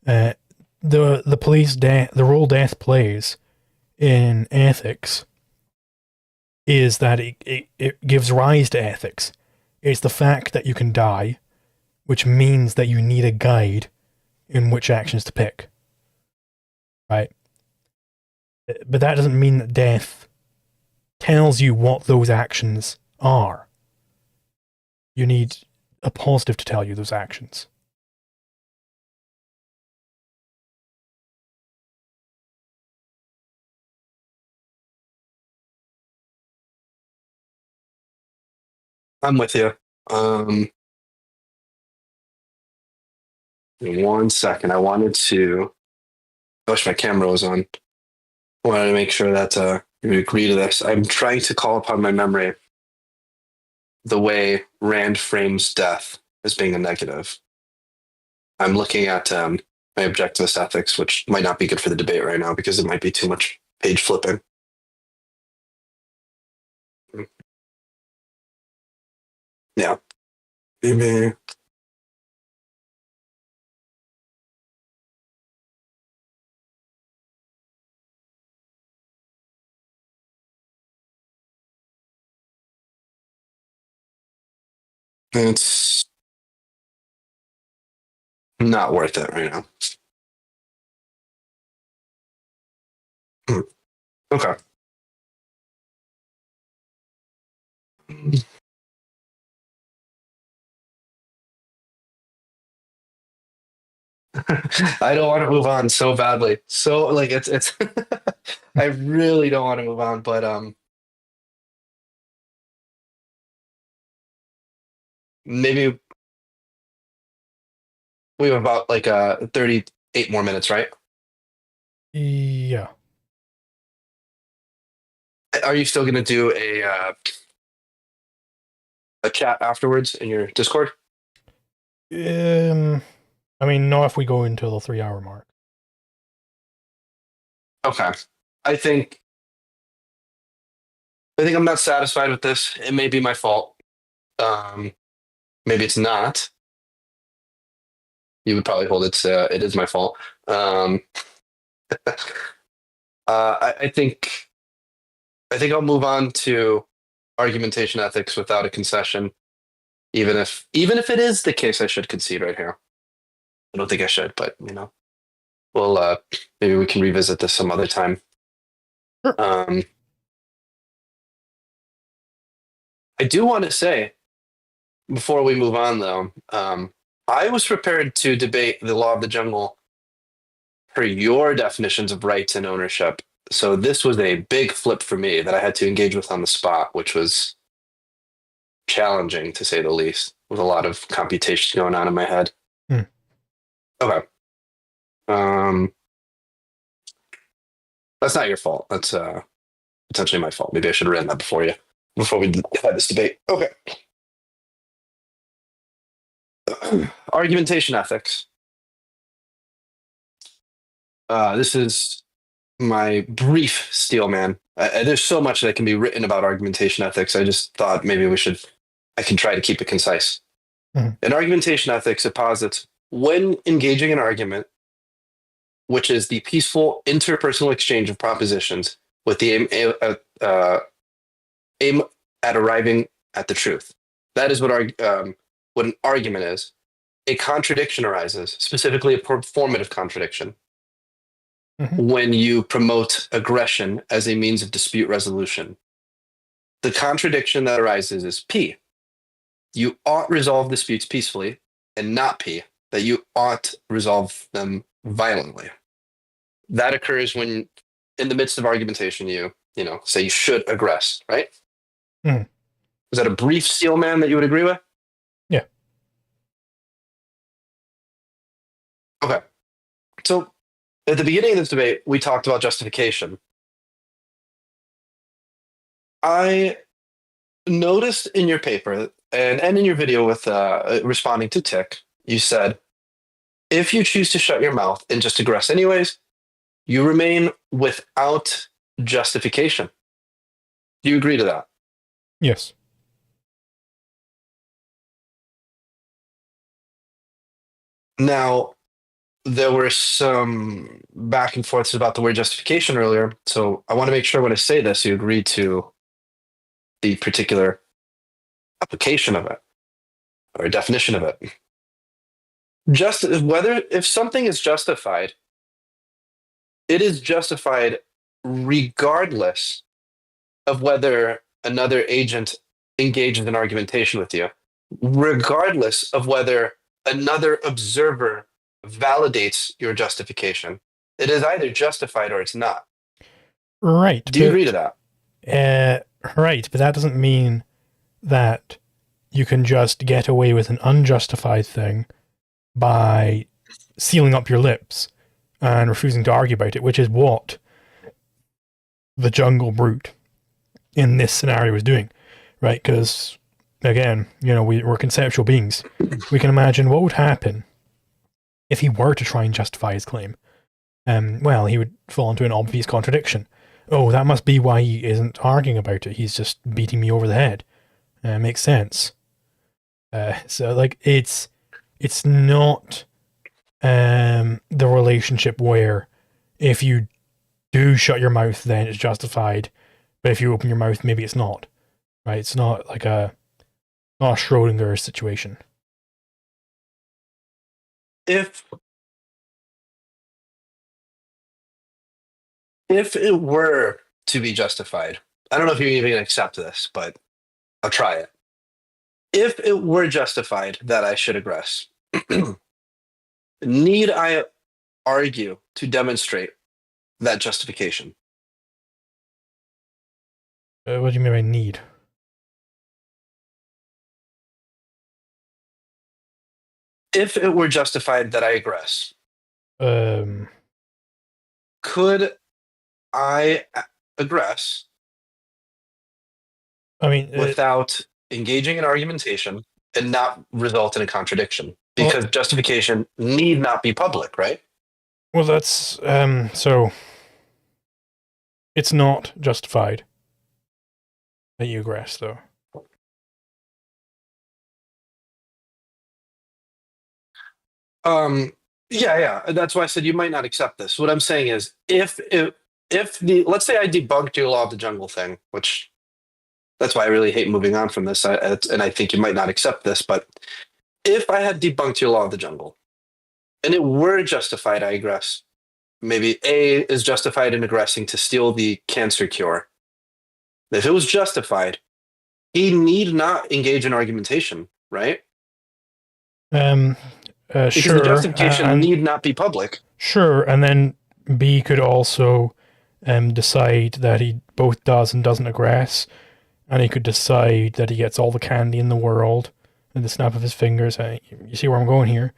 Uh, the role death plays in ethics is that it gives rise to ethics. It's the fact that you can die, which means that you need a guide in which actions to pick, right? But that doesn't mean that death tells you what those actions are. You need a positive to tell you those actions. I'm with you. Um, 1 second. I wish my camera was on. I wanted to make sure that you would agree to this. I'm trying to call upon my memory the way Rand frames death as being a negative. I'm looking at my objectivist ethics, which might not be good for the debate right now because it might be too much page flipping. Yeah. Maybe. It's not worth it right now. Hmm. Okay. I don't want to move on so badly. So like it's I really don't want to move on, but maybe we have about like 38 more minutes, right? Yeah. Are you still going to do a chat afterwards in your Discord? I mean, not if we go into the 3 hour mark. Okay. I think I think I'm not satisfied with this. It may be my fault. Um, maybe it's not. You would probably hold it is my fault. I think I'll move on to argumentation ethics without a concession, even if it is the case I should concede right here. I don't think I should, but we'll maybe we can revisit this some other time. Sure. I do want to say before we move on, though, I was prepared to debate the law of the jungle for your definitions of rights and ownership. So this was a big flip for me that I had to engage with on the spot, which was challenging to say the least, with a lot of computation going on in my head. Okay. That's not your fault. That's potentially my fault. Maybe I should have written that before we had this debate. Okay. Argumentation ethics. This is my brief steel man. There's so much that can be written about argumentation ethics. I just thought maybe I can try to keep it concise. In argumentation ethics, it posits when engaging an argument, which is the peaceful interpersonal exchange of propositions with the aim at arriving at the truth. That is what an argument is. A contradiction arises, specifically a performative contradiction, when you promote aggression as a means of dispute resolution. The contradiction that arises is P. You ought resolve disputes peacefully, and not P, that you ought resolve them violently. That occurs when, in the midst of argumentation, you say you should aggress, right? Is that a brief steel man that you would agree with? Yeah. Okay. So at the beginning of this debate, we talked about justification. I noticed in your paper and in your video with responding to Tick, you said, if you choose to shut your mouth and just aggress anyways, you remain without justification. Do you agree to that? Yes. Now, there were some back and forths about the word justification earlier, so I want to make sure when I say this, you agree to the particular application of it or definition of it. If something is justified, it is justified regardless of whether another agent engages in argumentation with you, regardless of whether another observer validates your justification. It is either justified or it's not. Right. Do you agree to that? Right, but that doesn't mean that you can just get away with an unjustified thing by sealing up your lips and refusing to argue about it, which is what the jungle brute in this scenario is doing, right? Because, again, we're conceptual beings. We can imagine what would happen if he were to try and justify his claim. Well, he would fall into an obvious contradiction. Oh, that must be why he isn't arguing about it. He's just beating me over the head. Makes sense. So, it's not the relationship where if you do shut your mouth, then it's justified, but if you open your mouth, maybe it's not. Right? It's not like not a Schrodinger situation. If it were to be justified, I don't know if you're even going to accept this, but I'll try it. If it were justified that I should aggress, need I argue to demonstrate that justification? What do you mean by need? If it were justified that I aggress, could I aggress without engaging in argumentation and not result in a contradiction? Because justification need not be public, right? Well, that's so it's not justified that you aggress, though. Yeah. That's why I said you might not accept this. What I'm saying is, if let's say I debunked your law of the jungle thing, which That's why I really hate moving on from this. And I think you might not accept this, but if I had debunked your law of the jungle and it were justified, I aggress. Maybe A is justified in aggressing to steal the cancer cure. If it was justified, he need not engage in argumentation, right? Um, Because the sure, justification need not be public. sure, and then B could also decide that he both does and doesn't aggress, and he could decide that he gets all the candy in the world at the snap of his fingers. You see where I'm going here?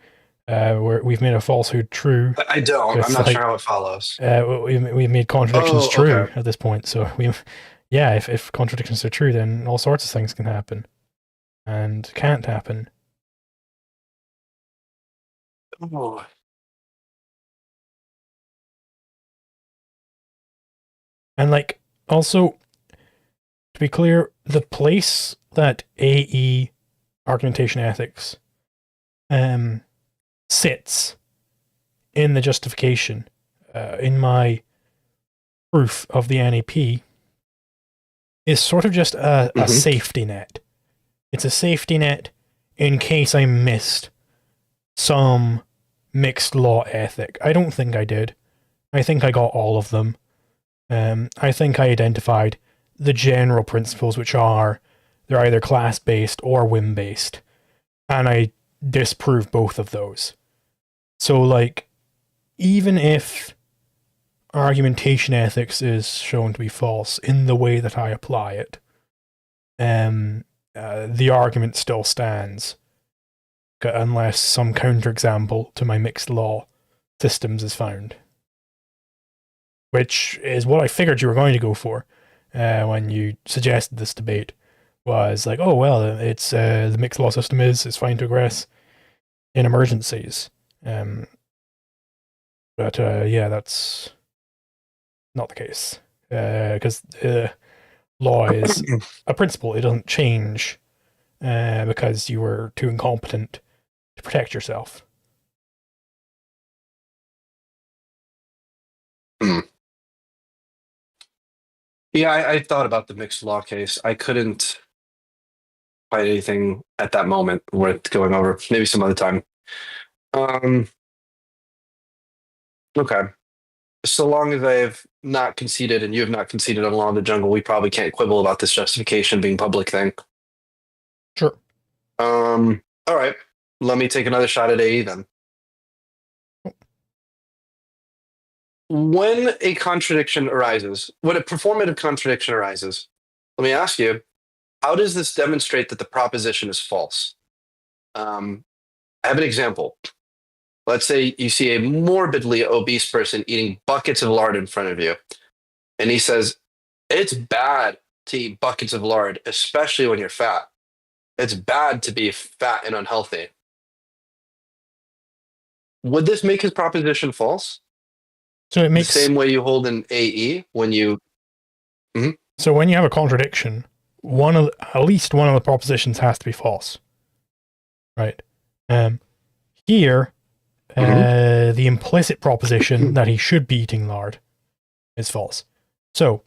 Where we've made a falsehood true. I don't. I'm not sure how it follows. We've made contradictions true okay. at this point. So if contradictions are true, then all sorts of things can happen, and can't happen. Oh. And like, also, to be clear, the place that AE argumentation ethics sits in the justification in my proof of the NAP is sort of just a safety net. It's a safety net in case I missed some mixed law ethic. I don't think I did. I think I got all of them. I think I identified the general principles, which are they're either class-based or whim-based, and I disprove both of those. So, like, even if argumentation ethics is shown to be false in the way that I apply it, the argument still stands, unless some counterexample to my mixed law systems is found. Which is what I figured you were going to go for when you suggested this debate. Was like, oh well, it's the mixed law system is fine to aggress in emergencies. But yeah, that's not the case because law is a principle. It doesn't change because you were too incompetent to protect yourself. Yeah, I thought about the mixed law case. I couldn't find anything at that moment worth going over. Maybe some other time. Okay. So long as I've not conceded and you have not conceded on Law of the Jungle, we probably can't quibble about this justification being public thing. Sure. All right. Let me take another shot at AE then. When a contradiction arises, when a performative contradiction arises, let me ask you, how does this demonstrate that the proposition is false? I have an example. Let's say you see a morbidly obese person eating buckets of lard in front of you, and he says, it's bad to eat buckets of lard, especially when you're fat. It's bad to be fat and unhealthy. Would this make his proposition false? So it makes the same way you hold an AE when you. Mm-hmm. So when you have a contradiction, at least one of the propositions has to be false, right? Here, the implicit proposition that he should be eating lard is false. So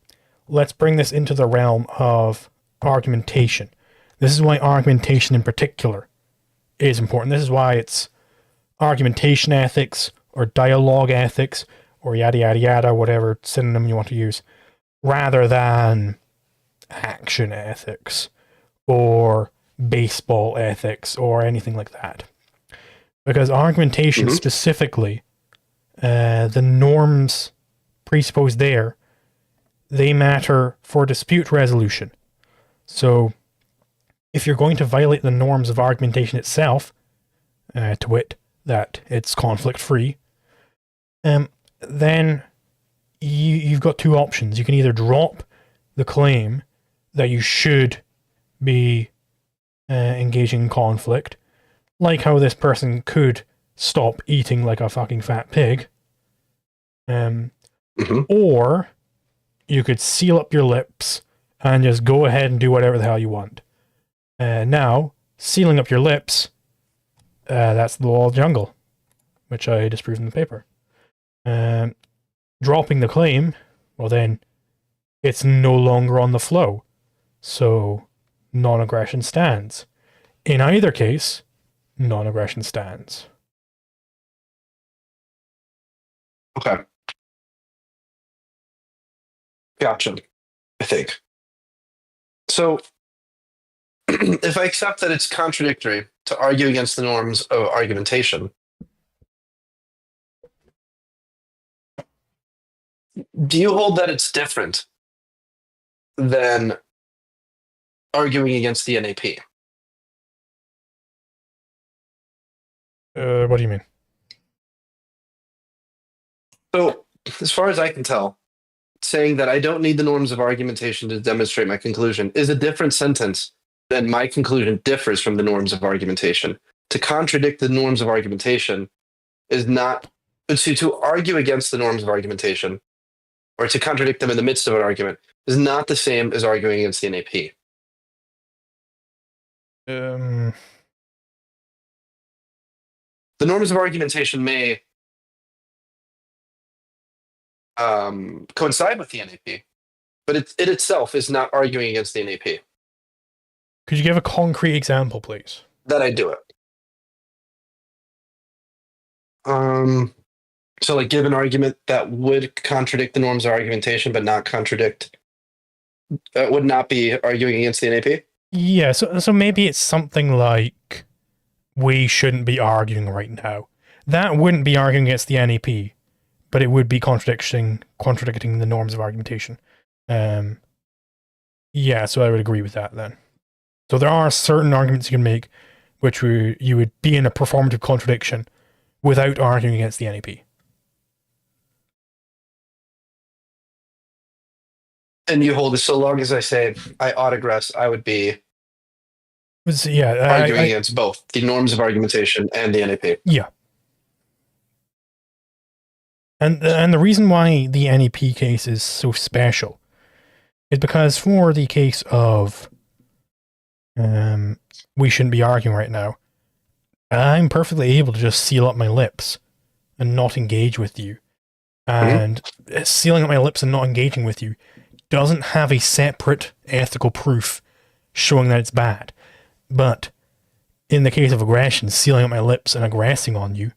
let's bring this into the realm of argumentation. This is why argumentation in particular is important. This is why it's argumentation ethics or dialogue ethics or yada yada yada, whatever synonym you want to use, rather than action ethics or baseball ethics or anything like that. Because argumentation specifically, the norms presupposed there, they matter for dispute resolution. So if you're going to violate the norms of argumentation itself, to wit, that it's conflict-free, then you've got two options. You can either drop the claim that you should be engaging in conflict, like how this person could stop eating like a fucking fat pig, or you could seal up your lips and just go ahead and do whatever the hell you want. Now, sealing up your lips, that's the law of the jungle, which I disproved in the paper. Dropping the claim, well then, it's no longer on the flow. So non-aggression stands. In either case, non-aggression stands. Okay. Gotcha. I think. So if I accept that it's contradictory to argue against the norms of argumentation, do you hold that it's different than arguing against the NAP? What do you mean? So, as far as I can tell, saying that I don't need the norms of argumentation to demonstrate my conclusion is a different sentence than my conclusion differs from the norms of argumentation. To contradict the norms of argumentation is not to argue against the norms of argumentation or to contradict them in the midst of an argument is not the same as arguing against the NAP. Um, The norms of argumentation may coincide with the NAP, but it itself is not arguing against the NAP. Could you give a concrete example, please? That I do it. So, like, give an argument that would contradict the norms of argumentation, but not contradict, would not be arguing against the NAP. Yeah, so maybe it's something like, we shouldn't be arguing right now. That wouldn't be arguing against the NAP, but it would be contradicting the norms of argumentation. Yeah, so I would agree with that then. So there are certain arguments you can make which you would be in a performative contradiction without arguing against the NAP. And you hold it so long as I say I autogress, I would be arguing against both the norms of argumentation and the NAP. Yeah. And the reason why the NAP case is so special is because for the case of we shouldn't be arguing right now, I'm perfectly able to just seal up my lips and not engage with you. And sealing up my lips and not engaging with you doesn't have a separate ethical proof showing that it's bad. But in the case of aggression, sealing up my lips and aggressing on you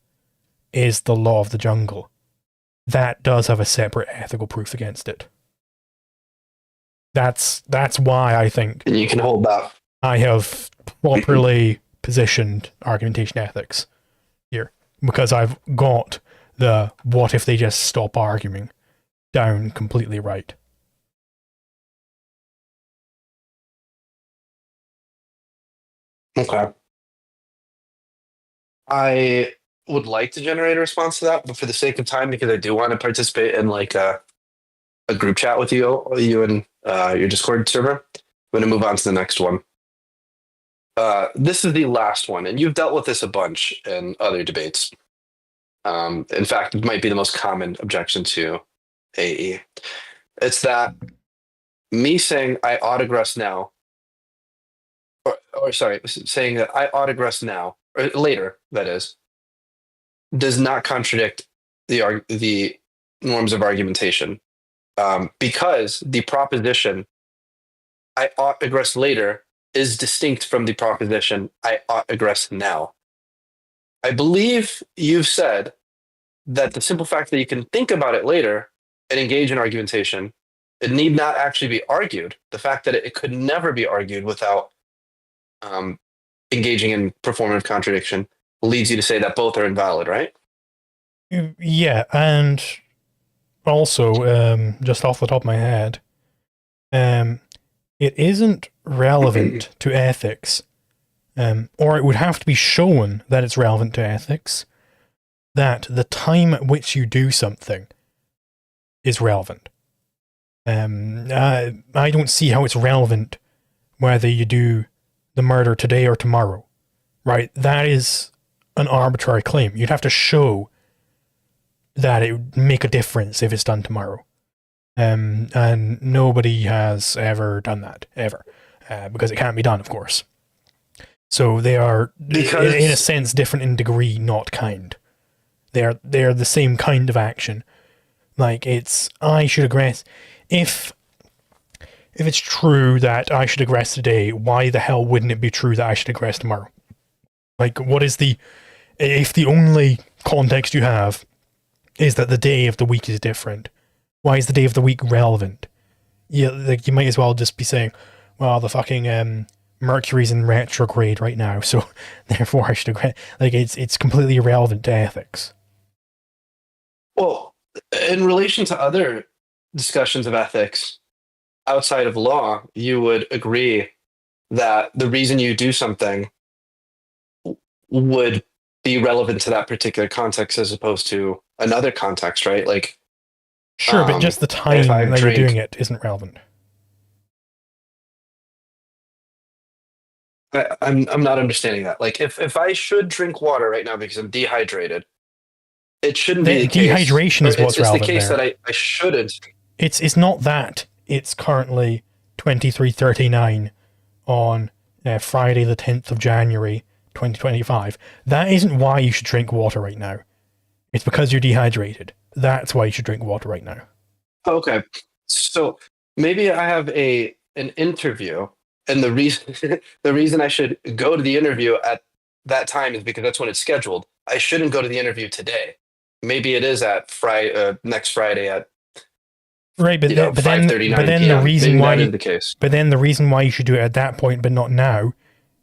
is the law of the jungle. That does have a separate ethical proof against it. That's why I think And you can hold that. I have properly positioned argumentation ethics here, because I've got the what if they just stop arguing down completely right. Okay. I would like to generate a response to that, but for the sake of time, because I do want to participate in like a group chat with you and your Discord server, I'm going to move on to the next one. This is the last one, and you've dealt with this a bunch in other debates. In fact, it might be the most common objection to AE. It's that me saying I autogress now, or sorry, saying that I autogress now, or later, that is, does not contradict the norms of argumentation, because the proposition I autogress later is distinct from the proposition I autogress now. I believe you've said that the simple fact that you can think about it later and engage in argumentation, it need not actually be argued. The fact that it could never be argued without engaging in performative contradiction leads you to say that both are invalid, right? Yeah, and also, just off the top of my head, it isn't relevant to ethics, or it would have to be shown that it's relevant to ethics, that the time at which you do something is relevant. I don't see how it's relevant whether you do the murder today or tomorrow, right? That is an arbitrary claim. You'd have to show that it would make a difference if it's done tomorrow. And nobody has ever done that, ever, because it can't be done, of course. So they are, in a sense, different in degree, not kind. They're the same kind of action. Like, it's, I should aggress. If if it's true that I should aggress today, why the hell wouldn't it be true that I should aggress tomorrow? Like, what is the, if the only context you have is that the day of the week is different, why is the day of the week relevant? Yeah, like, you might as well just be saying, well, the fucking Mercury's in retrograde right now, so therefore I should agree. Like, it's completely irrelevant to ethics. Well, in relation to other discussions of ethics outside of law, you would agree that the reason you do something would be relevant to that particular context as opposed to another context, right? Like, Sure, but just the if I time that you're doing drink, it isn't relevant. I'm not understanding that. Like, if I should drink water right now because I'm dehydrated, it shouldn't be the case, Dehydration or is what's it's the relevant case there. that I shouldn't. It's not that it's currently 23:39 on Friday the 10th of January 2025. That isn't why you should drink water right now. It's because you're dehydrated. That's why you should drink water right now. Okay, so maybe I have an interview, and the reason the reason I should go to the interview at that time is because that's when it's scheduled. I shouldn't go to the interview today. Maybe it is at Friday, next Friday at Right, but then, but then, but 5:39 then the p.m. reason Maybe why that you, is the case. but then the reason why you should do it at that point, but not now,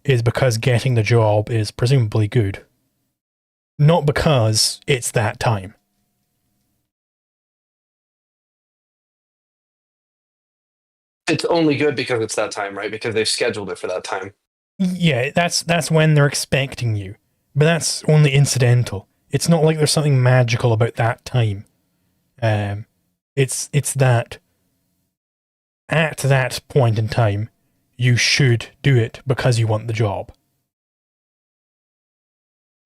is because getting the job is presumably good. Not because it's that time. It's only good because it's that time, right? Because they've scheduled it for that time. Yeah, that's when they're expecting you. But that's only incidental. It's not like there's something magical about that time. It's that at that point in time, you should do it because you want the job.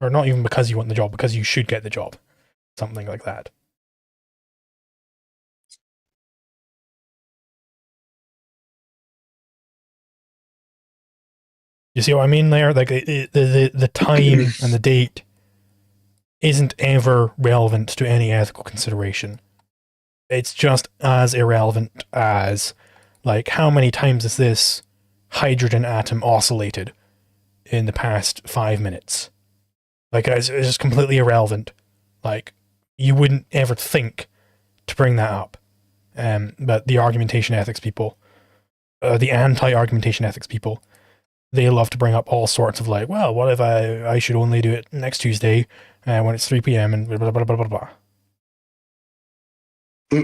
Or not even because you want the job, because you should get the job. Something like that. You see what I mean there? Like, the time and the date isn't ever relevant to any ethical consideration. It's just as irrelevant as, like, how many times has this hydrogen atom oscillated in the past 5 minutes? Like, it's just completely irrelevant. Like, you wouldn't ever think to bring that up. But the argumentation ethics people, the anti-argumentation ethics people, they love to bring up all sorts of, like, well, what if I should only do it next Tuesday when it's 3 p.m. and blah, blah, blah, blah, blah, blah.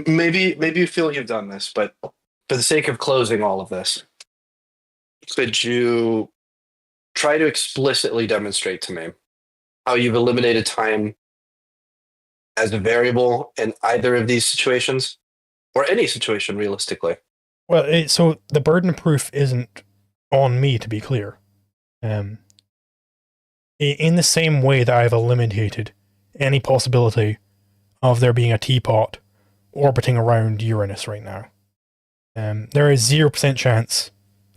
Maybe you feel you've done this, but for the sake of closing all of this, could you try to explicitly demonstrate to me how you've eliminated time as a variable in either of these situations or any situation realistically? Well, so the burden of proof isn't on me, to be clear. In the same way that I've eliminated any possibility of there being a teapot orbiting around Uranus right now. There is 0% chance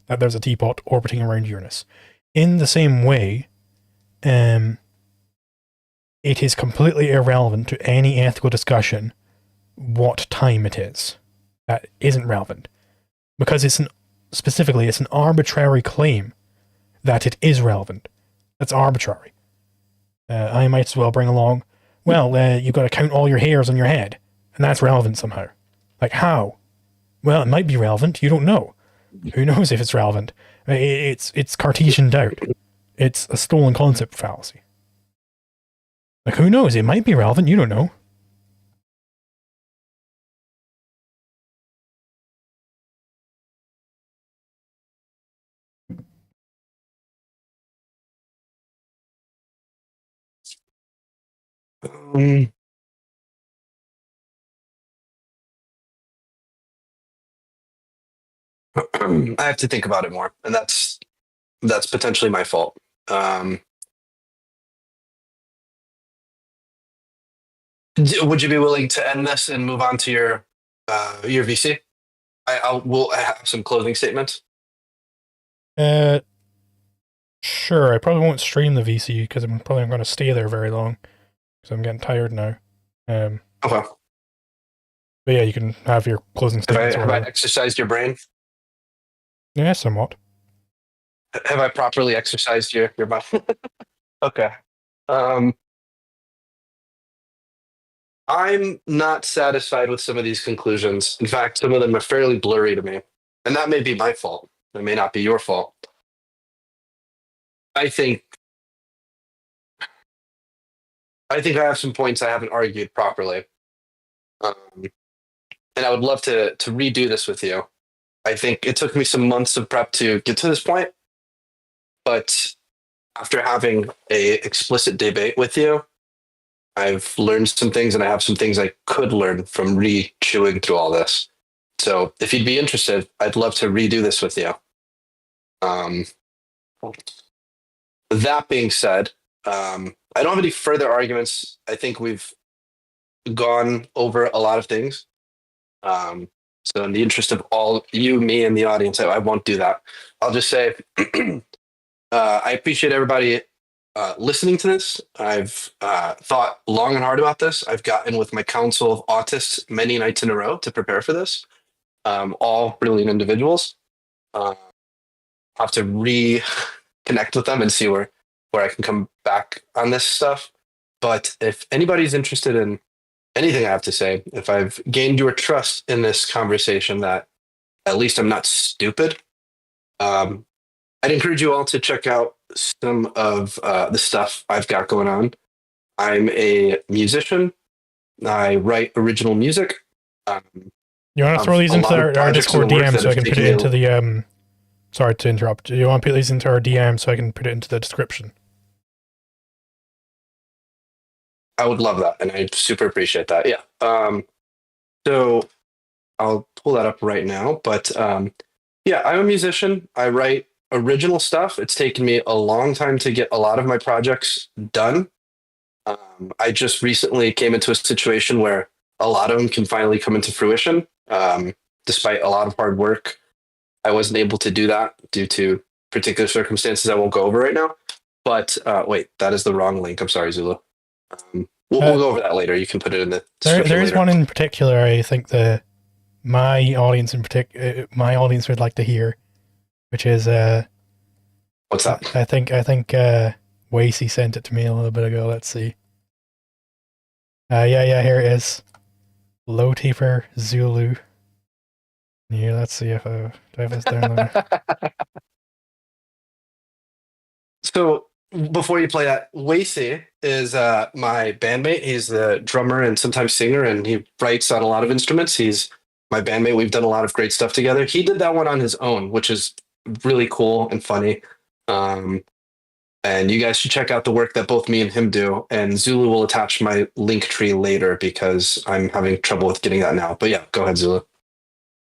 that there's a teapot orbiting around Uranus. In the same way, it is completely irrelevant to any ethical discussion what time it is. That isn't relevant. Because it's an arbitrary claim that it is relevant. That's arbitrary. I might as well bring along, well, you've got to count all your hairs on your head, and that's relevant somehow. Like, how? Well, it might be relevant. You don't know. Who knows if it's relevant? It's Cartesian doubt. It's a stolen concept fallacy. Like, who knows? It might be relevant. You don't know. Um, I have to think about it more, and that's potentially my fault. Would you be willing to end this and move on to your VC? We'll have some closing statements. Uh, sure. I probably won't stream the VC because I'm probably not going to stay there very long because I'm getting tired now. Okay. But yeah, you can have your closing statements. Have I exercised your brain? Yeah, somewhat. Have I properly exercised your mind? Okay. Um, I'm not satisfied with some of these conclusions. In fact, some of them are fairly blurry to me, and that may be my fault. It may not be your fault. I think I have some points I haven't argued properly, um, and I would love to redo this with you. I think it took me some months of prep to get to this point, but after having a explicit debate with you, I've learned some things, and I have some things I could learn from re-chewing through all this. So, if you'd be interested, I'd love to redo this with you. Um, that being said, I don't have any further arguments. I think we've gone over a lot of things. So, in the interest of all you, me, and the audience, I won't do that. I'll just say I appreciate everybody listening to this. I've thought long and hard about this. I've gotten with my council of autists many nights in a row to prepare for this. All brilliant individuals. I'll have to reconnect with them and see where I can come back on this stuff. But if anybody's interested in anything I have to say, if I've gained your trust in this conversation, that at least I'm not stupid, I'd encourage you all to check out some of the stuff I've got going on. I'm a musician. I write original music. You want to throw these into our Discord DM so I can put it into the sorry to interrupt. You want to put these into our DM so I can put it into the description? I would love that, and I super appreciate that. Yeah. So I'll pull that up right now. But yeah, I'm a musician. I write original stuff. It's taken me a long time to get a lot of my projects done. I just recently came into a situation where a lot of them can finally come into fruition. Despite a lot of hard work, I wasn't able to do that due to particular circumstances I won't go over right now. But wait, that is the wrong link. I'm sorry, Zulu. We'll go over that later. You can put it in the description. There is one in particular I think my audience would like to hear, which is what's that? I think Wasey sent it to me a little bit ago. Let's see. Yeah, here it is. Low Taper Zulu. Yeah, let's see if I have this downloaded. So before you play that, Wasey is my bandmate. He's the drummer and sometimes singer, and he writes on a lot of instruments. He's my bandmate. We've done a lot of great stuff together. He did that one on his own, which is really cool and funny. And you guys should check out the work that both me and him do. And Zulu will attach my link tree later because I'm having trouble with getting that now. But yeah, go ahead, Zulu.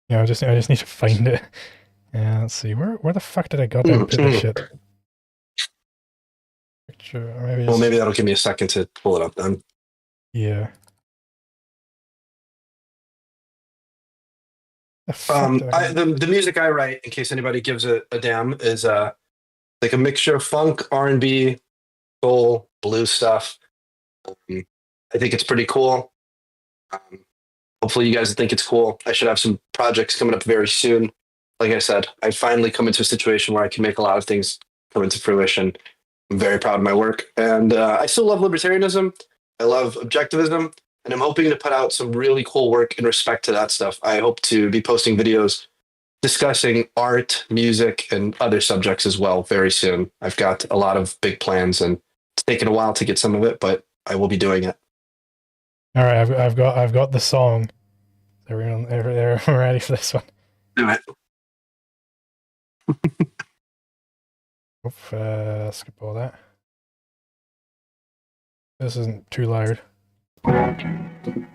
Yeah, I just need to find it. Yeah, let's see. Where the fuck did I go down put this shit? Well, maybe that'll give me a second to pull it up then. Yeah. The music I write, in case anybody gives a damn, is like a mixture of funk, R&B, soul, blues stuff. I think it's pretty cool. Hopefully you guys think it's cool. I should have some projects coming up very soon. Like I said, I finally come into a situation where I can make a lot of things come into fruition. I'm very proud of my work. And I still love libertarianism. I love objectivism. And I'm hoping to put out some really cool work in respect to that stuff. I hope to be posting videos discussing art, music, and other subjects as well very soon. I've got a lot of big plans, and it's taken a while to get some of it, but I will be doing it. All right, I've got the song. They're ready for this one. Do it. Skip all that. This isn't too loud.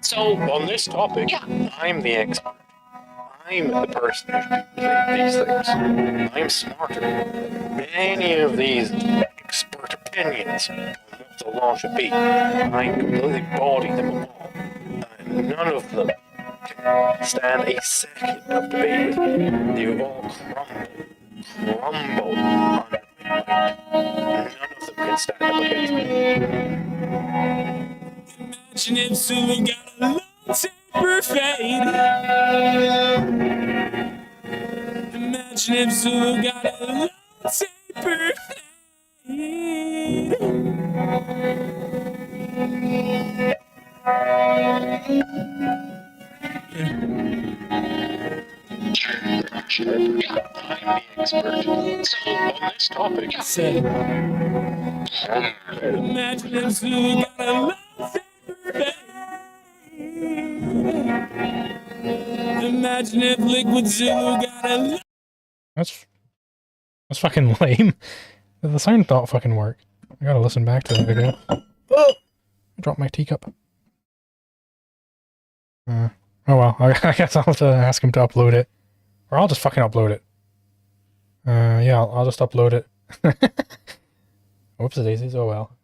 So on this topic, I'm the expert. I'm the person who can relate these things. I'm smarter than many of these expert opinions on what the law should be. I completely body them all. And none of them can stand a second of debate with me. They all crumble under my weight. None of them can stand up against me. Imagine if someone got a long taper fade. Imagine if Zulu got a lightsaber. I'm the expert. So on this topic, Said, imagine if Zulu got a lightsaber. Imagine if Liquid Zulu got a. That's fucking lame. The sound don't fucking work. I gotta listen back to that video. Oh! I dropped my teacup. Oh well, I guess I'll have to ask him to upload it. Or I'll just fucking upload it. Yeah, I'll just upload it. Whoops daisies, oh well.